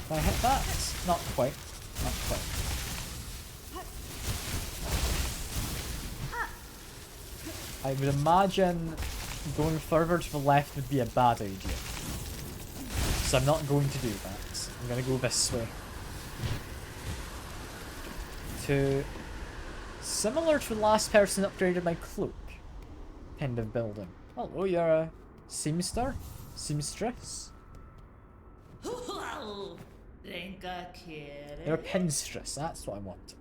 Can I hit that? Not quite. Not quite. I would imagine going further to the left would be a bad idea. So I'm not going to do that. I'm going to go this way. Similar to the last person upgraded my cloak kind of building. Hello, you're a seamster? Seamstress? You're a pinstress, that's what I want.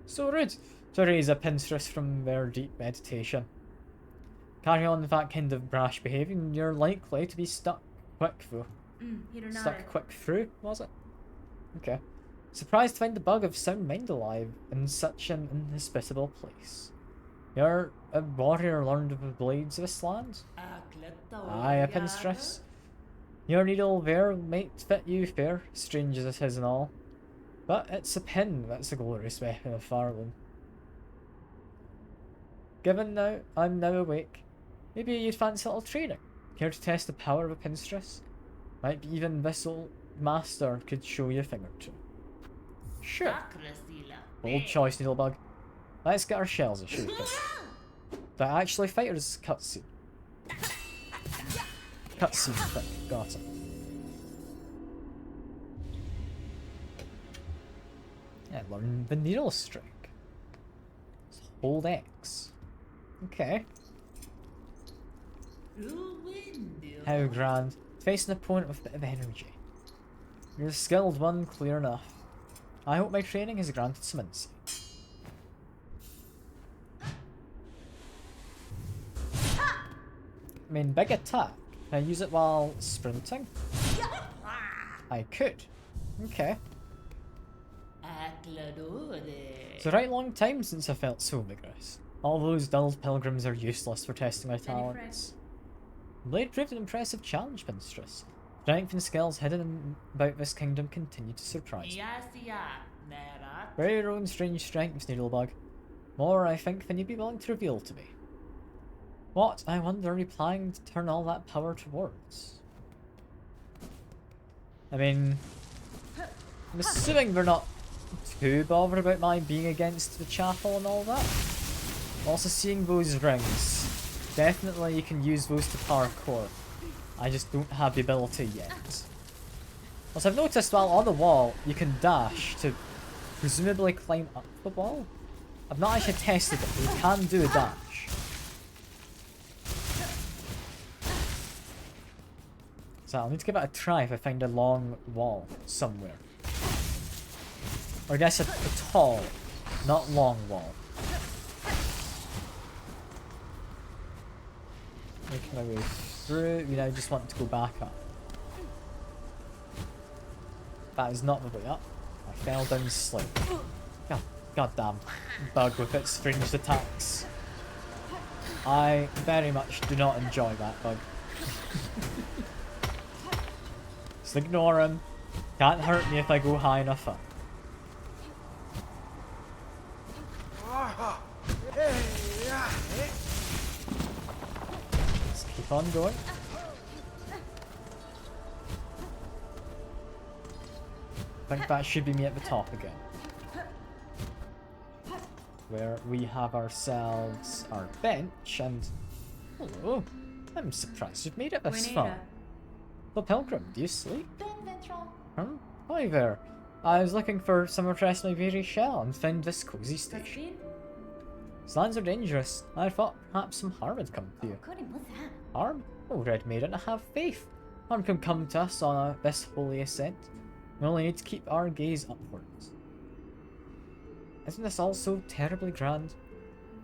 So rude to raise a pinstress from their deep meditation. Carry on with that kind of brash behaviour and you're likely to be stuck quick though. Stuck quick through, was it? Okay. Surprised to find the bug of sound mind alive in such an inhospitable place. You're a warrior learned of the blades of this land? Aye, a pinstress. Your needle there might fit you fair, strange as it is and all. But it's a pin that's a glorious weapon of Farlin. Given now, I'm now awake. Maybe you'd fancy a little training. Care to test the power of a pinstress? Might be even this old master could show you a thing or two. Sure. Bold choice, Needlebug. Let's get our shells a shooting. Do I actually fight or is this cutscene? Cutscene, frick. Got it. Yeah, learn the needle strike. Let's hold X. Okay. How grand. Face an opponent with a bit of energy. You're a skilled one, clear enough. I hope my training has granted some insight. I mean, big attack. Can I use it while sprinting? I could. Okay. It's a right long time since I felt so vigorous. All those dull pilgrims are useless for testing my talents. Blade proved an impressive challenge, Pinstress. Strength and skills hidden about this kingdom continue to surprise me. Wear your own strange strengths, Needlebug. More, I think, than you'd be willing to reveal to me. What, I wonder, are you planning to turn all that power towards? I mean, I'm assuming they're not too bothered about my being against the chapel and all that. Also, seeing those rings, definitely you can use those to parkour. I just don't have the ability yet. Also, I've noticed while on the wall, you can dash to presumably climb up the wall. I've not actually tested it, but you can do a dash. So I'll need to give it a try if I find a long wall somewhere. Or I guess a tall, not long wall. Making my way through. We now just want to go back up. That is not the way up. I fell down slightly. God damn bug with its ranged attacks. I very much do not enjoy that bug. Just ignore him. Can't hurt me if I go high enough up. Let's keep on going. I think that should be me at the top again. Where we have ourselves our bench and... Hello. I'm surprised you've made it this far. Well, Pilgrim, do you sleep? Hi there. I was looking for some refreshing very shell and found this cozy station. These lands are dangerous. I thought perhaps some harm had come to you. Harm? Oh, Red Maiden, I have faith. Harm can come to us on this holy ascent. We only need to keep our gaze upwards. Isn't this all so terribly grand?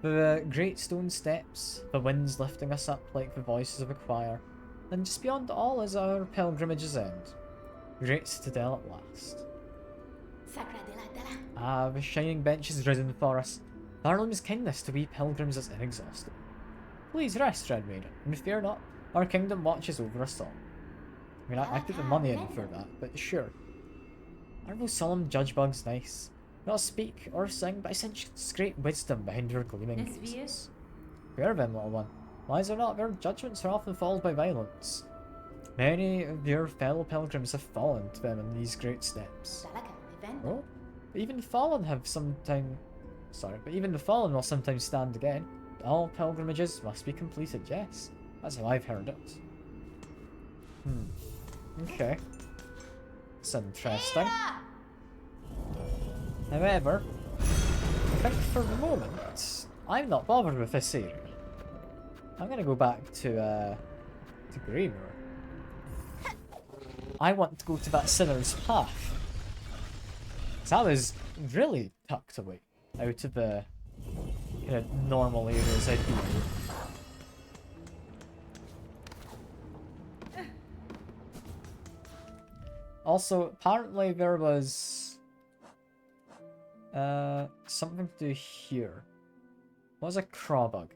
The great stone steps, the winds lifting us up like the voices of a choir, and just beyond all is our pilgrimage's end. Great citadel at last. Ah, the shining bench is risen for us. Barlam's kindness to we pilgrims is inexhaustible. Please rest, Red Maiden, and fear not, our kingdom watches over us all. I mean, I put the money in for that, but sure. Are those solemn judge bugs nice? Not speak or sing, but I sense great wisdom behind your gleaming faces. Beware them, little one. Wise or not, their judgments are often followed by violence. Many of your fellow pilgrims have fallen to them in these great steps. Oh, but even the fallen have sometime... Sorry, but even the fallen will sometimes stand again. All pilgrimages must be completed, yes. That's how I've heard it. Okay. It's interesting. However, I think for the moment, I'm not bothered with this area. I'm gonna go back to Greenmoor. I want to go to that Sinner's Path. Because I was really tucked away out of the kind of normal areas I'd be in. Also, apparently there was something to do here. What was a crawbug?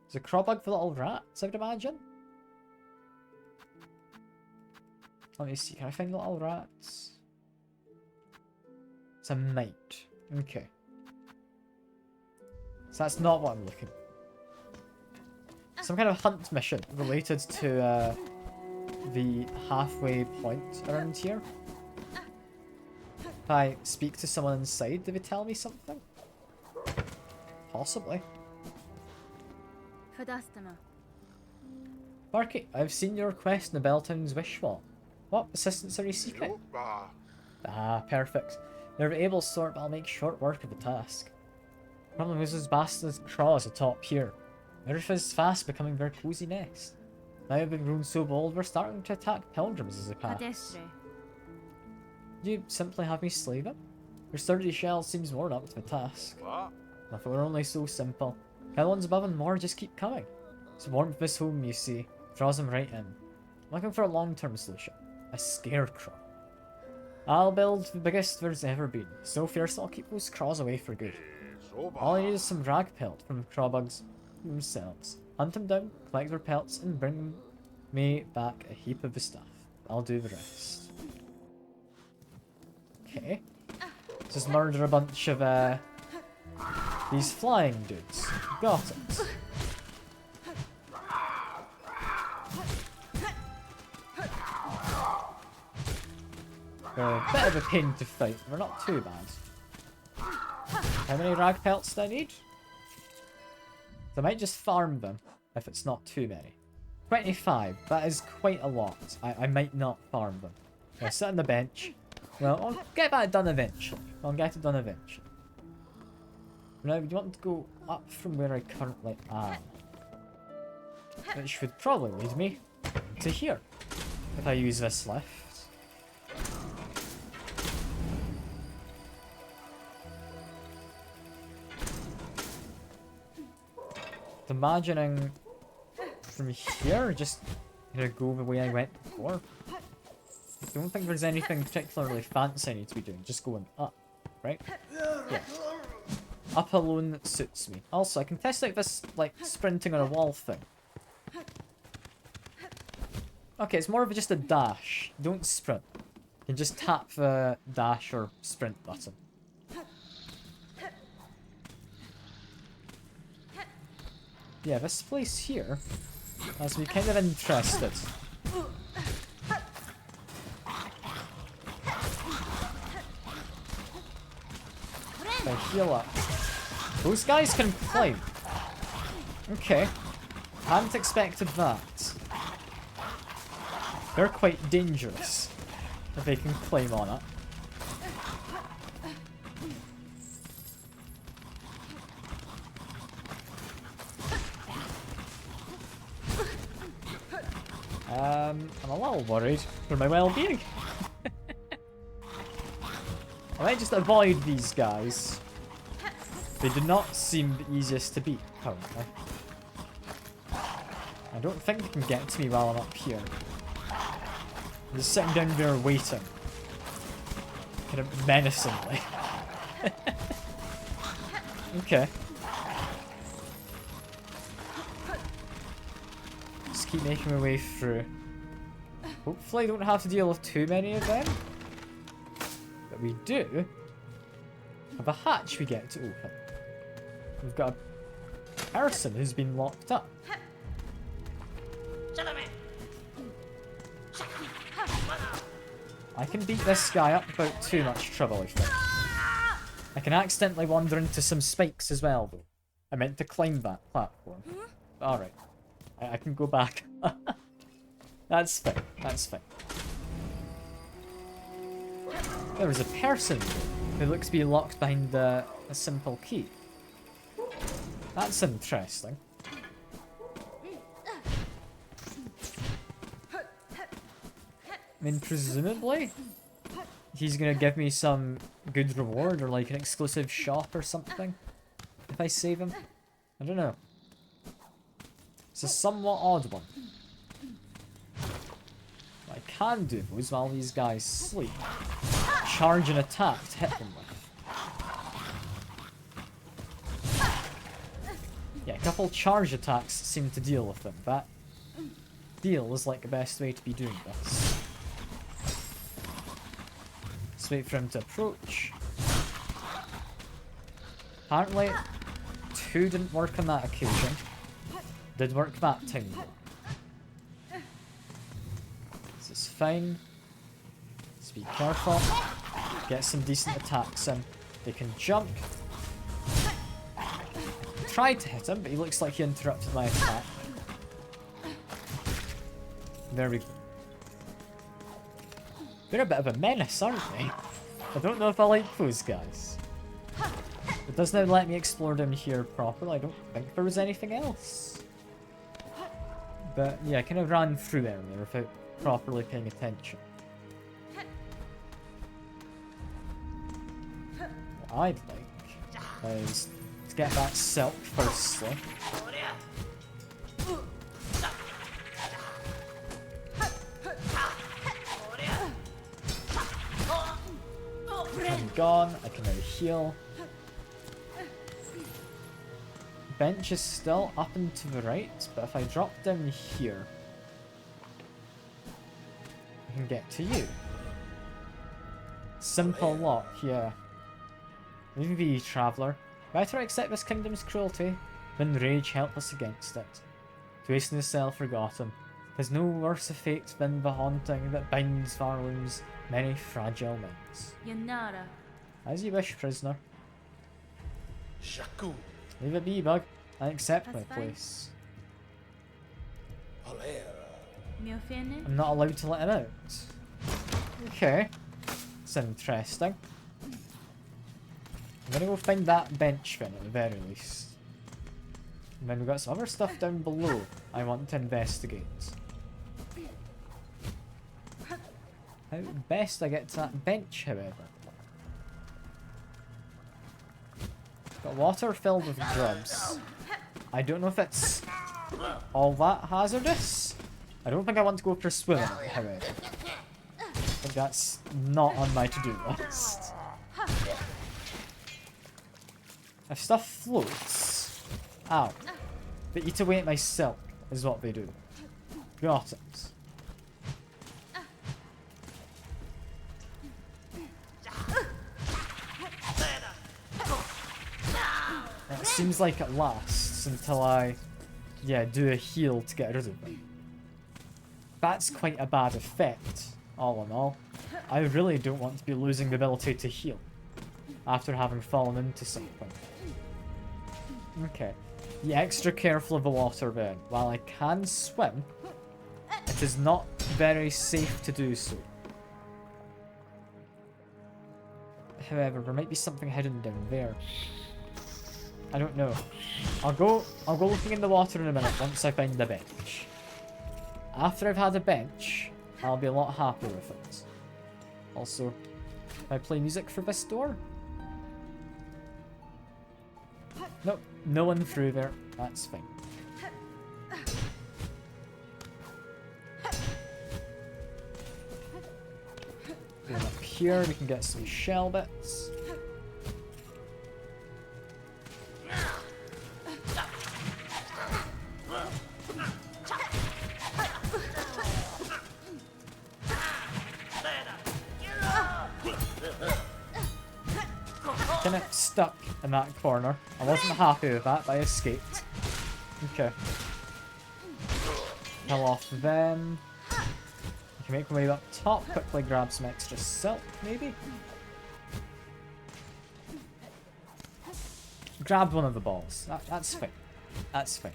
Is a crawbug for little rats, I would imagine? Let me see, can I find little rats? It's a mite. Okay. So that's not what I'm looking for. Some kind of hunt mission related to the halfway point around here. If I speak to someone inside, do they tell me something? Possibly. Barky, I've seen your request in the Belltown's wish wall. What assistance are you seeking? Ah, perfect. You're the able sort, but I'll make short work of the task. Problem is those bastards craws atop here. The roof is fast becoming their cozy nest. Now we've grown so bold, we're starting to attack pilgrims as they pass. You simply have me slay them? Your sturdy shell seems worn up to the task. If it were only so simple. Hell ones above and more just keep coming. It's warmth of this home, you see, draws them right in. I'm looking for a long-term solution. A scarecrow. I'll build the biggest there's ever been. So fierce I'll keep those craws away for good. All I need is some rag pelt from the crawbugs themselves. Hunt them down, collect their pelts, and bring me back a heap of the stuff. I'll do the rest. Okay. Just murder a bunch of these flying dudes. Got it. They're a bit of a pain to fight. They're not too bad. How many rag pelts do I need? I might just farm them if it's not too many. 25. That is quite a lot. I might not farm them. I'll sit on the bench. Well, I'll get that done eventually. I'll get it done eventually. Now, you want to go up from where I currently am. Which would probably lead me to here. If I use this lift. Imagining from here, just gonna go the way I went before. I don't think there's anything particularly fancy I need to be doing, just going up, right? Yeah. Up alone suits me. Also, I can test out this, like, sprinting on a wall thing. Okay, it's more of just a dash. Don't sprint. You can just tap the dash or sprint button. Yeah, this place here has me kind of interested. If I heal up. Those guys can climb. Okay. Hadn't expected that. They're quite dangerous if they can climb on it. I'm a little worried for my well-being. I might just avoid these guys. They do not seem the easiest to beat, currently. I don't think they can get to me while I'm up here. I'm just sitting down there waiting. Kind of menacingly. Okay. Just keep making my way through. Hopefully I don't have to deal with too many of them. But we do have a hatch we get to open. We've got a person who's been locked up. I can beat this guy up without too much trouble, I think. I can accidentally wander into some spikes as well, though. I meant to climb that platform. Alright. I can go back. That's fine. That's fine. There was a person who looks to be locked behind a simple key. That's interesting. I mean, presumably, he's gonna give me some good reward or like an exclusive shop or something if I save him. I don't know. It's a somewhat odd one. What I can do is while these guys sleep, charge an attack to hit them with. Yeah, a couple charge attacks seem to deal with them. That feels like the best way to be doing this. Let's wait for him to approach. Apparently, 2 didn't work on that occasion. Did work that time though. This is fine. Let's be careful. Get some decent attacks in. They can jump. Tried to hit him, but he looks like he interrupted my attack. There we go. They're a bit of a menace, aren't they? I don't know if I like those guys. It does now let me explore down here properly. I don't think there was anything else. But yeah, I kind of ran through there without properly paying attention. What I'd like is to get that silk firstly. gone. I can now heal. Bench is still up and to the right, but if I drop down here, I can get to you. Simple lock, yeah. Leave be, traveller. Better accept this kingdom's cruelty than rage helpless against it. To hasten is self-forgotten. There's no worse of fate than the haunting that binds Varlum's many fragile minds.
Yanara.
As you wish, prisoner.
Shaku.
Leave it be, bug. I accept my
That's fine.
place.
Miofene.
I'm not allowed to let him out. Okay. It's interesting. I'm gonna go find that bench then at the very least. And then we've got some other stuff down below I want to investigate. How best I get to that bench, however. Got water filled with grubs. I don't know if it's all that hazardous. I don't think I want to go for swimming, however. I think that's not on my to-do list. If stuff floats... Ow. They eat away at my silk, is what they do. Got it. It seems like it lasts until I, do a heal to get rid of them. That's quite a bad effect, all in all. I really don't want to be losing the ability to heal after having fallen into something. Okay. Be extra careful of the water then. While I can swim, it is not very safe to do so. However, there might be something hidden down there. I don't know. I'll go looking in the water in a minute once I find the bench. After I've had a bench, I'll be a lot happier with it. Also, can I play music for this door? Nope, no one through there. That's fine. Going up here, we can get some shell bits. Kind of stuck in that corner. I wasn't happy with that, but I escaped. Okay. Kill off them. I can make my way up top, quickly grab some extra silk, maybe? Grab one of the balls. That's fine. That's fine.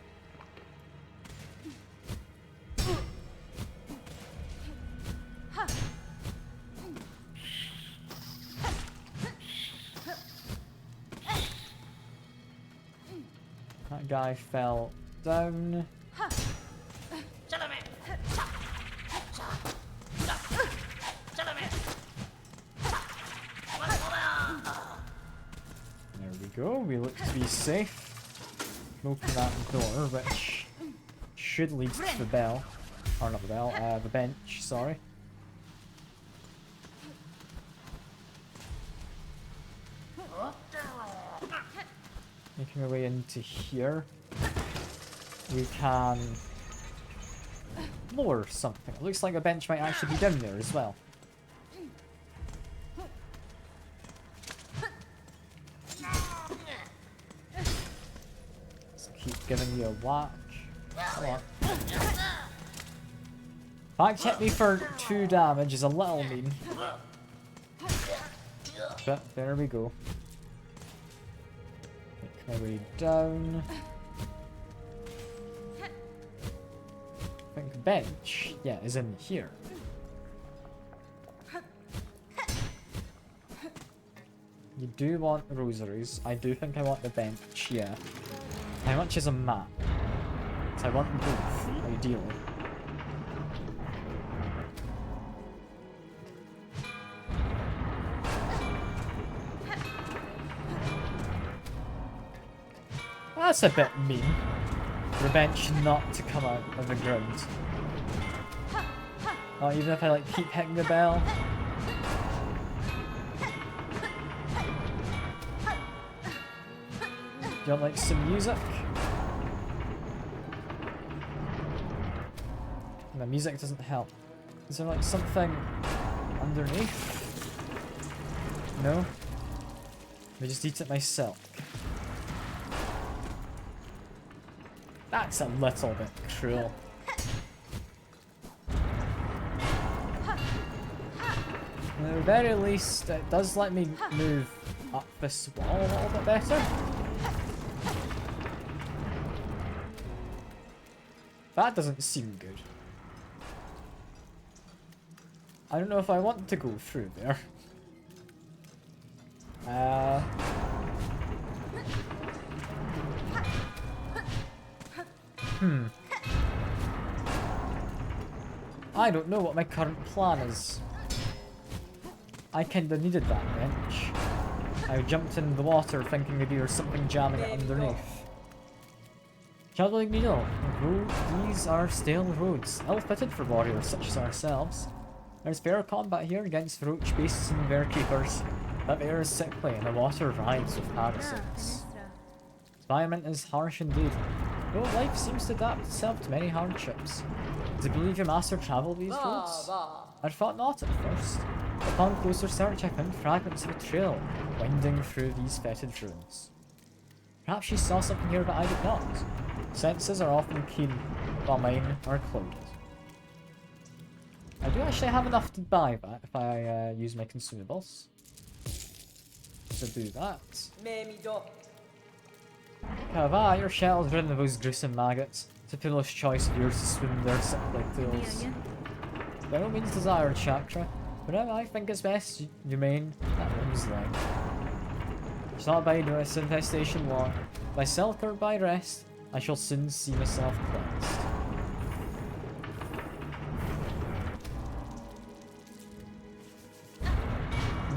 That guy fell down. There we go, we look to be safe. Open that door, which should lead to the bell. Or not the bell, the bench, sorry. Making our way into here. We can lower something. It looks like a bench might actually be down there as well. Let's keep giving you a whack. Come on. Fact hit me for 2 damage is a little mean. But there we go. Make my way down. I think bench, yeah, is in here. You do want rosaries. I do think I want the bench, yeah. How much is a map? So I want both, ideally. That's a bit mean. For a bench not to come out of the ground. Oh, even if I like keep hitting the bell. you like some music? The music doesn't help. Is there like something underneath? No? I just eat it myself. That's a little bit cruel. At the very least, it does let me move up this wall a little bit better. That doesn't seem good. I don't know if I want to go through there. I don't know what my current plan is. I kinda needed that bench. I jumped in the water thinking maybe there's something jamming it underneath. Travelling needle. These are stale roads, ill-fitted for warriors such as ourselves. There's fair combat here against roach beasts and bear keepers. That air is sickly and the water writhes with parasites. The environment is harsh indeed, though life seems to adapt itself to many hardships. Do you believe your master travelled these roads? I thought not at first. Upon closer search I found fragments of a trail winding through these fetid ruins. Perhaps she saw something here that I did not. Senses are often keen, while mine are clouded. I do actually have enough to buy that if I use my consumables. To do that. Kava, your shell's ridden of those gruesome maggots. It's a foolish choice of yours to swim their sickly tools. By no means desired chakra, but I think it's best you remain at arm's length. It's not by this infestation long. By silk or by rest, I shall soon see myself cleansed.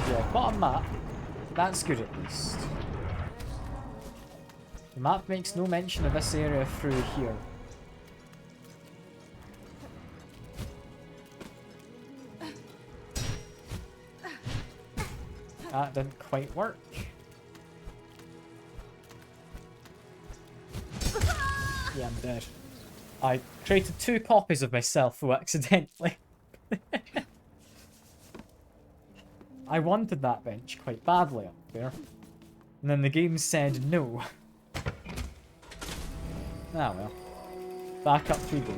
Yeah, got a map. That's good at least. The map makes no mention of this area through here. That didn't quite work. Yeah, I'm dead. I created 2 copies of myself though accidentally. I wanted that bench quite badly up there. And then the game said no. Ah well. Back up we go.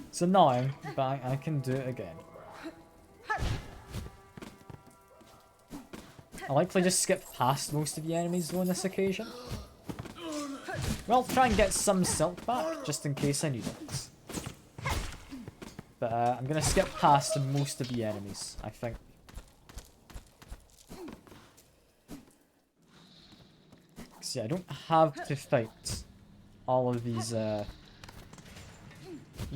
It's annoying, but I can do it again. I likely just skipped past most of the enemies though on this occasion. Well, try and get some silk back, just in case I need it. But I'm gonna skip past most of the enemies, I think. See, I don't have to fight all of these,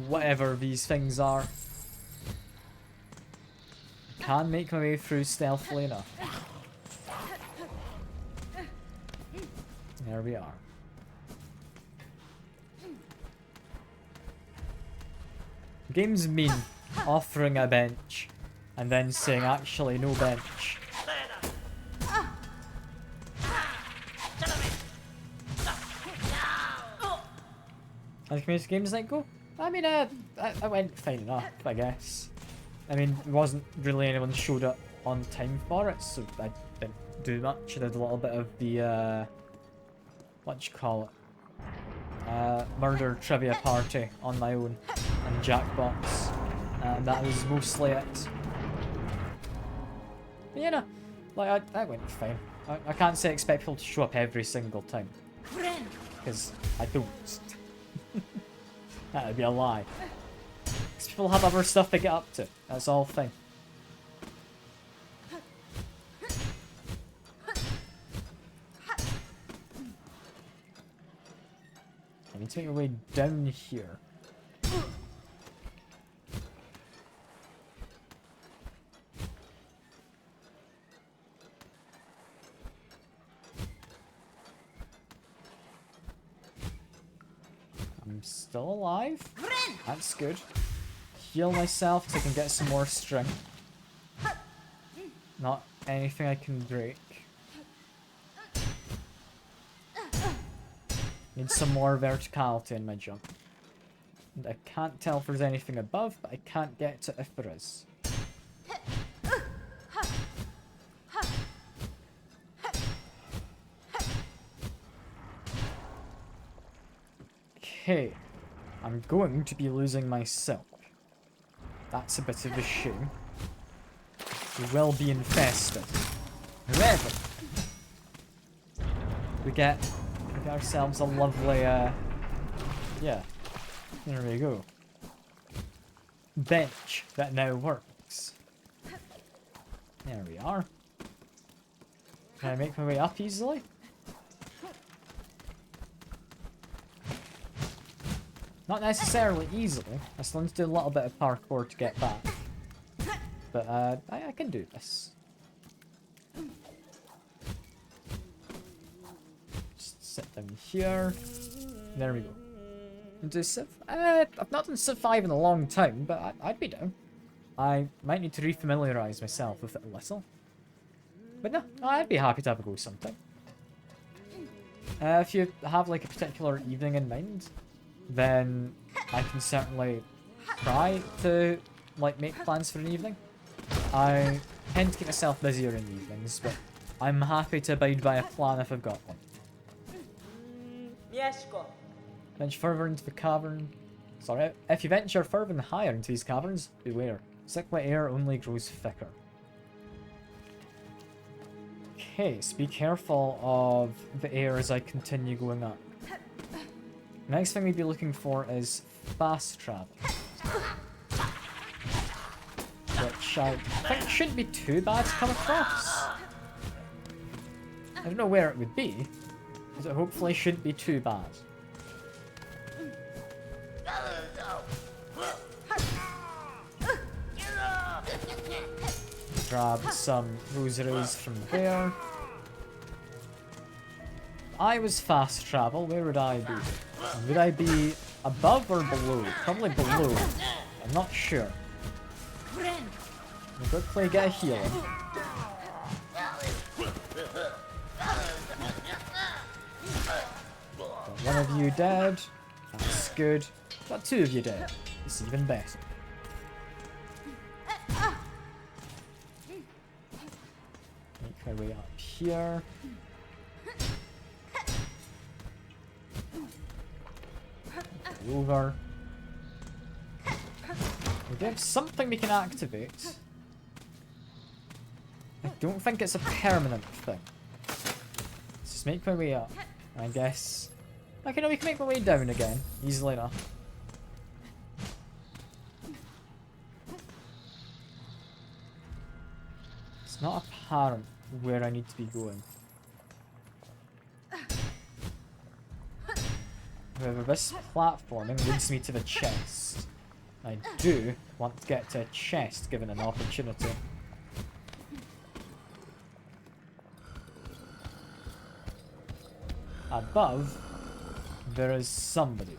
whatever these things are. I can make my way through stealthily enough. There we are. The game's mean, offering a bench, and then saying actually no bench. As most games like go? I mean, I went fine enough, I guess. I mean, there wasn't really anyone showed up on time for it, so I didn't do much. I did a little bit of the, what do you call it? Murder trivia party on my own, and Jackbox. And that was mostly it. But, you know, like, I went fine. I can't say expect people to show up every single time. Because I don't. That would be a lie. Because people have other stuff to get up to. That's the whole thing. I need to make my way down here. I'm still alive. That's good. Heal myself so I can get some more strength. Not anything I can break. Need some more verticality in my jump. And I can't tell if there's anything above, but I can't get to if there is. Okay. I'm going to be losing my silk. That's a bit of a shame. We will be infested. However, we get ourselves a lovely, yeah, there we go. Bench that now works. There we are. Can I make my way up easily? Not necessarily easily. I still need to do a little bit of parkour to get back. But I can do this. Just sit down here. There we go. And do Civ. I've not done Civ 5 in a long time, but I'd be down. I might need to refamiliarize myself with it a little. But no, I'd be happy to have a go sometime. If you have like a particular evening in mind, then I can certainly try to like make plans for an evening. I tend to keep myself busier in the evenings, but I'm happy to abide by a plan if I've got one. Venture further into the cavern. Sorry, if you venture further and higher into these caverns, beware. Sickly air only grows thicker. Okay, so be careful of the air as I continue going up. Next thing we'd be looking for is fast travel. Which I think shouldn't be too bad to come across. I don't know where it would be, but it hopefully shouldn't be too bad. Grab some rosaries from there. If I was fast travel, where would I be? Would I be above or below? Probably below. I'm not sure. We'll quickly get a healing. Got one of you dead. That's good. Got two of you dead. It's even better. Make my way up here. Over. We do have something we can activate. I don't think it's a permanent thing. Let's just make my way up. I guess. Okay, no, we can make my way down again. Easily enough. It's not apparent where I need to be going. However, this platforming leads me to the chest. I do want to get to a chest given an opportunity. Above, there is somebody.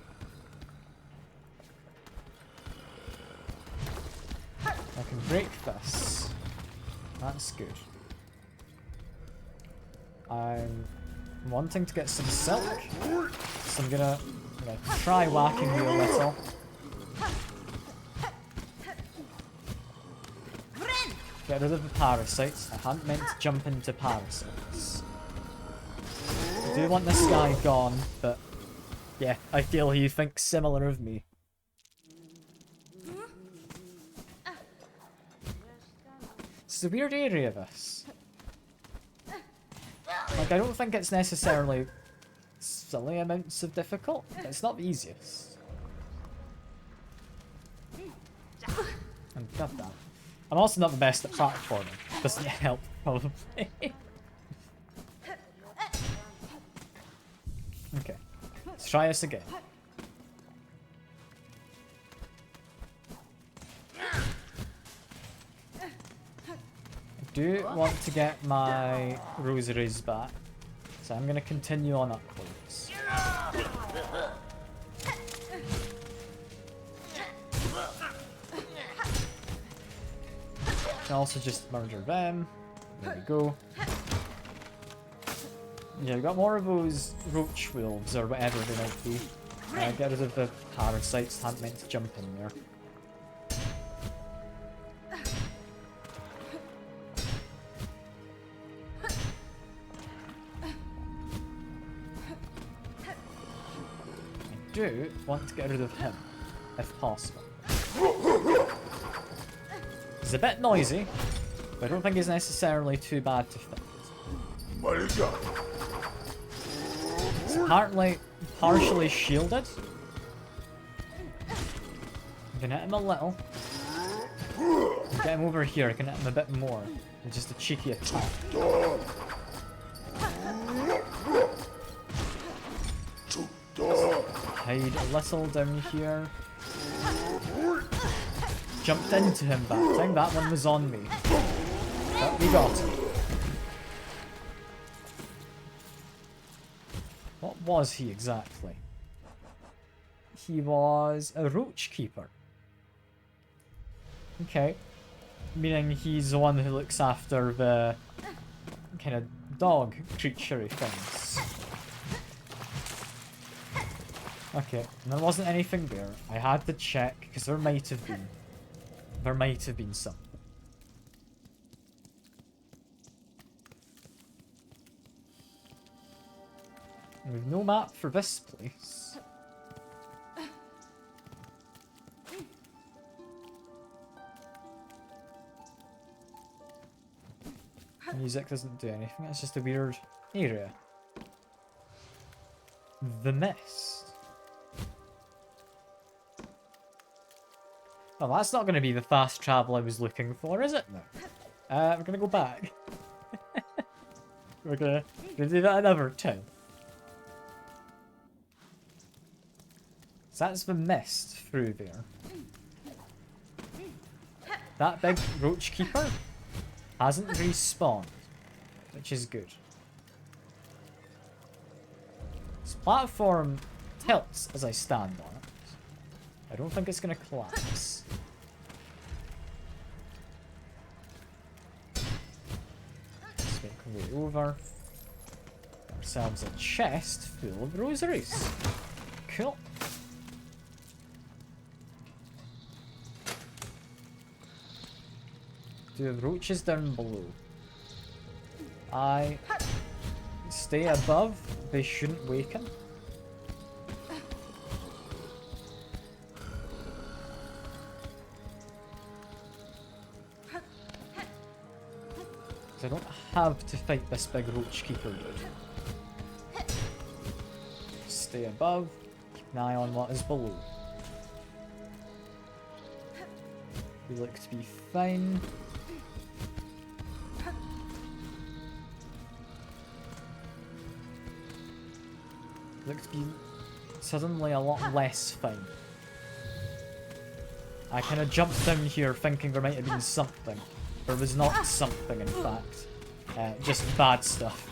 I can break this. That's good. I'm wanting to get some silk, so I'm gonna try whacking you a little. Get rid of the parasites. I hadn't meant to jump into parasites. I do want this guy gone, but yeah, I feel he thinks similar of me. It's a weird area, this. Like, I don't think it's necessarily silly amounts of difficult, but it's not the easiest. And got that. I'm also not the best at platforming. Doesn't help, probably. Okay, let's try this again. I do want to get my rosaries back, so I'm going to continue on upwards. Can also just murder them. There we go. Yeah, we got more of those roach wolves, or whatever they might be. Get rid of the parasites, hadn't meant to jump in there. I do want to get rid of him, if possible. He's a bit noisy, but I don't think he's necessarily too bad to fight. He's apparently partially shielded. I can hit him a little. Get him over here, I can hit him a bit more. With just a cheeky attack. Hide a little down here. Jumped into him that time, that one was on me. But we got him. What was he exactly? He was a roach keeper. Okay. Meaning he's the one who looks after the kind of dog creature-y things. Okay, and there wasn't anything there. I had to check, because there might have been. There might have been something. We've no map for this place. Music doesn't do anything, it's just a weird area. The mist. Well, that's not going to be the fast travel I was looking for, is it? No. We're going to go back. We're going to do that another time. So that's the mist through there. That big roach keeper hasn't respawned, which is good. This platform tilts as I stand on it. I don't think it's going to collapse. Let's make our way over. Get ourselves a chest full of rosaries. Cool. Do have roaches down below. I stay above, they shouldn't waken. I don't have to fight this big roach keeper dude. Stay above, keep an eye on what is below. We look to be fine. Look to be suddenly a lot less fine. I kind of jumped down here thinking there might have been something. There was not something, in fact. Just bad stuff.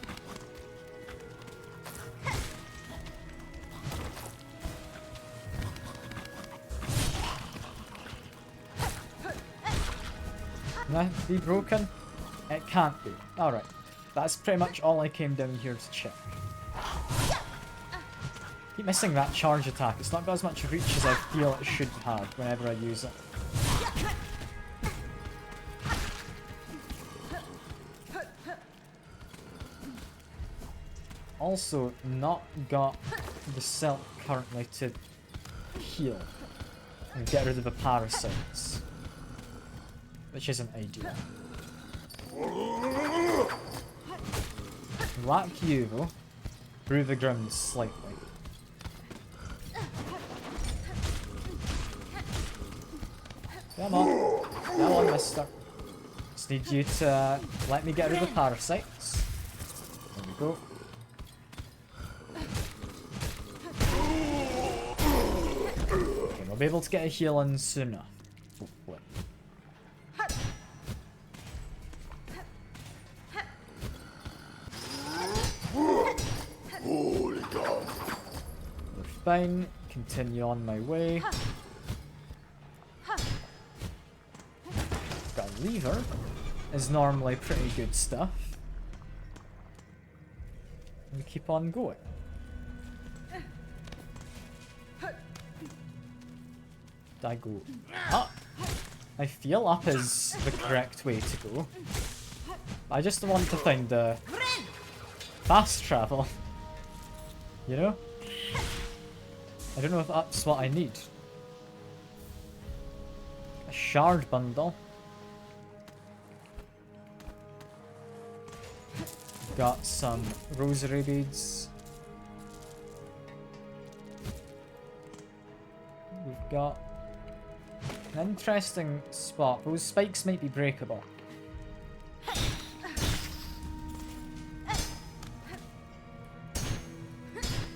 Can that be broken? It can't be. Alright. That's pretty much all I came down here to check. Keep missing that charge attack. It's not got as much reach as I feel it should have whenever I use it. Also, not got the silk currently to heal and get rid of the parasites, which isn't ideal. Whack you though, through the ground slightly. Come on, mister. Just need you to let me get rid of the parasites. There we go. Okay, we'll be able to get a heal in soon enough. Hopefully. We're fine. Continue on my way. Got a lever. is normally pretty good stuff. We keep on going. Did I go up? I feel up is the correct way to go. I just want to find the fast travel. You know? I don't know if up's what I need. A shard bundle. Got some rosary beads. We've got an interesting spot. Those spikes might be breakable.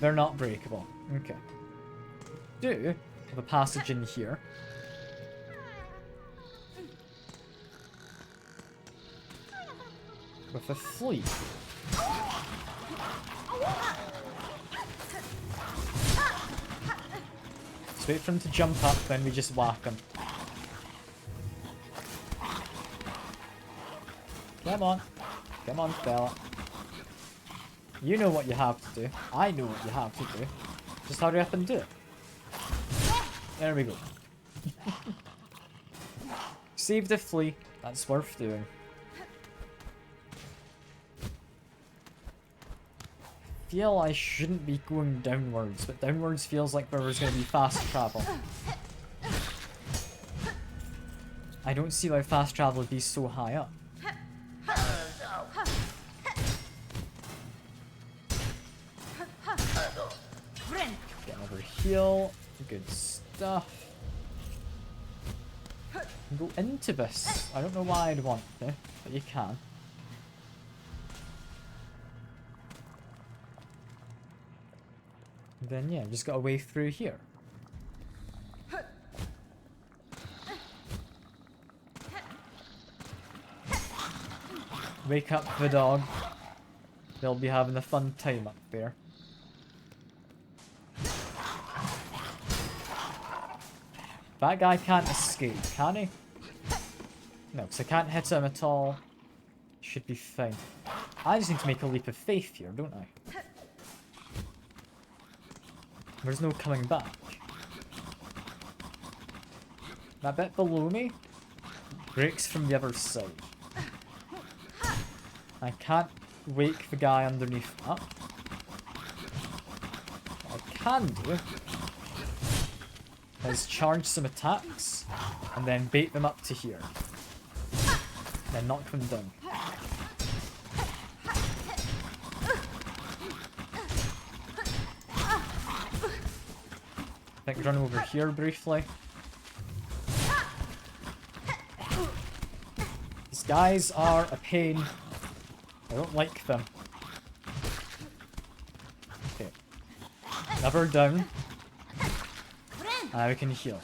They're not breakable. Okay. Do have a passage in here. With a flea. Let's wait for him to jump up, then we just whack him. Come on. Come on, fella. You know what you have to do. I know what you have to do. Just hurry up and do it. There we go. Save the flea. That's worth doing. Feel I shouldn't be going downwards, but downwards feels like there was going to be fast travel. I don't see why fast travel would be so high up. Get over heal. Good stuff. Go into this. I don't know why I'd want to, but you can. Then yeah, just got a way through here. Wake up the dog. They'll be having a fun time up there. That guy can't escape, can he? No, because I can't hit him at all. Should be fine. I just need to make a leap of faith here, don't I? There's no coming back. That bit below me breaks from the other side. I can't wake the guy underneath up. What I can do is charge some attacks and then bait them up to here. Then knock them down. I think run over here briefly. These guys are a pain. I don't like them. Okay. Never down. We can heal.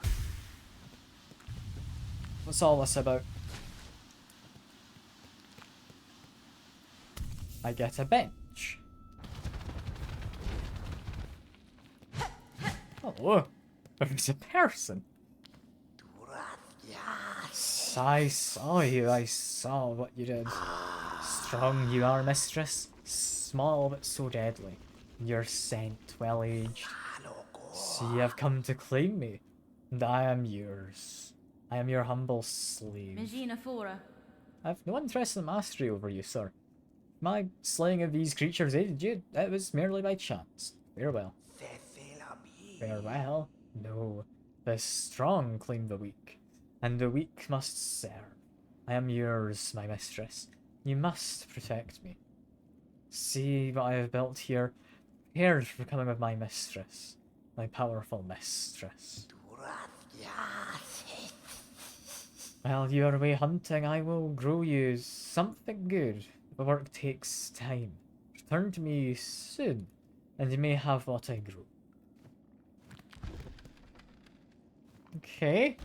What's all this about? I get a bench. Hello. There's a person. Yes, I saw you. I saw what you did. Strong you are, mistress. Small but so deadly. Your scent well-aged. So you have come to claim me, and I am yours. I am your humble slave. I have no interest in mastery over you, sir. My slaying of these creatures aided you. It was merely by chance. Farewell. Farewell? No. The strong claim the weak, and the weak must serve. I am yours, my mistress. You must protect me. See what I have built here, prepared for coming with my mistress. My powerful mistress. While you are away hunting, I will grow you something good. The work takes time. Return to me soon, and you may have what I grow. Okay.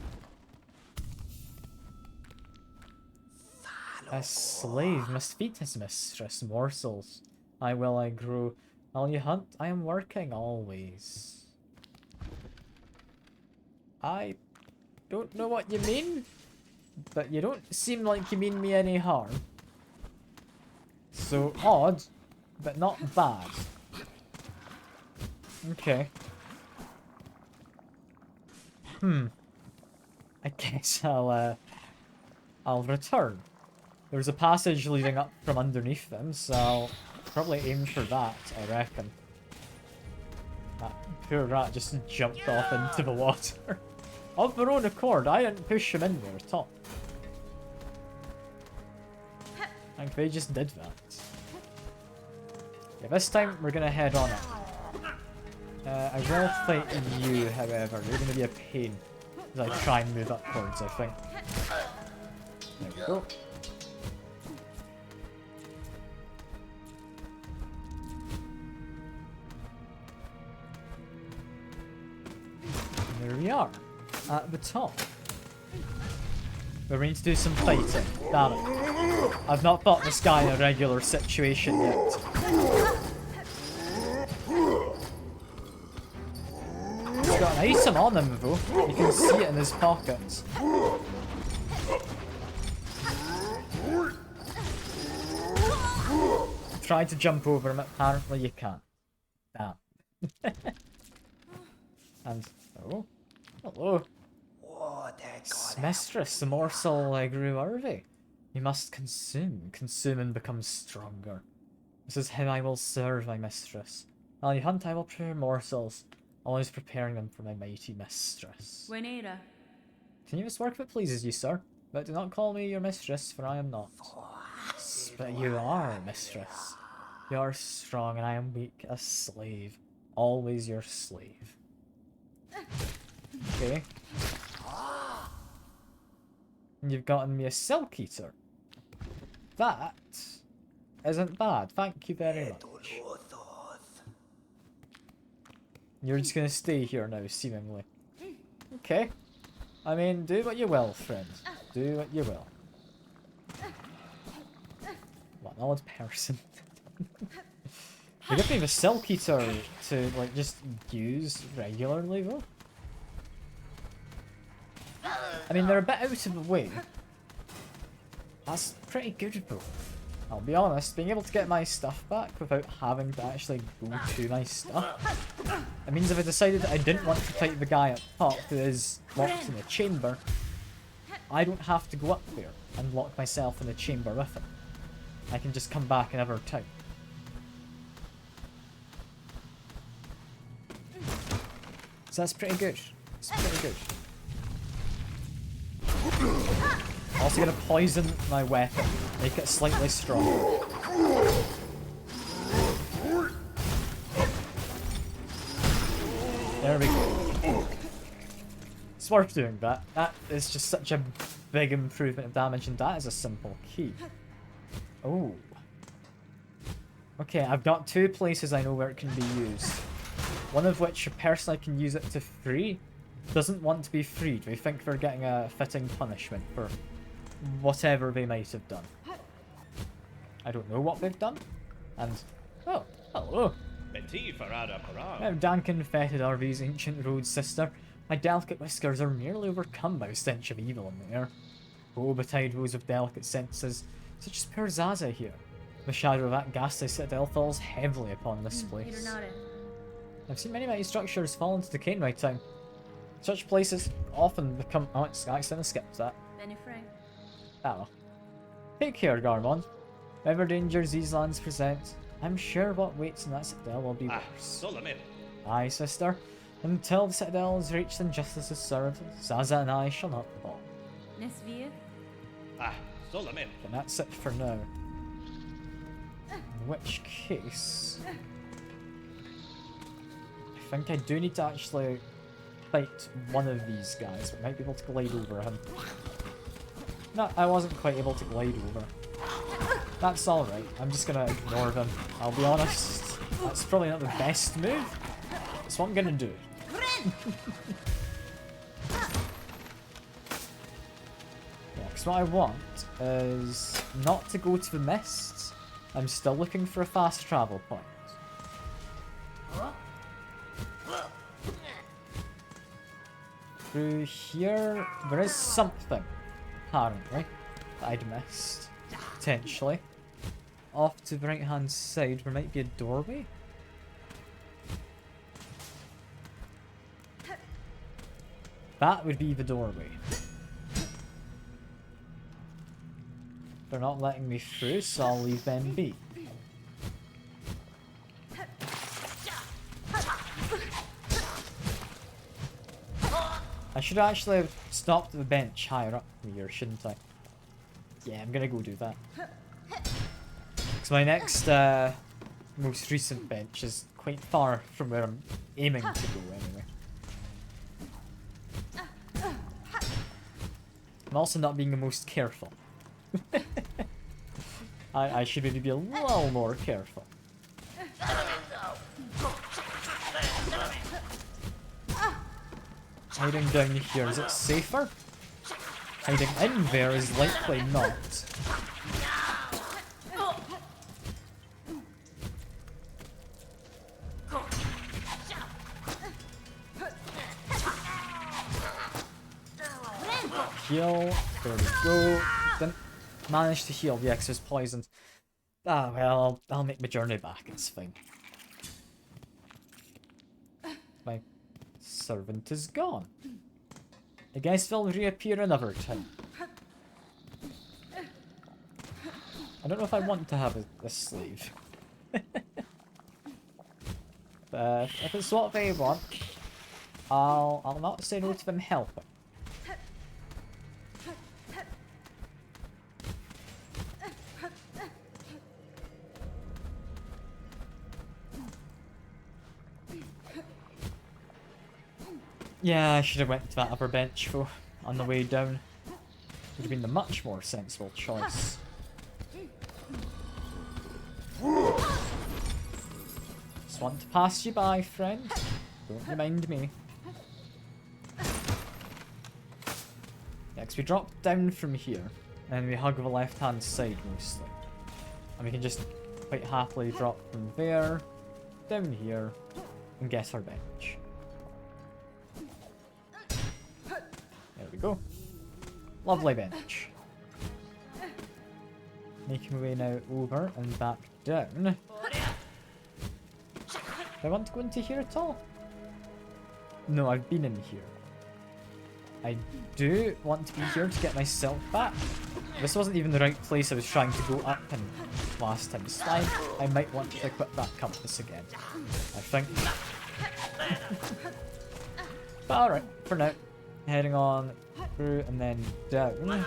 A slave must feed his mistress morsels. I grow. While you hunt, I am working always. I don't know what you mean. but you don't seem like you mean me any harm. So odd, but not bad. Okay. I guess I'll return. There's a passage leading up from underneath them, so I'll probably aim for that, I reckon. That poor rat just jumped off into the water. Of their own accord, I didn't push him in there at all. I think they just did that. Yeah, this time we're gonna head on it. I will fight you, however. You're gonna be a pain as I try and move upwards, I think. There we go. And there we are, at the top. We're going to do some fighting. Damn it. I've not fought this guy in a regular situation yet. He's got an item on him though. You can see it in his pockets. Tried to jump over him, apparently you can't. Damn. And, oh, hello. Mistress, the morsel I grew worthy. You must consume and become stronger. This is how I will serve my mistress. While you hunt, I will prepare morsels, always preparing them for my mighty mistress.
Buenera.
Continuous work if it pleases you, sir, but do not call me your mistress, for I am not. But you are, mistress. You are strong, and I am weak, a slave. Always your slave. Okay. And you've gotten me a Silk Eater. That isn't bad, thank you very much. You're just gonna stay here now, seemingly. Okay. I mean, do what you will, friend. Do what you will. What an odd person. They give me the Silk Eater to, like, just use regularly, though. I mean, they're a bit out of the way. That's pretty good, though. I'll be honest, being able to get my stuff back without having to actually go to my stuff. It means if I decided that I didn't want to fight the guy up top who is locked in a chamber, I don't have to go up there and lock myself in a chamber with him. I can just come back another time. So that's pretty good. It's pretty good. Also gonna poison my weapon, make it slightly stronger. There we go. It's worth doing that. That is just such a big improvement of damage, and that is a simple key. Oh. Okay, I've got two places I know where it can be used. One of which a person I can use it to free doesn't want to be freed. They think they're getting a fitting punishment for whatever they might have done. I don't know what they've done. And, oh, hello. How dank and fetid are these ancient roads, sister? My delicate whiskers are nearly overcome by the stench of evil in the air. Oh, betide those of delicate senses, such as poor Zaza here. The shadow of that ghastly citadel falls heavily upon this place. I've seen many mighty structures fall into decay in my time. Such places often become... Oh, I accidentally skipped that. Oh well. Take care, Garmon. Whatever dangers these lands present, I'm sure what waits in that citadel will be worse. Aye, sister. Until the citadel is reached and justice is served, Zaza and I shall not fall. And that's it for now. In which case... I think I do need to actually fight one of these guys, but I might be able to glide over him. No, I wasn't quite able to glide over. That's alright, I'm just gonna ignore them. I'll be honest, that's probably not the best move. That's what I'm gonna do. Yeah, because what I want is not to go to the mists. I'm still looking for a fast travel point. Through here, there is something. apparently, that I'd missed. Potentially. Off to the right hand side, there might be a doorway. That would be the doorway. They're not letting me through, so I'll leave them be. I should actually have stopped at the bench higher up here, shouldn't I? Yeah, I'm gonna go do that. Because my next, most recent bench is quite far from where I'm aiming to go anyway. I'm also not being the most careful. I should maybe be a little more careful. Hiding down here, is it safer? Hiding in there is likely not. Heal, there we go. Didn't manage to heal, yeah, 'cause it was poisoned. Ah, well, I'll make my journey back, it's fine. My servant is gone. I guess they'll reappear another time. I don't know if I want to have a slave. But if it's what they want, I'll not say no to them helping. Yeah, I should have went to that upper bench though, on the way down. Would have been the much more sensible choice. Just want to pass you by, friend. Don't remind me. Next, we drop down from here, and we hug the left-hand side mostly. And we can just quite happily drop from there, down here, and get our bench. There we go. Lovely bench. Making my way now over and back down. Do I want to go into here at all? No, I've been in here. I do want to be here to get myself back. This wasn't even the right place I was trying to go up in last time. It's fine. I might want to equip that compass again, I think. But alright, for now. Heading on through and then down. And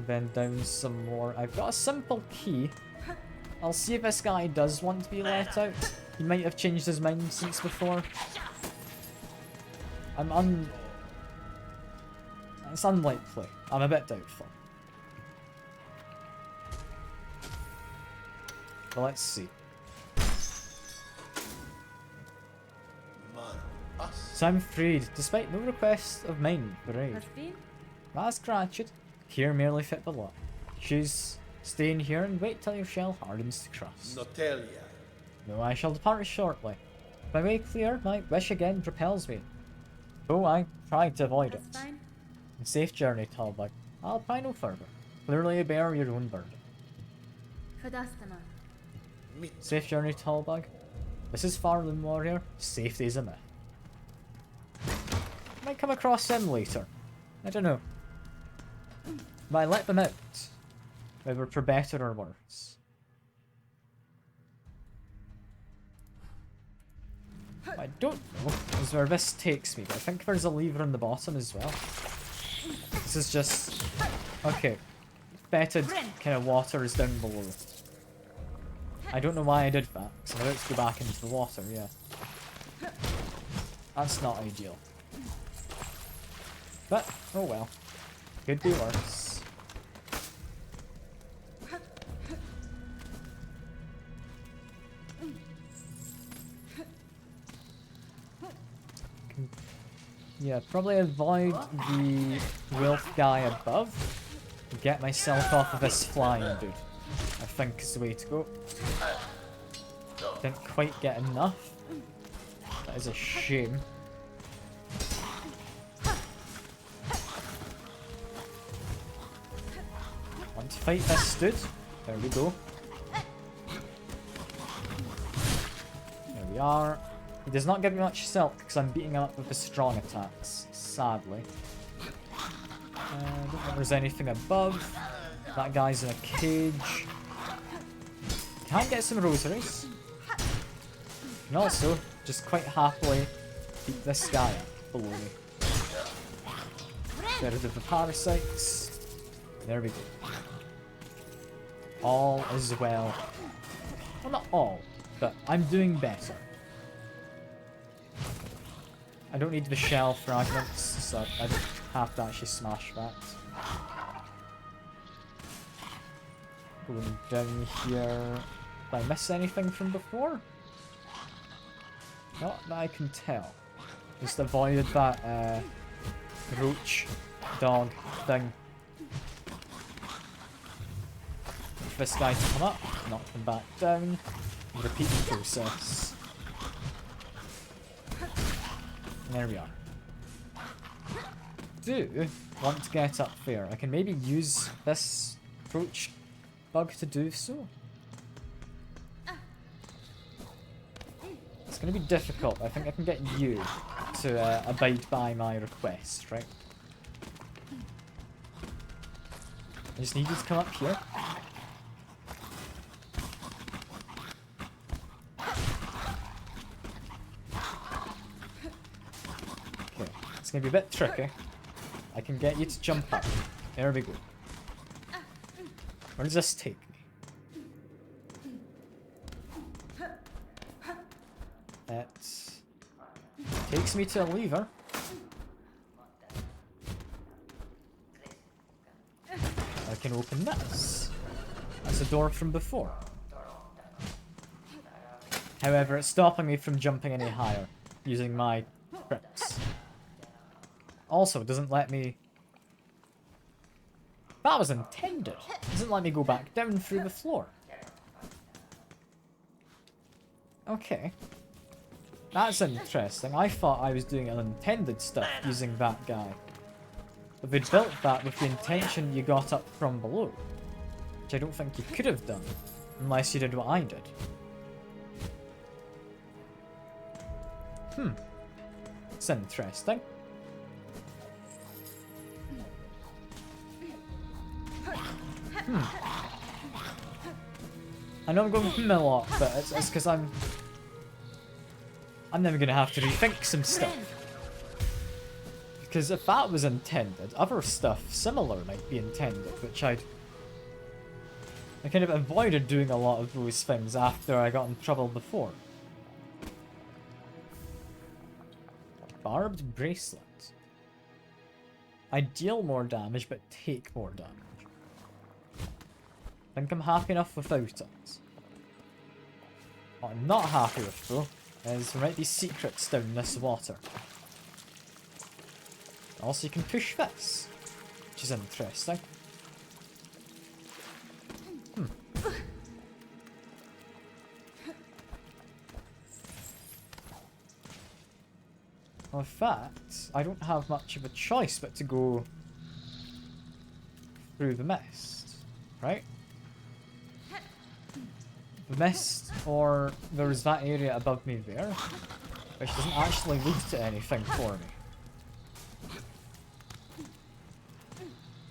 then down some more. I've got a simple key. I'll see if this guy does want to be let out. He might have changed his mind since before. It's unlikely. I'm a bit doubtful. But let's see. So I'm freed, despite no request of mine for aid. That's gratitude. Here merely fit below. Choose stay in here and wait till your shell hardens to crust.
Notelia.
No, I shall depart shortly. My way clear, my wish again repels me. Though I tried to avoid it.
Fine.
And safe journey, Talbot. I'll pry no further. Clearly bear your own burden.
Fadastana.
Safe journey, Talbot. This is Farland Warrior. Safety's a myth. Might come across them later. I don't know. But I let them out. Whether for better or worse. What I don't know is where this takes me, but I think there's a lever on the bottom as well. This is just... Okay. Fetid kind of water is down below. I don't know why I did that, so I'm about to go back into the water, yeah. That's not ideal. But, oh well. Could be worse. Yeah, probably avoid the wolf guy above. Get myself off of this flying dude. I think is the way to go. Didn't quite get enough. That is a shame. fight this dude. There we go. There we are. He does not give me much silk because I'm beating him up with his strong attacks, sadly. I don't think there's anything above. That guy's in a cage. Can I get some rosaries? And also, just quite happily beat this guy up below me. Get rid of the parasites. There we go. All is well. Well, not all, but I'm doing better. I don't need the shell fragments, so I don't have to actually smash that. Going down here. Did I miss anything from before? Not that I can tell. Just avoided that roach dog thing. For this guy to come up, knock him back down, and repeat the process. And there we are. Do want to get up there. I can maybe use this roach bug to do so. It's going to be difficult. I think I can get you to abide by my request, right? I just need you to come up here. Okay, it's going to be a bit tricky. I can get you to jump up. There we go. Where does this take me? It takes me to a lever. I can open this. That's a door from before. However, it's stopping me from jumping any higher using my tricks. Also, it doesn't let me... That was intended. It doesn't let me go back down through the floor. Okay. That's interesting. I thought I was doing unintended stuff using that guy. But they built that with the intention you got up from below. Which I don't think you could have done. Unless you did what I did. It's interesting. I know I'm going a lot, but it's because I'm never going to have to rethink some stuff. Because if that was intended, other stuff similar might be intended, which I kind of avoided doing a lot of those things after I got in trouble before. Barbed bracelet. I deal more damage, but take more damage. I think I'm happy enough without it. What I'm not happy with, though, is there might be secrets down this water. Also, you can push this, which is interesting. Well, in fact, I don't have much of a choice but to go through the mist, right? The mist, or there's that area above me there, which doesn't actually lead to anything for me.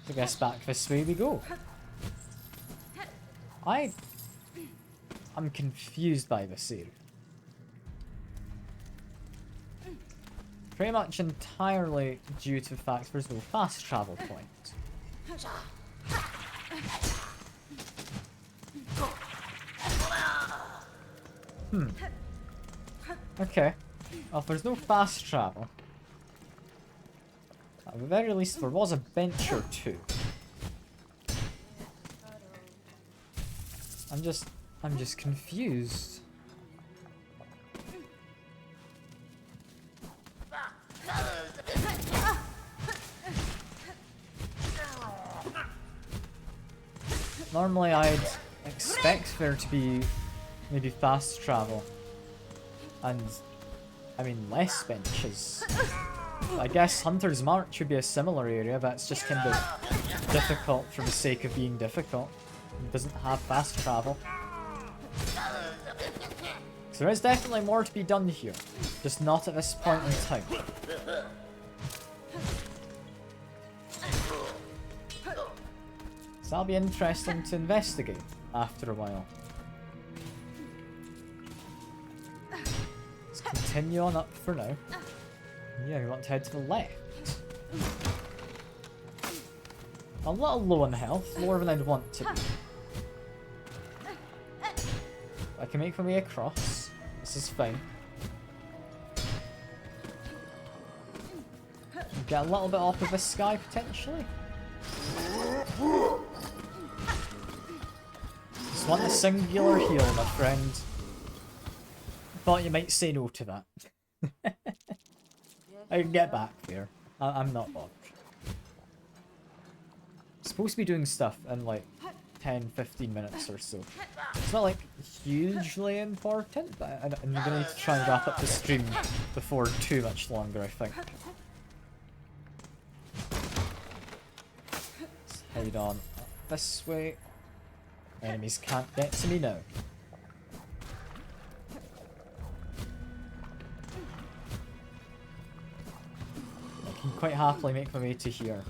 I guess back this way we go. I'm confused by this area. Pretty much entirely due to the fact there's no fast travel point. Okay. Well, if there's no fast travel, at the very least there was a bench or two. I'm just confused. Normally I'd expect there to be maybe fast travel and, I mean, less benches. I guess Hunter's March would be a similar area, but it's just kind of difficult for the sake of being difficult. It doesn't have fast travel. So there is definitely more to be done here, just not at this point in time. So that'll be interesting to investigate after a while. Let's continue on up for now. Yeah, we want to head to the left. A little low on health, lower than I'd want to be. I can make my way across. This is fine. Get a little bit off of this guy, potentially. Just want a singular heal, my friend. Thought you might say no to that. I can get back there. I'm not bothered. Supposed to be doing stuff in like 10-15 minutes or so. It's not like hugely important, but I'm gonna need to try and wrap up the stream before too much longer, I think. Let's head on up this way. Enemies can't get to me now. I can quite happily make my way to here.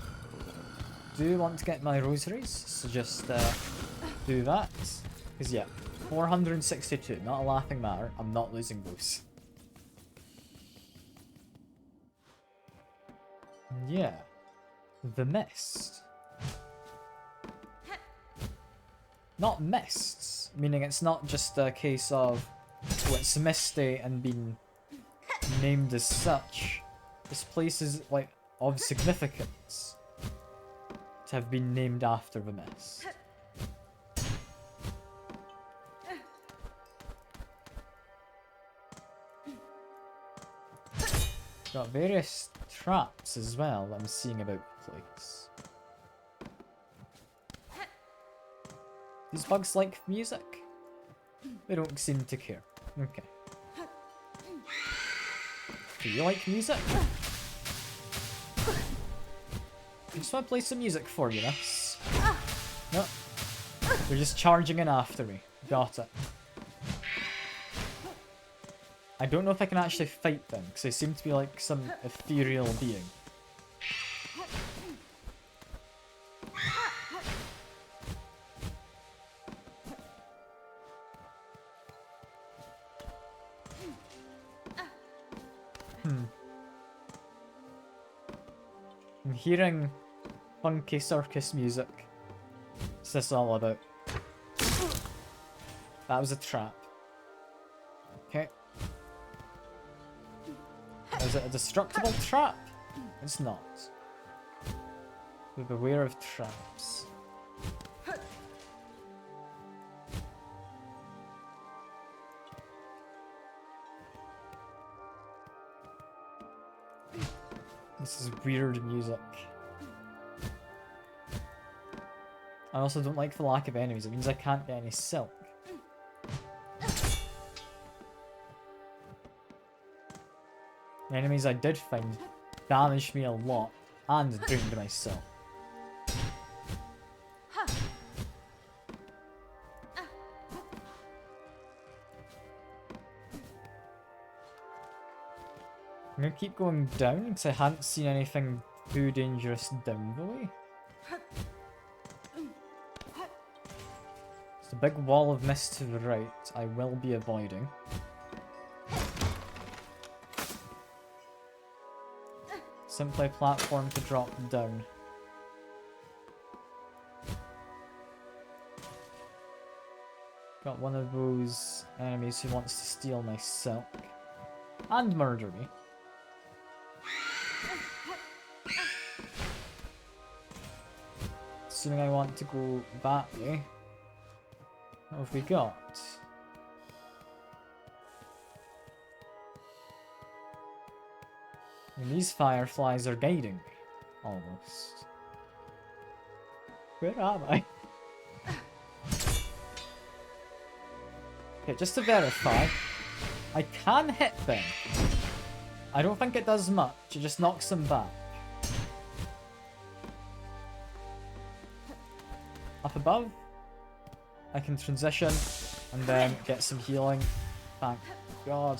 Do want to get my rosaries, so just do that. Because yeah, 462, not a laughing matter. I'm not losing those. Yeah, the mist. Not mists, meaning it's not just a case of, oh, it's misty and being named as such. This place is like of significance to have been named after the mist. Got various traps as well that I'm seeing about the place. These bugs like music? They don't seem to care. Okay. Do you like music? I just want to play some music for you, miss. No. They're just charging in after me. Got it. I don't know if I can actually fight them, because they seem to be like some ethereal being. I'm hearing funky circus music. What's this all about? That was a trap. Okay. Is it a destructible trap? It's not. Be beware of traps. This is weird music. I also don't like the lack of enemies. It means I can't get any silk. The enemies I did find damaged me a lot and drained my silk. I'm gonna keep going down because I hadn't seen anything too dangerous down the way. It's a big wall of mist to the right I will be avoiding. Simply a platform to drop down. Got one of those enemies who wants to steal my silk and murder me. Assuming I want to go that way. What have we got? And these fireflies are guiding me, almost. Where am I? Okay, just to verify, I can hit them. I don't think it does much, it just knocks them back. Up above, I can transition and then get some healing. Thank God.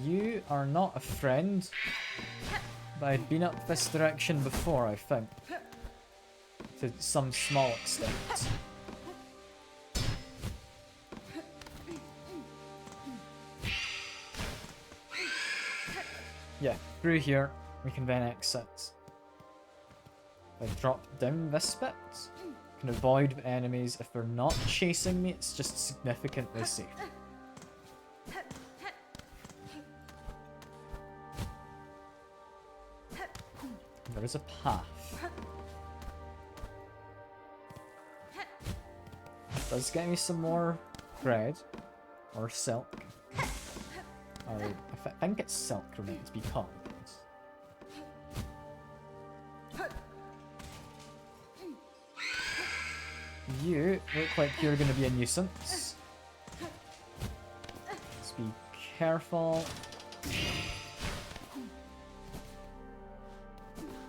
You are not a friend, but I'd been up this direction before, I think. To some small extent. Yeah, through here, we can then exit. If I drop down this bit, I can avoid enemies. If they're not chasing me, it's just significantly safer. There is a path. It does get me some more thread. Or silk. Or I think it's silk related because... You look like you're going to be a nuisance. Let's be careful.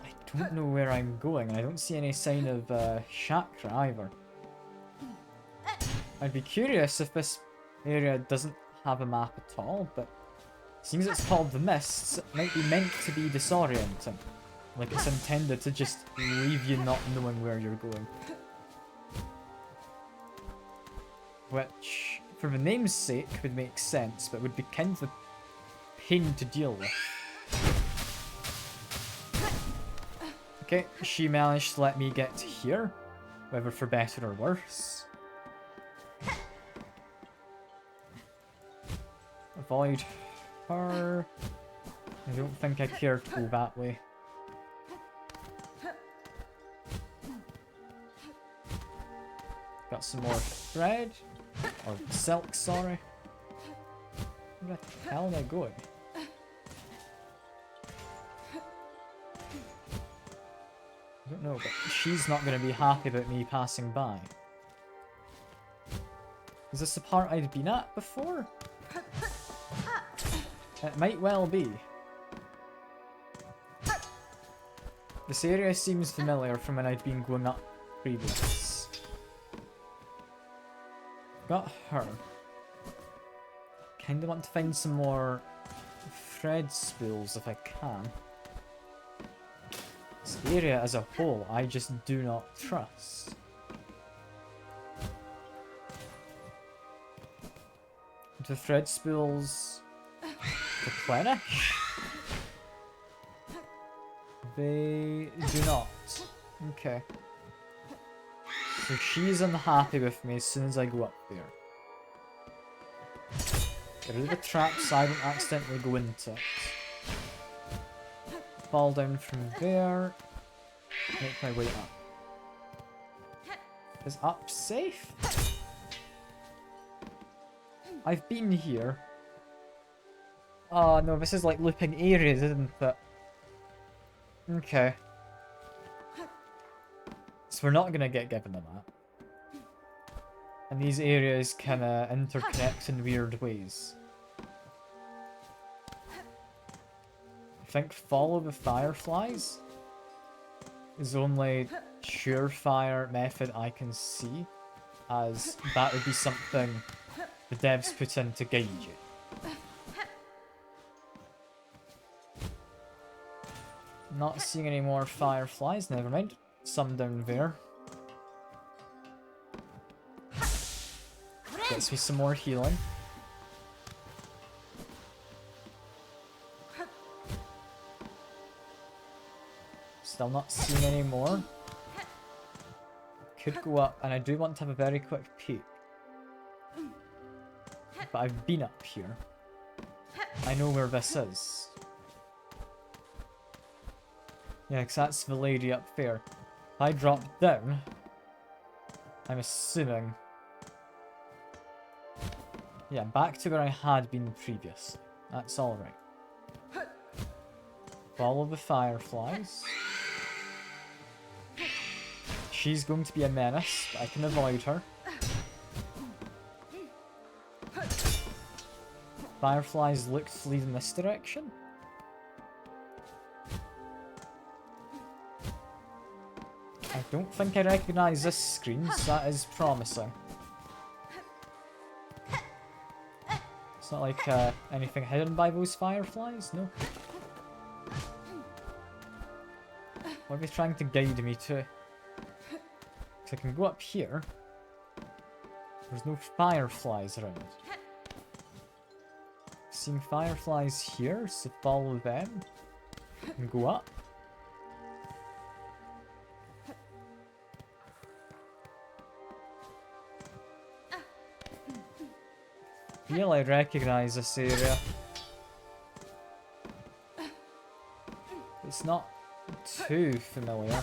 I don't know where I'm going, and I don't see any sign of chakra either. I'd be curious if this area doesn't have a map at all, but seems it's called the Mists, it might be meant to be disorienting. Like it's intended to just leave you not knowing where you're going. Which, for the name's sake, would make sense, but would be kind of a pain to deal with. Okay, she managed to let me get to here, whether for better or worse. Avoid her. I don't think I care to go that way. Got some more thread. Or silk, sorry. Where the hell am I going? I don't know, but she's not going to be happy about me passing by. Is this the part I'd been at before? It might well be. This area seems familiar from when I'd been going up previous. Got her. Kinda want to find some more thread spools if I can. This area as a whole, I just do not trust. Do thread spools replenish? They do not. Okay. So she's unhappy with me as soon as I go up there. Get rid of the trap so I don't accidentally go into it. Fall down from there. Make my way up. Is up safe? I've been here. Oh no, this is like looping areas, isn't it? Okay. So we're not gonna get given a map. And these areas kinda interconnect in weird ways. I think follow the fireflies is the only surefire method I can see, as that would be something the devs put in to guide you. Not seeing any more fireflies, never mind. Some down there. Gets me some more healing. Still not seeing any more. Could go up, and I do want to have a very quick peek. But I've been up here. I know where this is. Yeah, because that's the lady up there. If I drop down, I'm assuming... Yeah, back to where I had been previously. That's alright. Follow the fireflies. she's going to be a menace, but I can avoid her. Fireflies look to lead in this direction. I don't think I recognise this screen, so that is promising. It's not like anything hidden by those fireflies, no. What are they trying to guide me to? So I can go up here. There's no fireflies around. Seeing fireflies here, so follow them. And go up. I feel I recognise this area. It's not too familiar.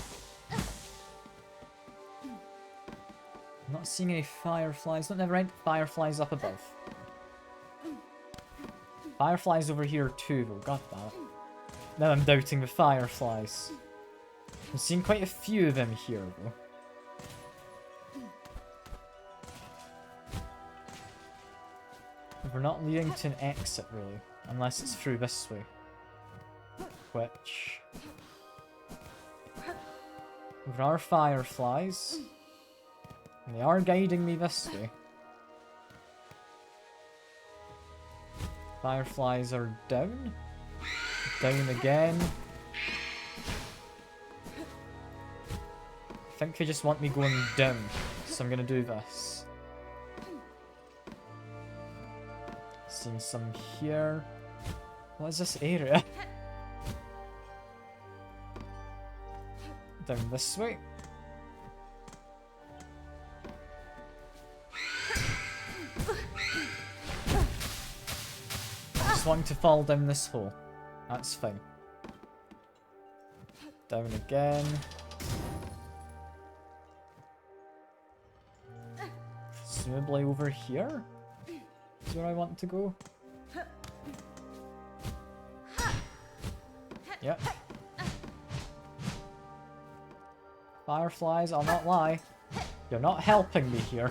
I'm not seeing any fireflies. Not never mind fireflies up above. Fireflies over here too, though. God damn it. Now I'm doubting the fireflies. I'm seeing quite a few of them here, though. We're not leading to an exit, really. Unless it's through this way. Which... There are fireflies. And they are guiding me this way. Fireflies are down. Down again. I think they just want me going down. So I'm gonna do this. Seeing some here. What is this area? Down this way. I just want to fall down this hole. That's fine. Down again. Presumably over here is where I want to go. Yep. Fireflies, I'll not lie. You're not helping me here.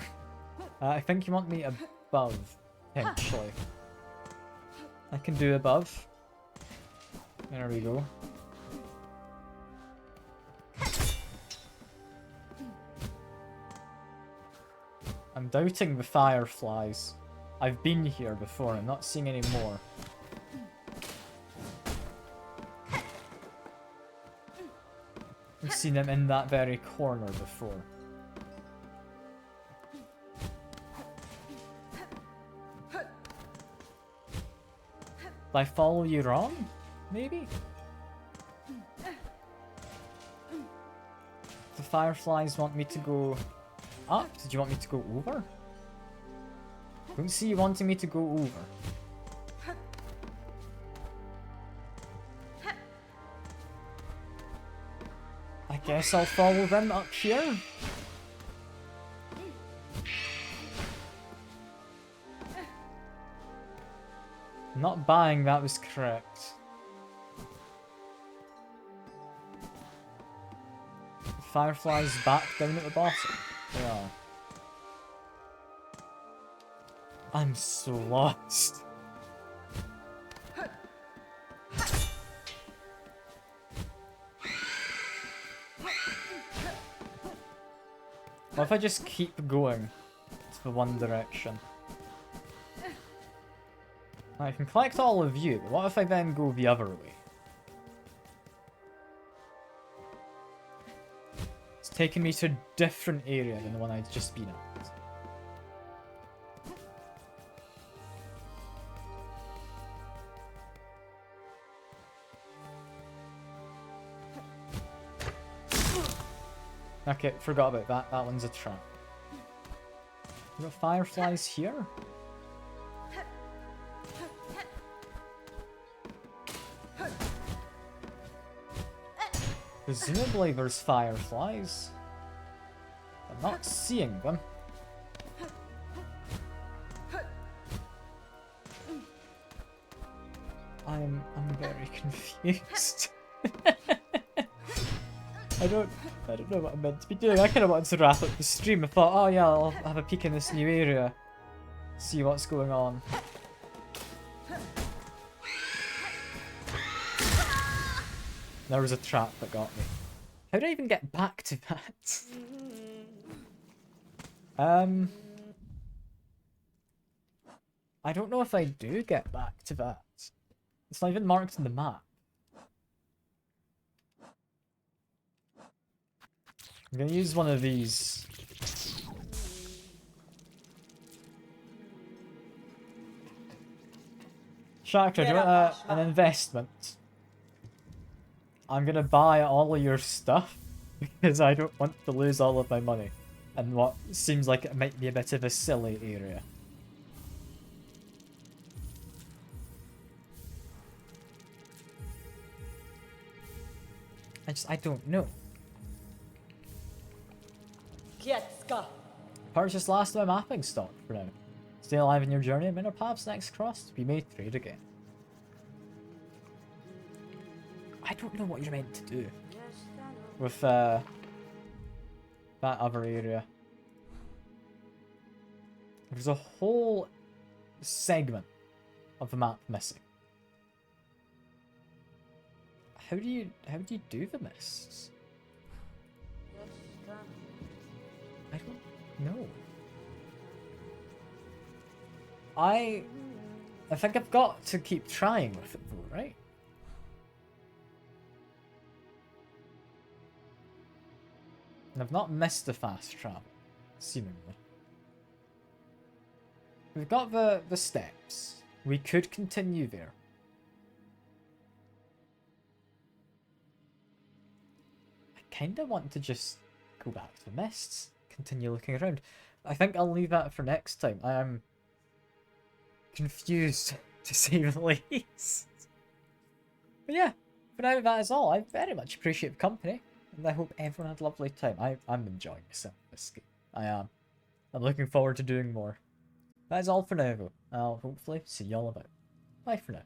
I think you want me above, potentially. I can do above. There we go. I'm doubting the fireflies. I've been here before, I'm not seeing any more. I've seen them in that very corner before. Did I follow you wrong? Maybe? The fireflies want me to go up? Did you want me to go over? Don't see you wanting me to go over. I guess I'll follow them up here. I'm not buying that was correct. The fireflies back down at the bottom. They are. I'm so lost. What if I just keep going to the one direction? I can collect all of you, but what if I then go the other way? It's taking me to a different area than the one I'd just been at. Okay, forgot about that. That one's a trap. You got fireflies here? Presumably there's fireflies. I'm not seeing them. I'm very confused. I don't know what I'm meant to be doing. I kind of wanted to wrap up the stream. I thought, oh yeah, I'll have a peek in this new area, see what's going on. There was a trap that got me. How did I even get back to that? I don't know if I do get back to that. It's not even marked in the map. I'm gonna use one of these. Shakra, do you want an investment? I'm gonna buy all of your stuff because I don't want to lose all of my money in what seems like it might be a bit of a silly area. I don't know. Purchase last of my mapping stock for now. Stay alive in your journey, and our paths next crossed. We may trade again. I don't know what you're meant to do with that other area. There's a whole segment of the map missing. How do you do the mists? I don't know. I think I've got to keep trying with it though, right? And I've not missed the fast travel, seemingly. We've got the steps. We could continue there. I kinda want to just go back to the mists, continue looking around. I think I'll leave that for next time. I am confused, to say the least. But yeah, for now that is all. I very much appreciate the company, and I hope everyone had a lovely time. I'm enjoying myself this game. I am. I'm looking forward to doing more. That is all for now though. I'll hopefully see y'all about. Bye for now.